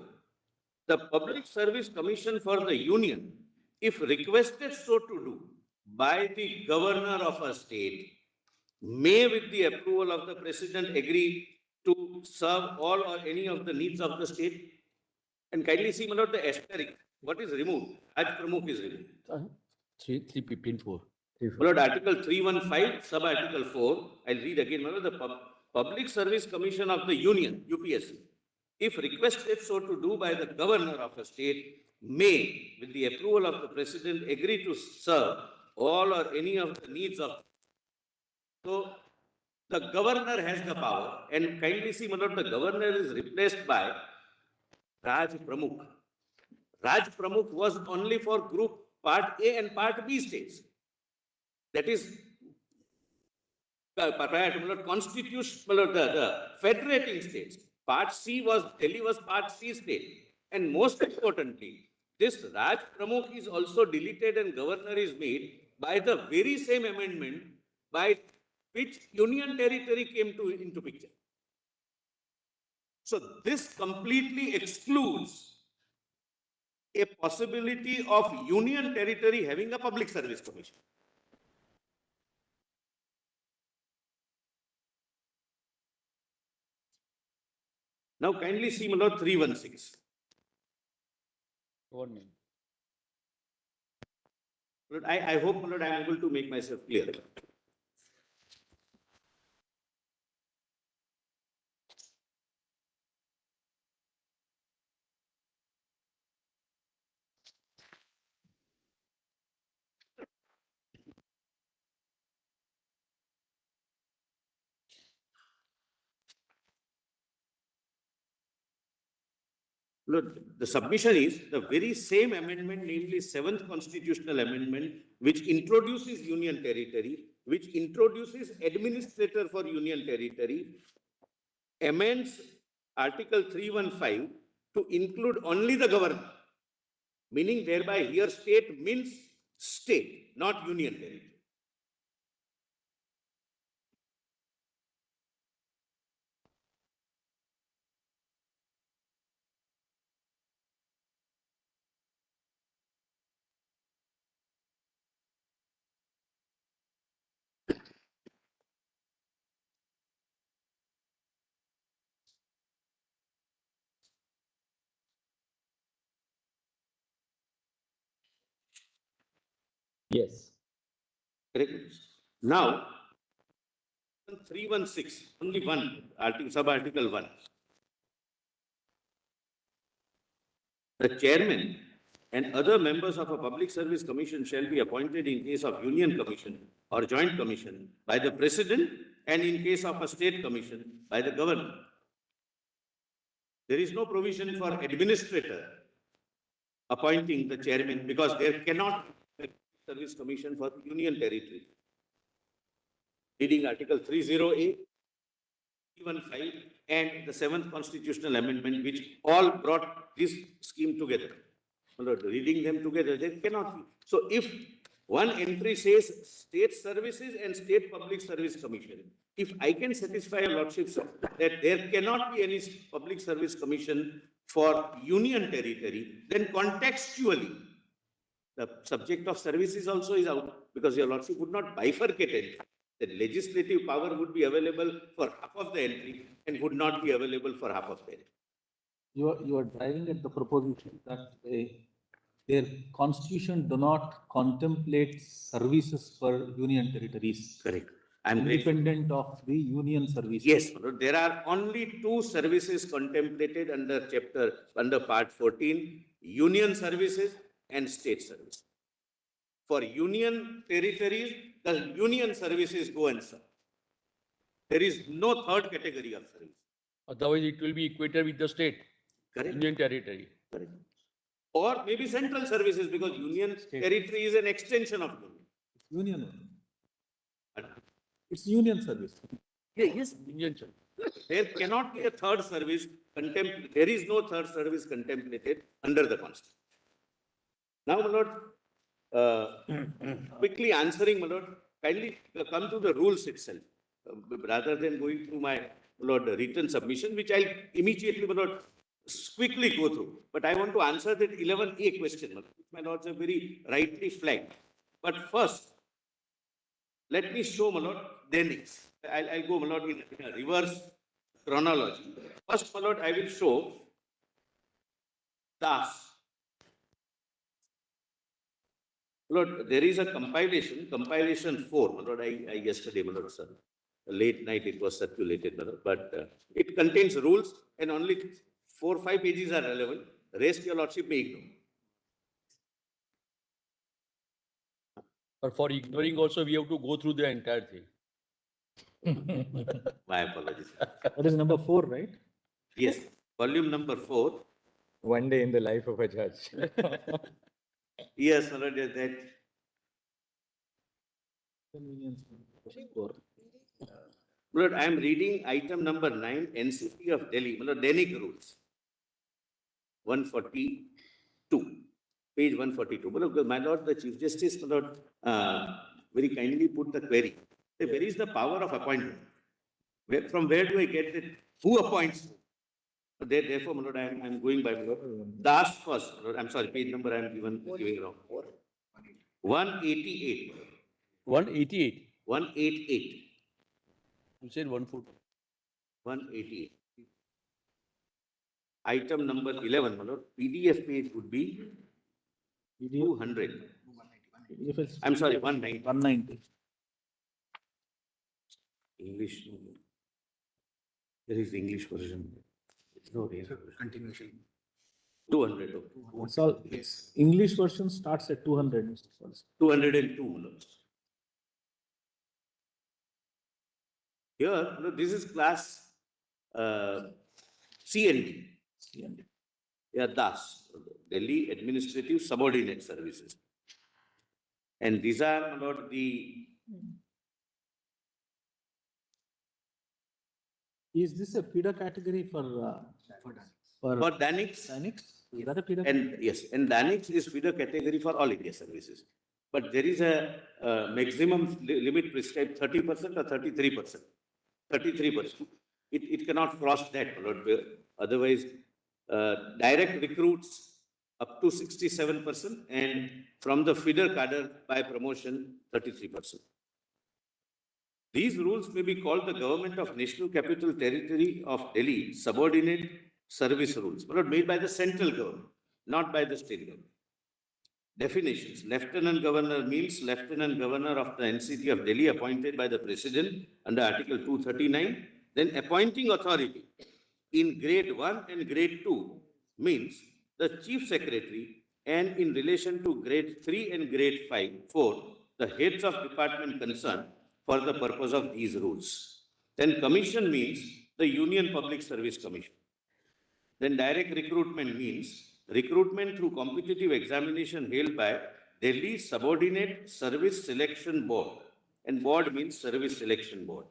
The Public Service Commission for the Union, if requested so to do by the governor of a state, may with the approval of the president agree to serve all or any of the needs of the state. And kindly see, my lord, the asterisk. What is removed? Raj Pramukh is removed. 315.4. My lord, Article 315, sub-article 4. I'll read again, my lord. The Public Service Commission of the Union, UPSC, if requested so to do by the governor of a state, may, with the approval of the president, agree to serve all or any of the needs of. So, the governor has the power, and kindly see, my lord, the governor is replaced by Raj Pramukh. Raj Pramukh was only for group Part A and Part B states. That is, constitutional, the federating states. Part C was, Delhi was Part C state. And most importantly, this Raj Pramukh is also deleted and governor is made by the very same amendment by which Union Territory came into picture. So this completely excludes a possibility of Union Territory having a public service commission. Now kindly see, my lord, 316. 1 minute. Lord, I hope, my lord, I am able to make myself clear. Look, the submission is the very same amendment, namely 7th constitutional amendment, which introduces Union Territory, which introduces administrator for union territory, amends Article 315 to include only the governor, meaning thereby here state means state, not union territory. Yes. Correct? Now, 316, only one, sub-article 1. The chairman and other members of a public service commission shall be appointed in case of union commission or joint commission by the president and in case of a state commission by the governor. There is no provision for administrator appointing the chairman because there cannot be a service commission for union territory. Reading Article 30A, 315 and the 7th constitutional amendment, which all brought this scheme together. Reading them together, they cannot be. So if one entry says state services and state public service commission, if I can satisfy your lordships that there cannot be any public service commission for union territory, then contextually, the subject of services also is out because your lordship would not bifurcate it. The legislative power would be available for half of the entry and would not be available for half of the entry. You are driving at the proposition that their constitution do not contemplate services for union territories. Correct. I'm grateful. Independent of the union service. Yes, there are only two services contemplated under part 14, union services and state service. For union territories, the union services go and serve. There is no third category of service. Otherwise, it will be equated with the state, Correct. union territory. Correct. Or maybe central services because union territory is an extension of union. Union. It's union service. Yes. Union service. There cannot be a third service, there is no third service contemplated under the Constitution. Now, my lord, quickly answering, my lord, kindly come to the rules itself, rather than going through my, lord, written submission, which I'll immediately, my lord, quickly go through. But I want to answer that 11A question, my lord, which my lords have very rightly flagged. But first, let me show, my lord, Deniks. I'll go, my lord, in a reverse chronology. First, my lord, I will show Das. Lord, there is a compilation 4, my lord, I yesterday, my lord, sir, late night it was circulated, my lord, but it contains rules and only 4 or 5 pages are relevant. Rest your lordship may ignore. But for ignoring also, we have to go through the entire thing. My apologies. That is number 4, right? Yes, volume number 4. One day in the life of a judge. Yes, my lord, that. Lord, I am reading item number 9, NCP of Delhi, my lord, Denik rules. 142, page 142. My lord, the Chief Justice, my lord, very kindly put the query. Where is the power of appointment? From where do I get it? Who appoints? Therefore, my lord, I am going by, my lord. Das first, lord, I'm sorry, page number I am giving wrong. 188. 188. 188. You said 140. 188. Item number 11, my lord, PDF page would be 200. I'm sorry, 190. 190. English. There is English version. No, continuation. 200. Okay. It's all, English version starts at 200. Mr. Solicitor. 202. My lord. Here, this is class CND. Yeah, Das, Delhi Administrative Subordinate Services. And these are, my lord, the Is this a feeder category for For Danix, Is that a feeder? and yes, and Danix is feeder category for all India services. But there is a maximum limit prescribed 30% or 33%. 33%. It cannot cross that, Lord. Otherwise, direct recruits up to 67% and from the feeder cadre by promotion 33%. These rules may be called the Government of National Capital Territory of Delhi subordinate service rules, but made by the central government, not by the state government. Definitions. Lieutenant Governor means Lieutenant Governor of the NCT of Delhi appointed by the President under Article 239. Then appointing authority in grade 1 and grade 2 means the Chief Secretary, and in relation to grade 3 and grade 4, the heads of department concerned for the purpose of these rules. Then commission means the Union Public Service Commission. Then direct recruitment means recruitment through competitive examination held by Delhi Subordinate Service Selection Board. And board means Service Selection Board.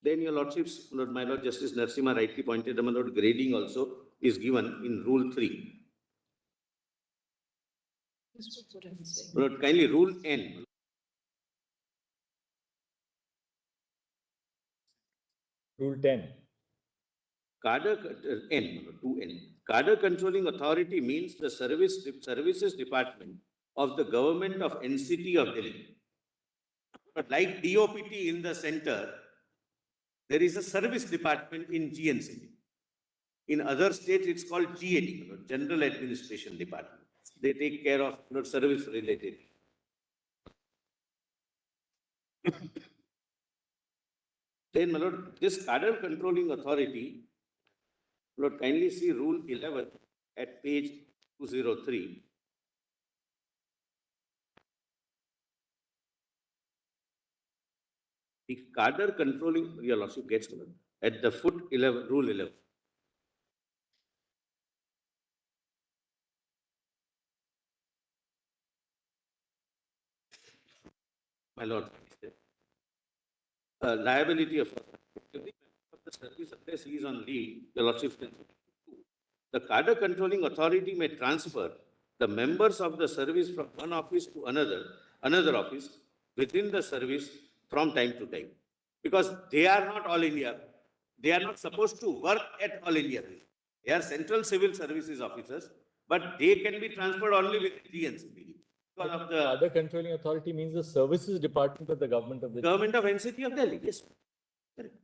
Then your lordships, my Lord Justice Narasimha rightly pointed out, my Lord, grading also is given in Rule 3. Lord, kindly Rule N. Rule 10. Cadre N, 2N. Cadre controlling authority means the services department of the government of NCT of Delhi. But like DOPT in the center, there is a service department in GNCT. In other states, it's called GAD, General Administration Department. They take care of service related. Then, my Lord, this cadre controlling authority, Lord, kindly see Rule 11 at page 203. The cadre controlling, your lordship gets at the foot 11, Rule 11. My Lord, liability of the service unless he is on leave, your lordship. The cadre controlling authority may transfer the members of the service from one office to another office within the service from time to time. Because they are not all India. They are not supposed to work at all India. They are central civil services officers, but they can be transferred only with GNCP. Because of the Other controlling authority means the services department of the government of the government of NCT of Delhi. Yes. Correct.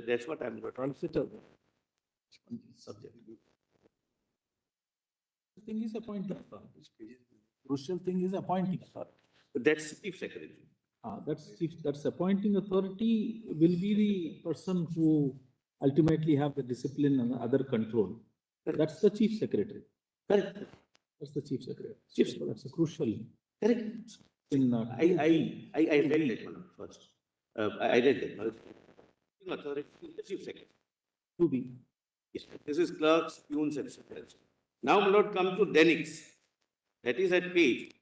That's what I'm trying to say. Subject. Thing is appointing. Crucial thing is appointing. That's Chief Secretary. That's appointing authority will be the person who ultimately have the discipline and other control. That's the Chief Secretary. Correct. That's the Chief Secretary. Chief So that's a crucial. Correct. In I read that one first. I read that one. Authority is the Chief Secretary. to be. Yes. This is clerks, peons, etc. Now, my Lord, come to Denix. That is at page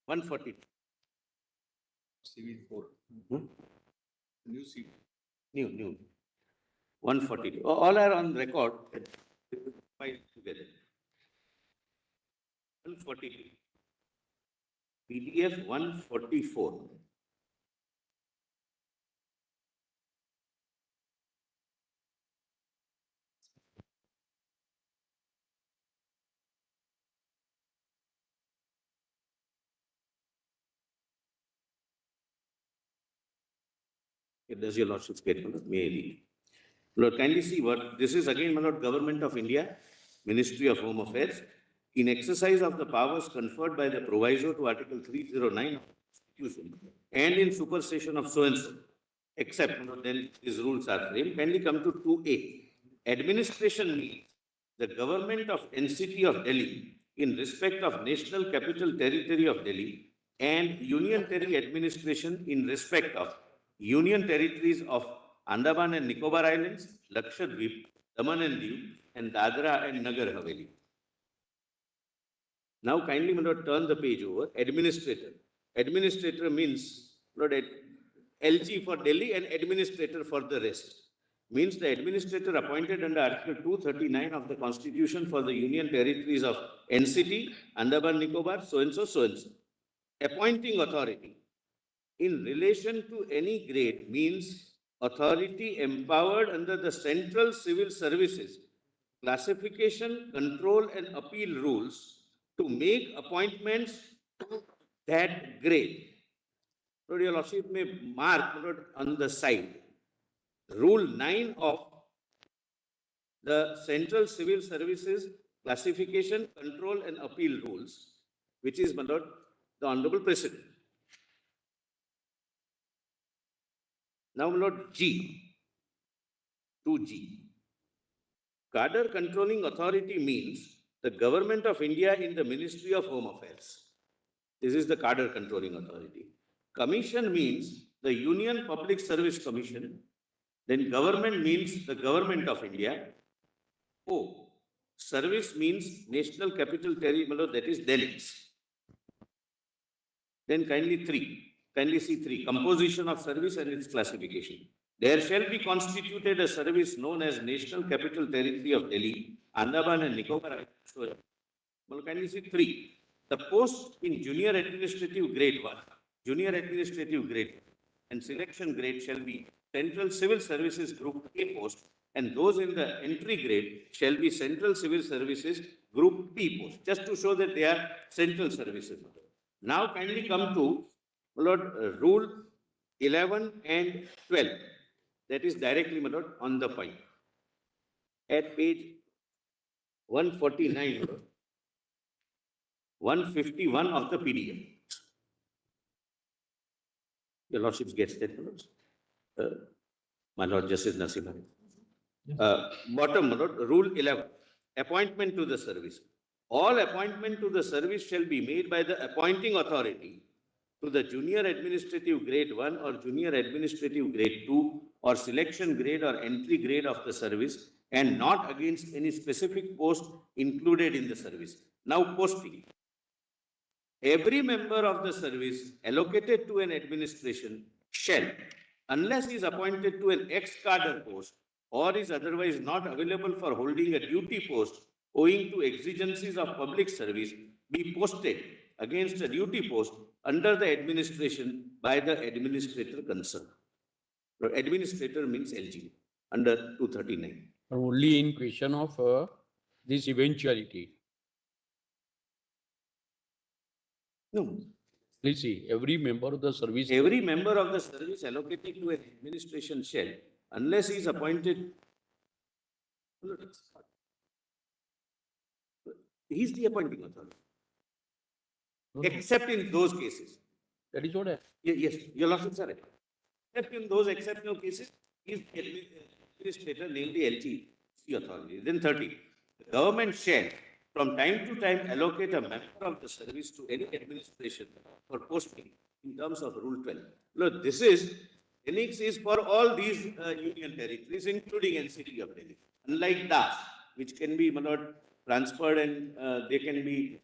142. CV 4. New CV. New. 142. All are on record. File together. 142. PDF 144. Does your lordship get may I read? Lord, kindly see what this is again, my Lord, Government of India, Ministry of Home Affairs, in exercise of the powers conferred by the proviso to Article 309 of the Constitution and in supersession of so and so, except then these rules are framed. Kindly come to 2A. Administration means the government of NCT of Delhi in respect of National Capital Territory of Delhi and Union Territory Administration in respect of Union Territories of Andaman and Nicobar Islands, Lakshadweep, Daman and Diu, and Dadra and Nagar Haveli. Now kindly, my Lord, turn the page over. Administrator. Administrator means, Lord, LG for Delhi and administrator for the rest. Means the administrator appointed under Article 239 of the Constitution for the Union Territories of NCT, Andaman Nicobar, so and so, so and so. Appointing authority in relation to any grade means authority empowered under the Central Civil Services classification, control and appeal rules to make appointments to that grade. So your lordship may mark on the side Rule 9 of the Central Civil Services Classification, Control and Appeal Rules, which is, my lord, the Honorable President. Now, my lord, G, 2G. Cadre Controlling Authority means the Government of India in the Ministry of Home Affairs. This is the Cadre Controlling Authority. Commission means the Union Public Service Commission. Then government means the Government of India. O, service means National Capital Territory, that is Delhi's. Then kindly see 3, composition of service and its classification. There shall be constituted a service known as National Capital Territory of Delhi, Andaman and Nicobar. Well, kindly see 3. The post in junior administrative grade 1, junior administrative grade and selection grade shall be Central Civil Services Group A post, and those in the entry grade shall be Central Civil Services Group B post, just to show that they are central services. Now kindly come to Lord, Rule 11 and 12. That is directly, my lord, on the point. At page 149, 151 of the PDF. Your lordships gets that, my lord Justice Narasimha. Bottom, my lord, Rule 11, appointment to the service. All appointment to the service shall be made by the appointing authority to the junior administrative grade 1 or junior administrative grade 2 or selection grade or entry grade of the service, and not against any specific post included in the service. Now posting. Every member of the service allocated to an administration shall, unless he is appointed to an ex-cadre post or is otherwise not available for holding a duty post owing to exigencies of public service, be posted against a duty post under the administration by the administrator concerned. Administrator means LG under 239. Only in question of this eventuality. No. Please see, every member of the service. Every member of the service allocated to an administration shall, unless he is appointed, he is the appointing authority. Except in those cases. That is what I. Yes, your lordships are right. Except in those exceptional cases, is the administrator, namely LG authority. Then 30. The government shall, from time to time, allocate a member of the service to any administration for posting in terms of Rule 12. Look, this is, NX is for all these union territories, including NCT of Delhi. Unlike DAS, which can be transferred and they can be,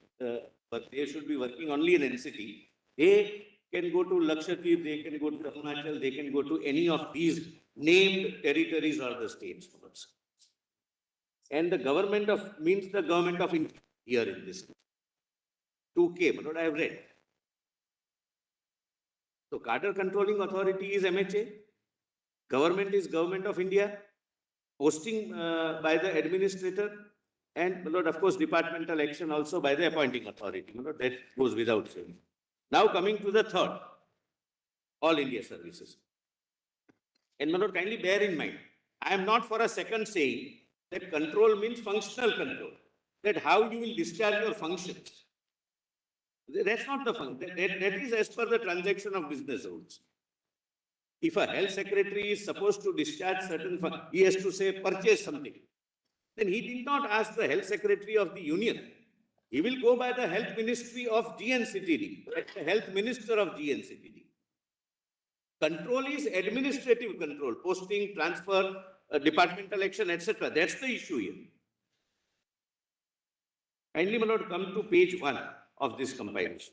but they should be working only in NCT. They can go to Lakshadweep, they can go to Arunachal, they can go to any of these named territories or the states. And the government of, means the government of India here in this. 2K, but what I have read. So cadre controlling authority is MHA, government is Government of India, posting by the administrator, and Lord, of course, departmental action also by the appointing authority. That goes without saying. Now coming to the third, all India services. And Lord, kindly bear in mind, I am not for a second saying that control means functional control, that how you will discharge your functions. That's not the function. That is as per the transaction of business rules. If a health secretary is supposed to discharge certain functions, he has to say purchase something. Then he did not ask the health secretary of the union. He will go by the health ministry of GNCTD, the health minister of GNCTD. Control is administrative control, posting, transfer, departmental action, etc. That's the issue here. Kindly, my lord, come to page 1 of this compilation.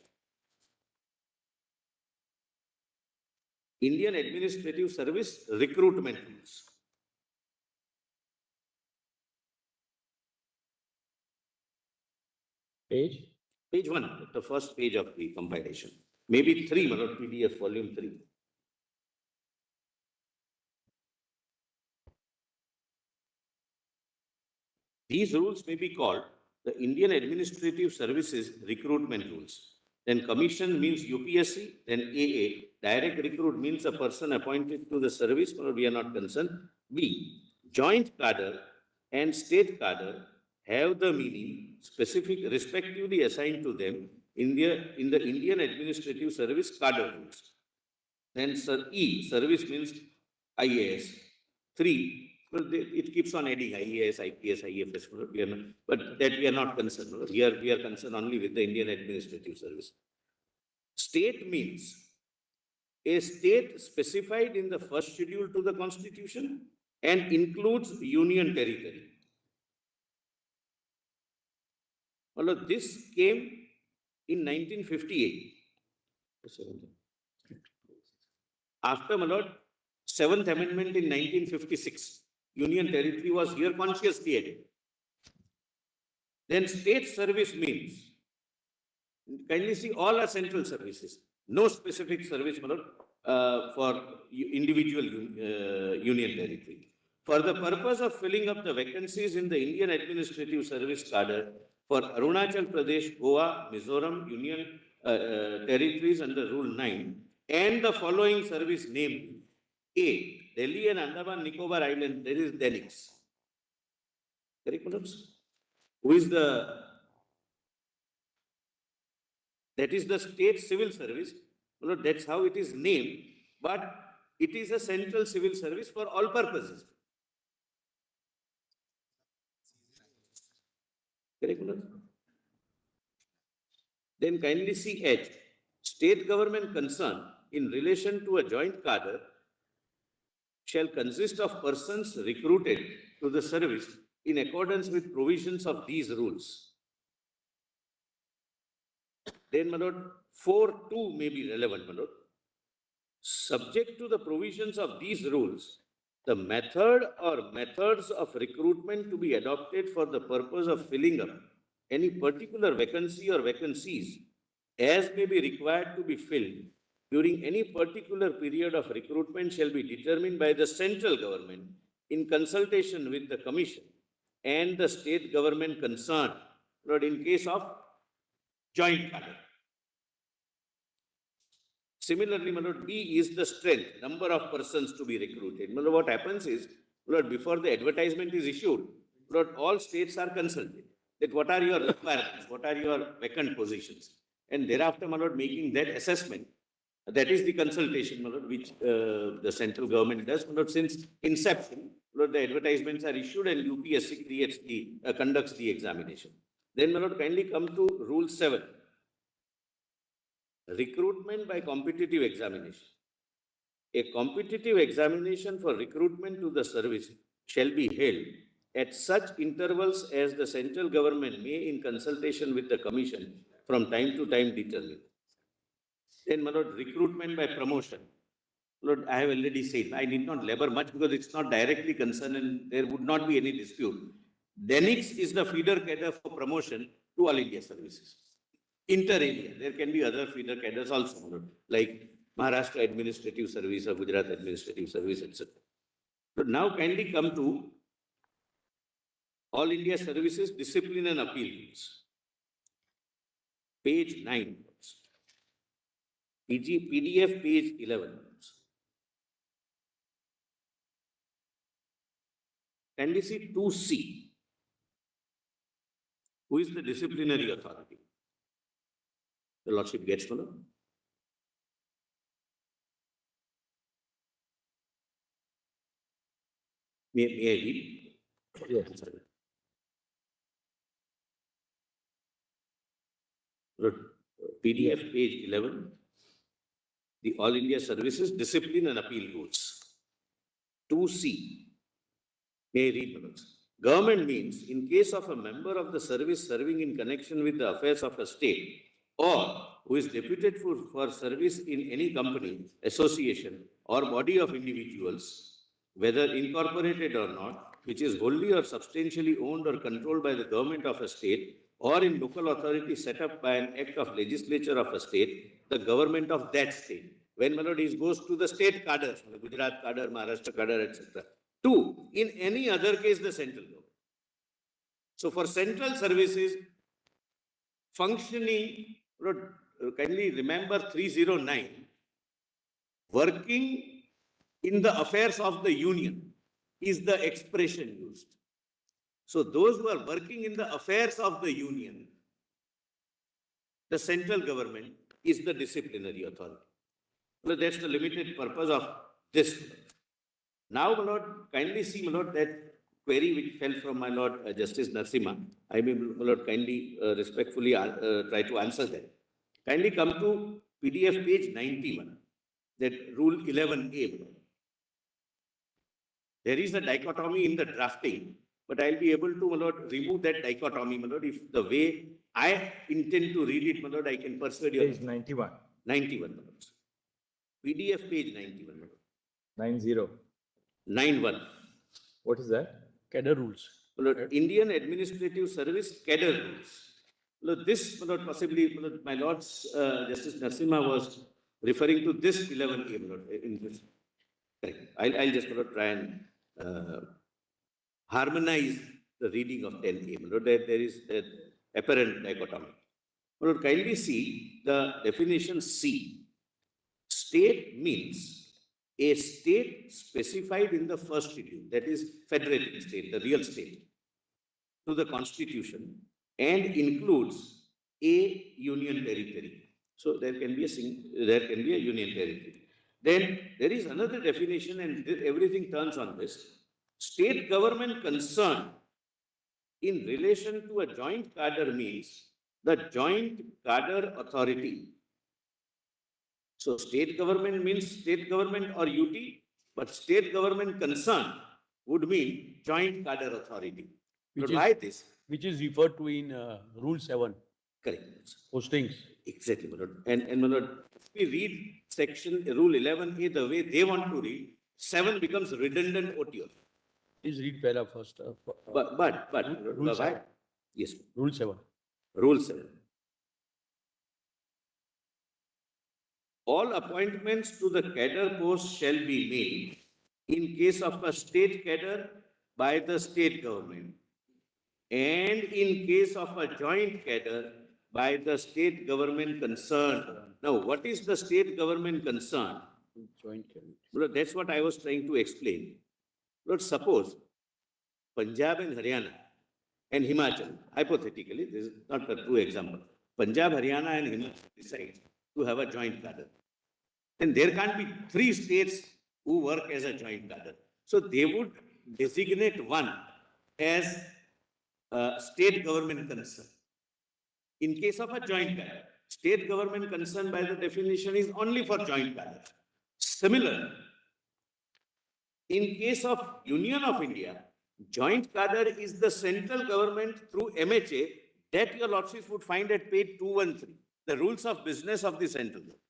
Indian Administrative Service recruitment rules. Page? Page 1, the first page of the compilation. Maybe 3, Manoj, PDF volume 3. These rules may be called the Indian Administrative Services Recruitment Rules. Then commission means UPSC, then AA, direct recruit means a person appointed to the service, but we are not concerned. B, joint cadre and state cadre have the meaning specific respectively assigned to them in the Indian Administrative Service cadre rules. Then E, service means IAS. 3, well, it keeps on adding IAS, IPS, IFS, but that we are not concerned. Here we are concerned only with the Indian Administrative Service. State means a state specified in the first schedule to the Constitution and includes union territory. Well, this came in 1958. After, my lord, 7th Amendment in 1956, Union territory was here consciously added. Then state service means, kindly see, all are central services, no specific service, my lord, for individual union territory. For the purpose of filling up the vacancies in the Indian Administrative Service cadre for Arunachal Pradesh, Goa, Mizoram, Union territories under Rule 9, and the following service named: A, Delhi and Andaman Nicobar Island, there is DENIX. Correct, madams? Who is that is the state civil service. Well, that's how it is named, but it is a central civil service for all purposes. Correct, madam? Then kindly see H. State government concerned in relation to a joint cadre shall consist of persons recruited to the service in accordance with provisions of these rules. Then, my lord, 4(2) may be relevant, my lord. Subject to the provisions of these rules, the method or methods of recruitment to be adopted for the purpose of filling up any particular vacancy or vacancies as may be required to be filled during any particular period of recruitment shall be determined by the central government in consultation with the commission and the state government concerned, Lord, in case of joint cadre. Similarly, my lord, B is the strength, number of persons to be recruited. My lord, what happens is, Lord, before the advertisement is issued, Lord, all states are consulted that what are your requirements, what are your vacant positions, and thereafter, my lord, making that assessment. That is the consultation, my lord, which the central government does. My lord, since inception, Lord, the advertisements are issued and UPSC conducts the examination. Then, my lord, kindly come to Rule 7. Recruitment by competitive examination. A competitive examination for recruitment to the service shall be held at such intervals as the central government may, in consultation with the commission, from time to time determine. Then, my lord, recruitment by promotion. Lord, I have already said, I need not labor much because it's not directly concerned and there would not be any dispute. DENIX is the feeder cadre for promotion to all India services. Inter-area, there can be other feeder cadres also, like Maharashtra Administrative Service or Gujarat Administrative Service, etc. So now kindly come to All India Services Discipline and Appeal Rules. Page 9. PDF page 11. Kindly see 2C. Who is the disciplinary authority? The Lordship gets to know. May I read? Yes. PDF page 11. The All India Services Discipline and Appeal Rules. 2C. May I read, madams? Government means, in case of a member of the service serving in connection with the affairs of a state, or who is deputed for service in any company, association, or body of individuals, whether incorporated or not, which is wholly or substantially owned or controlled by the government of a state or in local authority set up by an act of legislature of a state, the government of that state. When melodies goes to the state cadres, Gujarat cadre, Maharashtra cadre, etc. Two, in any other case, the central government. So for central services, functioning, kindly remember 309, working in the affairs of the union is the expression used. So those who are working in the affairs of the union, the central government is the disciplinary authority. So that's the limited purpose of this. Now, my lord, kindly see, my lord, that query which fell from my lord Justice Narasimha. I may, my lord, kindly respectfully try to answer that. Kindly come to PDF page 91, that rule 11A. There is a dichotomy in the drafting, but I'll be able to, my lord, remove that dichotomy, my lord, if the way I intend to read it, my lord, I can persuade you. Page 91. 91, my lord. PDF page 91, my lord. 90. 91. What is that? Cadre rules. My lord, Indian Administrative Service cadre rules. My lord, this, my lord, possibly, my lord, my lord's Justice Narasimha was referring to this 11A, my lord, in this. Correct. I'll just, my lord, try and harmonize the reading of 10A. My lord, there is an apparent dichotomy. My lord, kindly see the definition C. State means a state specified in the first schedule, that is federated state, the real state, to the constitution and includes a union territory. So there can be a union territory. Then there is another definition, and everything turns on this. State government concerned in relation to a joint cadre means the joint cadre authority. So state government means state government or UT, but state government concern would mean joint cadre authority. Which Why this? Which is referred to in Rule 7, Correct. postings. Exactly, my lord. And my lord, if we read section Rule 11A the way they want to read, 7 becomes redundant OTO. Please read para first. But Rule 7. why? Yes. Rule 7. Rule 7. All appointments to the cadre post shall be made in case of a state cadre by the state government and in case of a joint cadre by the state government concerned. Now, what is the state government concerned? Joint cabinet. Well, that's what I was trying to explain. But suppose Punjab and Haryana and Himachal, hypothetically, this is not a true example. Punjab, Haryana and Himachal decide to have a joint cadre. Then there can't be 3 states who work as a joint cadre. So they would designate one as state government concern. In case of a joint cadre, state government concern by the definition is only for joint cadre. Similarly, in case of Union of India, joint cadre is the central government through MHA that your lordships would find at page 213, the rules of business of the central government.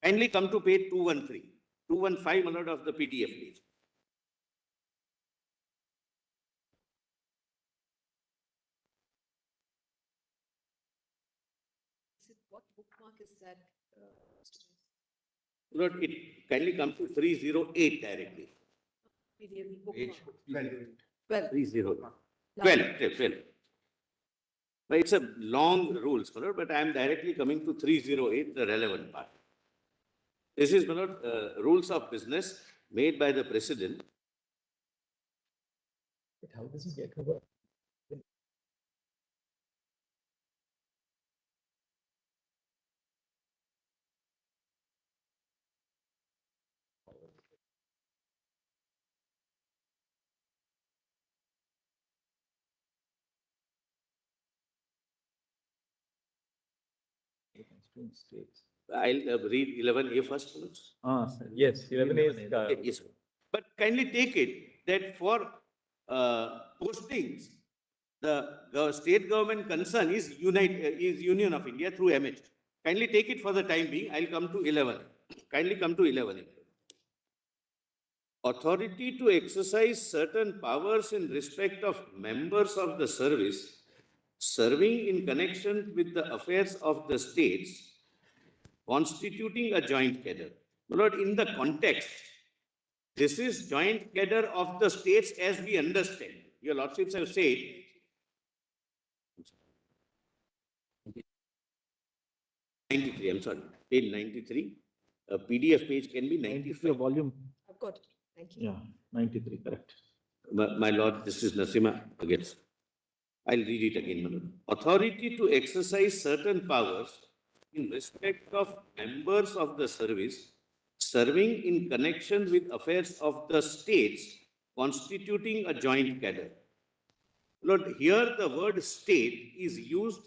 Kindly come to page 213, 215, my lord, of the PDF page. What bookmark is that? Mr. Lord, it kindly come to 308 directly. PDF bookmark. 12. 12. 12. But it's a long rule, scholar, but I am directly coming to 308, the relevant part. This is, my lord, rules of business made by the president. But how does he get over? States. I'll read 11A first. Sir. Yes, 11A is. Yes, sir. But kindly take it that for postings, the state government concern is Union of India through MH. Kindly take it for the time being. I'll come to 11. Kindly come to 11. Authority to exercise certain powers in respect of members of the service serving in connection with the affairs of the states constituting a joint cadre. Lord, in the context, this is joint cadre of the states as we understand. Your lordships have said, I'm sorry, page 93. A PDF page can be 95. Volume, I've got it. Thank you. yeah, 93, correct. My Lord, this is Narasimha again. I'll read it again, my Lord. Authority to exercise certain powers in respect of members of the service serving in connection with affairs of the states constituting a joint cadre. Lord, here the word state is used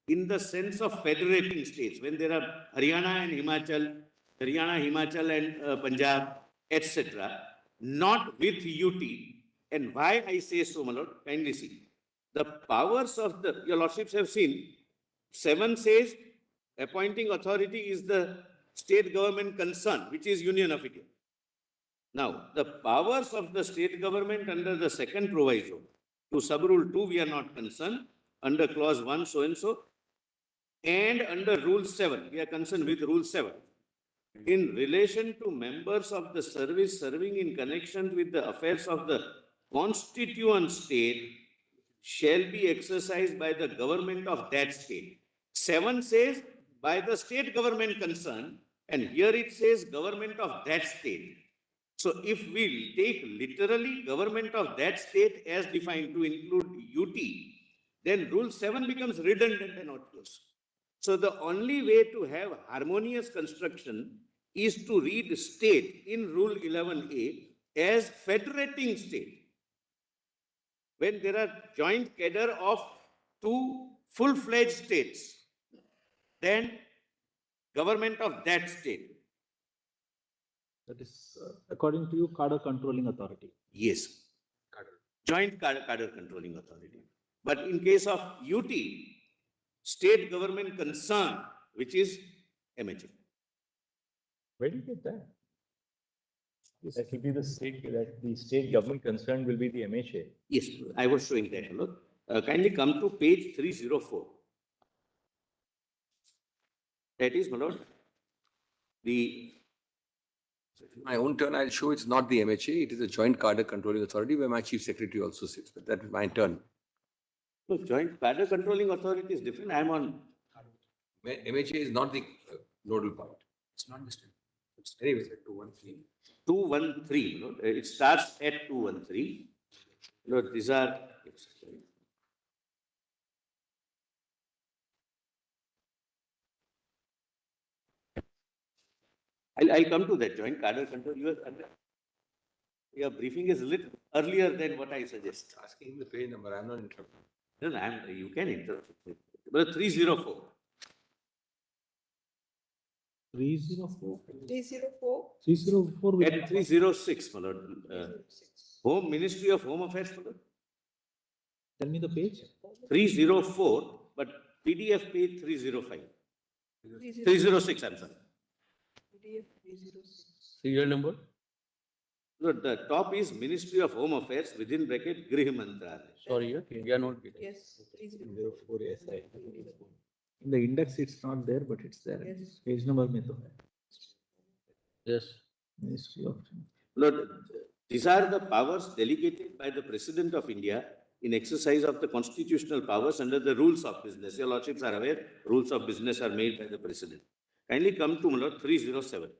in the sense of federating states. When there are Haryana and Himachal and Punjab, etc., not with UT. And why I say so, my Lord, kindly see. The powers of your lordships have seen, 7 says appointing authority is the state government concern, which is Union of India. Now, the powers of the state government under the second proviso, to sub-rule 2 we are not concerned, under clause 1 so and so, and under rule 7, we are concerned with rule 7. In relation to members of the service serving in connection with the affairs of the constituent state shall be exercised by the government of that state. 7 says by the state government concerned, and here it says government of that state. So if we take literally government of that state as defined to include UT, then rule 7 becomes redundant and odious. So the only way to have harmonious construction is to read state in rule 11A as federating state. When there are joint cadre of 2 full-fledged states, then government of that state. That is, according to you, cadre controlling authority. Yes. Joint cadre controlling authority. But in case of UT, state government concern, which is MHA. Where do you get that? That will be the state government concerned will be the MHA. Yes, I was showing that. Look, kindly come to page 304. That is, my lord, My own turn, I'll show it's not the MHA, it is a joint cadre controlling authority where my chief secretary also sits, but that is my turn. So joint cadre controlling authority is different. I am on. MHA is not the nodal point. It's not the state. Anyway, it's at 213. 213. Lord. It starts at 213. Lord, these are. I'll come to that joint cadre control. Your briefing is a little earlier than what I suggest. Asking the page number, I'm not interrupting. No, you can interrupt. But 304. 304? 304. 304. At 306, my lord. Home Ministry of Home Affairs, my lord. Tell me the page. 304, but PDF page 305. 306, I'm sorry. PDF 306. Serial number? Look, the top is Ministry of Home Affairs within bracket Grih Mantralaya. Sorry, we are not getting. Yes. 304. In the index, it's not there, but it's there. Yes. Page number mein to hai. Yes. Ministry of. Lord, these are the powers delegated by the President of India in exercise of the constitutional powers under the rules of business. Your lordships are aware, rules of business are made by the President. Kindly come to, my lord, 307.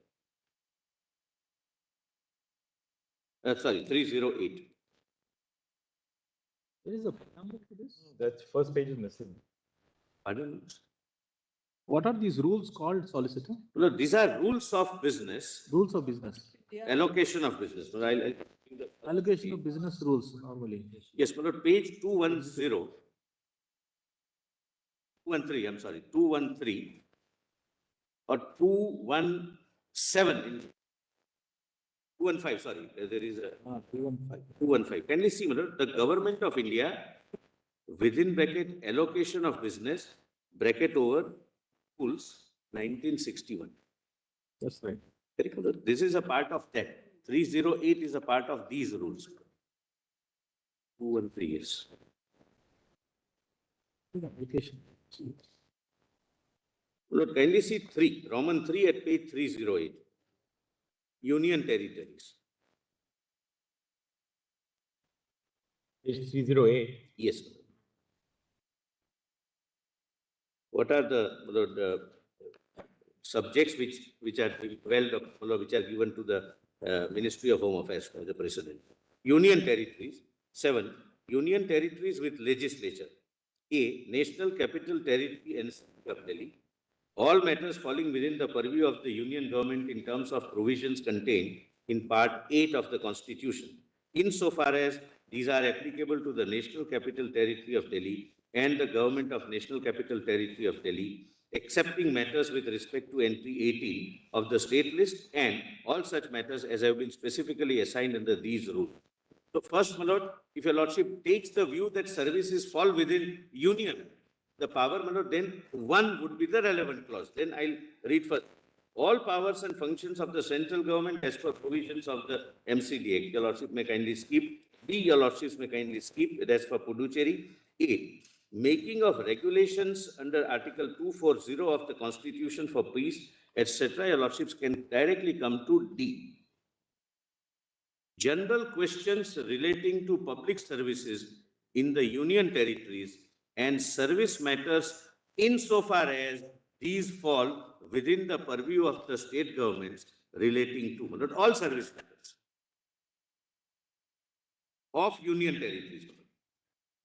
308. There is a number for this. That first page is missing. Pardon? What are these rules called, solicitor? Look, these are rules of business, Rules of business. allocation of business. So Allocation of business rules normally. Yes, my lord, page 210. 213, I'm sorry, 213 or 217. 215, sorry, there is a 215. 215. Can you see, my lord, the government of India within bracket allocation of business, bracket over pools, 1961. That's right. Correct, my lord? This is a part of that. 308 is a part of these rules. 2 and 3 years. Application. Lord, kindly see 3, Roman 3 at page 308. Union territories. Page 308. Yes. What are the subjects which are which are given to the Ministry of Home Affairs by the President? Union territories. 7. Union territories with legislature. A. National Capital Territory and City of Delhi. All matters falling within the purview of the Union government in terms of provisions contained in Part 8 of the Constitution, insofar as these are applicable to the National Capital Territory of Delhi and the Government of National Capital Territory of Delhi, excepting matters with respect to entry 18 of the state list and all such matters as have been specifically assigned under these rules. So first, my lord, if your lordship takes the view that services fall within union, the power, my lord, then one would be the relevant clause. Then I'll read first. All powers and functions of the central government as per provisions of the MCD Act. Your lordship may kindly skip. B, your lordships may kindly skip. That's for Puducherry. A, making of regulations under Article 240 of the Constitution for peace, etc. Your lordships can directly come to D. General questions relating to public services in the union territories and service matters insofar as these fall within the purview of the state governments relating to not all service matters of union territories.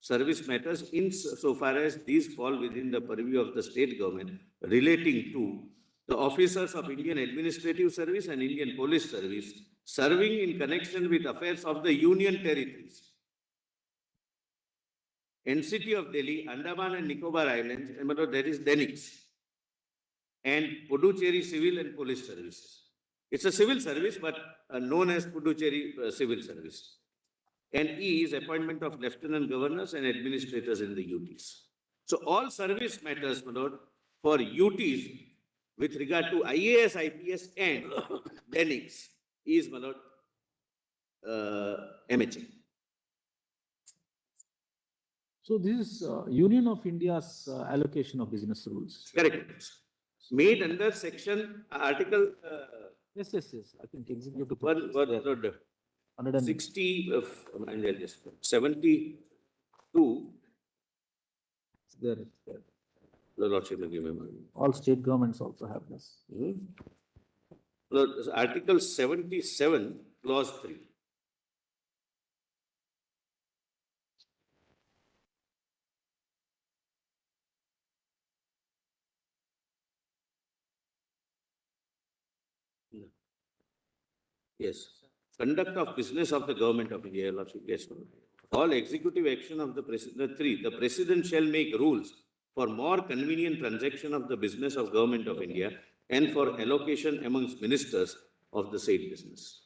Service matters insofar as these fall within the purview of the state government relating to the officers of Indian Administrative Service and Indian Police Service serving in connection with affairs of the union territories. NCT of Delhi, Andaman and Nicobar Islands, and there is DENIX and Puducherry Civil and Police Services. It's a civil service, but known as Puducherry Civil Service. And E is appointment of lieutenant governors and administrators in the UTs. So all service matters, my lord, for UTs with regard to IAS, IPS and DENIX is, my lord, MHA. So this is Union of India's allocation of business rules. Correct. Made under section, article Yes. I think executive. 60 of 72. There. The lordship will give me money. All state governments also have this. Article 77, clause 3. Yes. Conduct of business of the government of India, lordship. Yes. All executive action of the president. 3. The president shall make rules for more convenient transaction of the business of government of India and for allocation amongst ministers of the said business.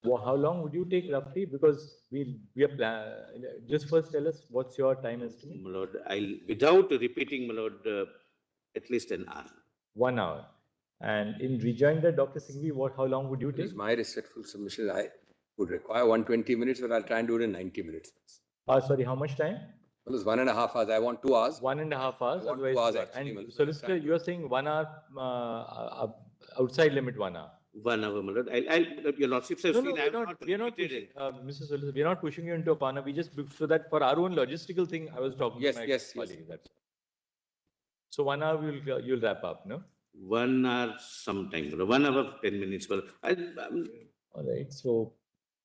Well, how long would you take roughly? Because we are just first tell us what's your time estimate? My lord, I'll, without repeating, my lord, at least an hour. 1 hour. And in rejoining that, Dr. Singhvi, how long would you It take? is my respectful submission. I would require 120 minutes, but I'll try and do it in 90 minutes. Sorry, how much time? Well, it's 1.5 hours. I want 2 hours. 1.5 hours. I want 2 Otherwise, hours what? actually, And Malad. solicitor, you are saying 1 hour, outside limit 1 hour. 1 hour, my lord. Your lordships have No, seen, no, I have we're not not, we're not repeated pushing, it. Mr. Solicitor, we're not pushing you into a corner. We just, so that for our own logistical thing, I was talking Yes, to my yes, yes. colleague. That's all. So 1 hour, you'll wrap up, no? 1 hour sometime, my lord. 1 hour, 10 minutes, my lord. All right, so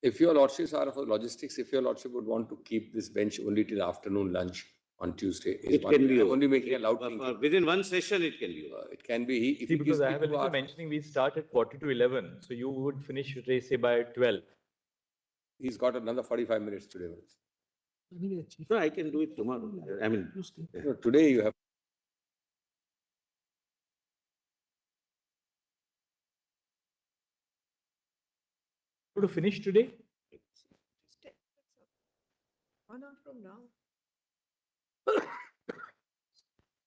If your lordships are for logistics, if your lordship would want to keep this bench only till afternoon lunch on Tuesday, is It one can way. be. I'm only making a loud for- thing. for Within one session, it can be. It can be, if see, he because gives I me have a 2 letter hours, mentioning we start at quarter to 11. So you would finish, say, by 12. he's got another 45 minutes today. So I can do it tomorrow. I mean, No, today you have. To finish today? 1 hour from now.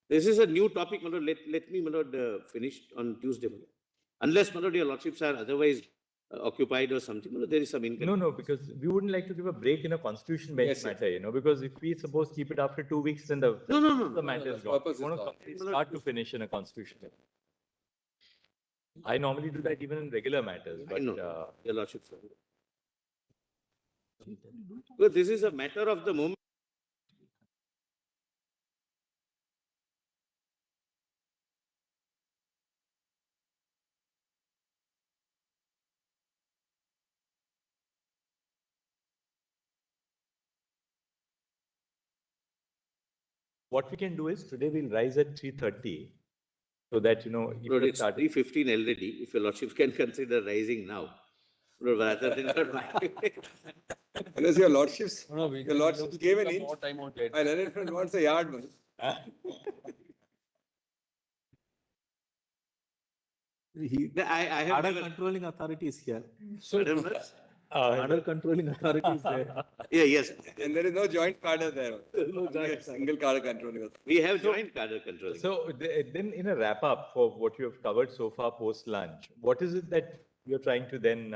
this is a new topic, my lord. Let me, my lord, finish on Tuesday, my lord. Unless, my lord, your lordships are otherwise occupied or something, my lord, there is some inconvenience. No, because we wouldn't like to give a break in a constitution bench Yes, yes. matter, because if we suppose keep it after 2 weeks, then the No. matter is the gone. purpose We want is to gone. complete start to finish in a constitution. I normally do that even in regular matters, I but know, your lordships. Because this is a matter of the moment. what we can do is today we'll rise at 3:30 so that, if Lord, you're it's starting. 3:15 already. If your lordship can consider rising now, rather than. Unless your lordships, No, we your can lordships give gave an some inch. more time on that. My learned friend wants a yard, man. I have Order never. controlling authority is here. Pardon, Order controlling authority is there. Yeah, yes. And there is no joint cadre there. No joint Single cadre controlling. We have joint cadre controlling. So then in a wrap up for what you have covered so far post lunch, what is it that you're trying to then,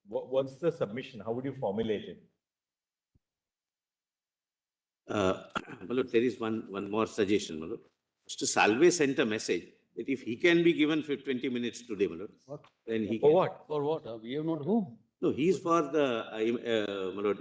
what's the submission? How would you formulate it? Malod, there is one more suggestion, Malod. Mr. Salve sent a message that if he can be given for 20 minutes today, Malod, then he For can. what? For what? We have not who? No, he's for the, Malod,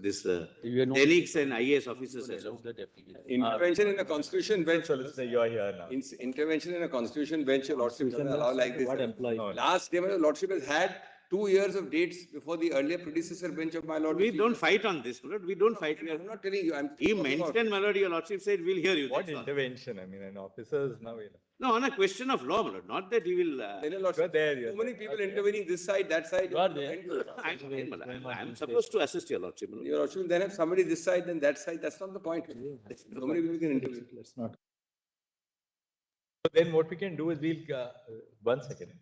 this, We are not- Denics and IAS officers. as well. Allowed that application. Intervention in a constitution bench. Solicitor, you are here now. Intervention in a constitution bench, your lordship doesn't allow like this. What employee? No. Last day, my lordship has had 2 years of dates before the earlier predecessor bench of my lord. We don't fight on this, Malod. We don't fight. I'm not telling you. I'm He talking about- mentioned, Malod, your lordship said, we'll hear you. What that's all. intervention? I mean, an officers now, No, on a question of law, Malod, not that he will. Then your lordship, You're there, you're so many there. people intervening this side, that side. You are there. I'm supposed to assist your lordship. Malod. Your lordship will then have somebody this side, then that side. That's not the point. So many people can intervene. Let's not. So then what we can do is we'll, 1 second.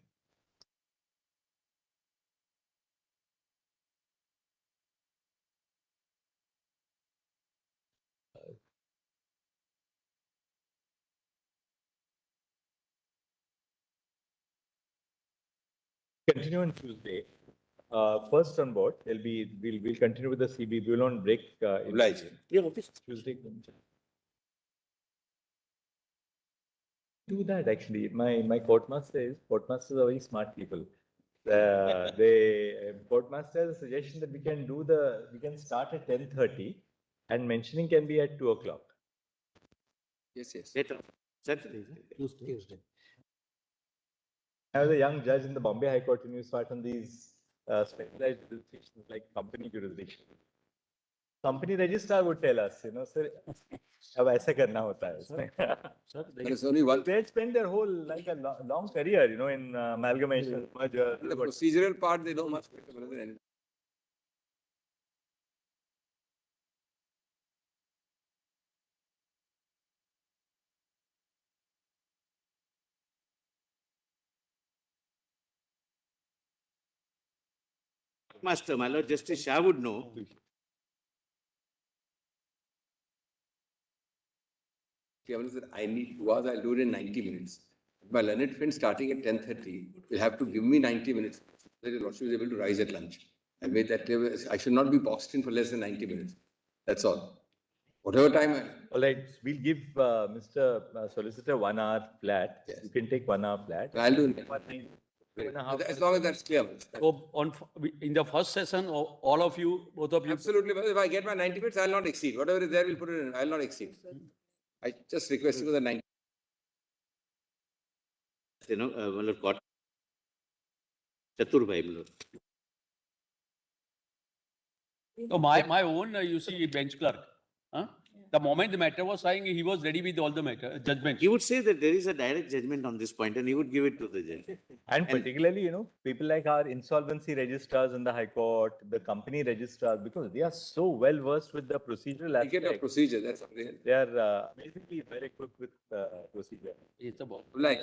Continue on Tuesday. First on board, we'll continue with the CB. We'll on break. Obliged. Yeah, office. Tuesday. Do that actually. My courtmasters are very smart people. Courtmaster has a suggestion that we can start at 10:30 and mentioning can be at 2:00. Yes, yes. Later. Certainly. Tuesday. I was a young judge in the Bombay High Court and you start on these specialized jurisdictions like company jurisdiction. Company registrar would tell us, sir, अब ऐसा करना होता है उसमें. There's only one. They spend their whole like a long career, in amalgamation, merger. The procedural part, they know much better than anything. Master, my lord, Justice Shah would know. I need 2 hours, I'll do it in 90 minutes. My learned friend starting at 10:30 will have to give me 90 minutes. That your lordship is able to rise at lunch. I made that clear. I should not be boxed in for less than 90 minutes. That's all. Whatever time I. All right, we'll give Mr. Solicitor 1 hour flat. Yes. You can take 1 hour flat. I'll do it. 2.5 As long as that's clear. So in the first session, all of you, both of you. Absolutely. If I get my 90 minutes, I'll not exceed. Whatever is there, we'll put it in. I'll not exceed. I just request you for the 90. मतलब court चतुर भाई मतलब So my own, you see, bench clerk. Huh? The moment the matter was signed, he was ready with all the matter, judgments. he would say that there is a direct judgment on this point and he would give it to the judge. And particularly, people like our insolvency registrars in the High Court, the company registrars, because they are so well versed with the procedural Ticket of aspect. procedure, that's something. They are amazingly well equipped with procedure. It's about. Like.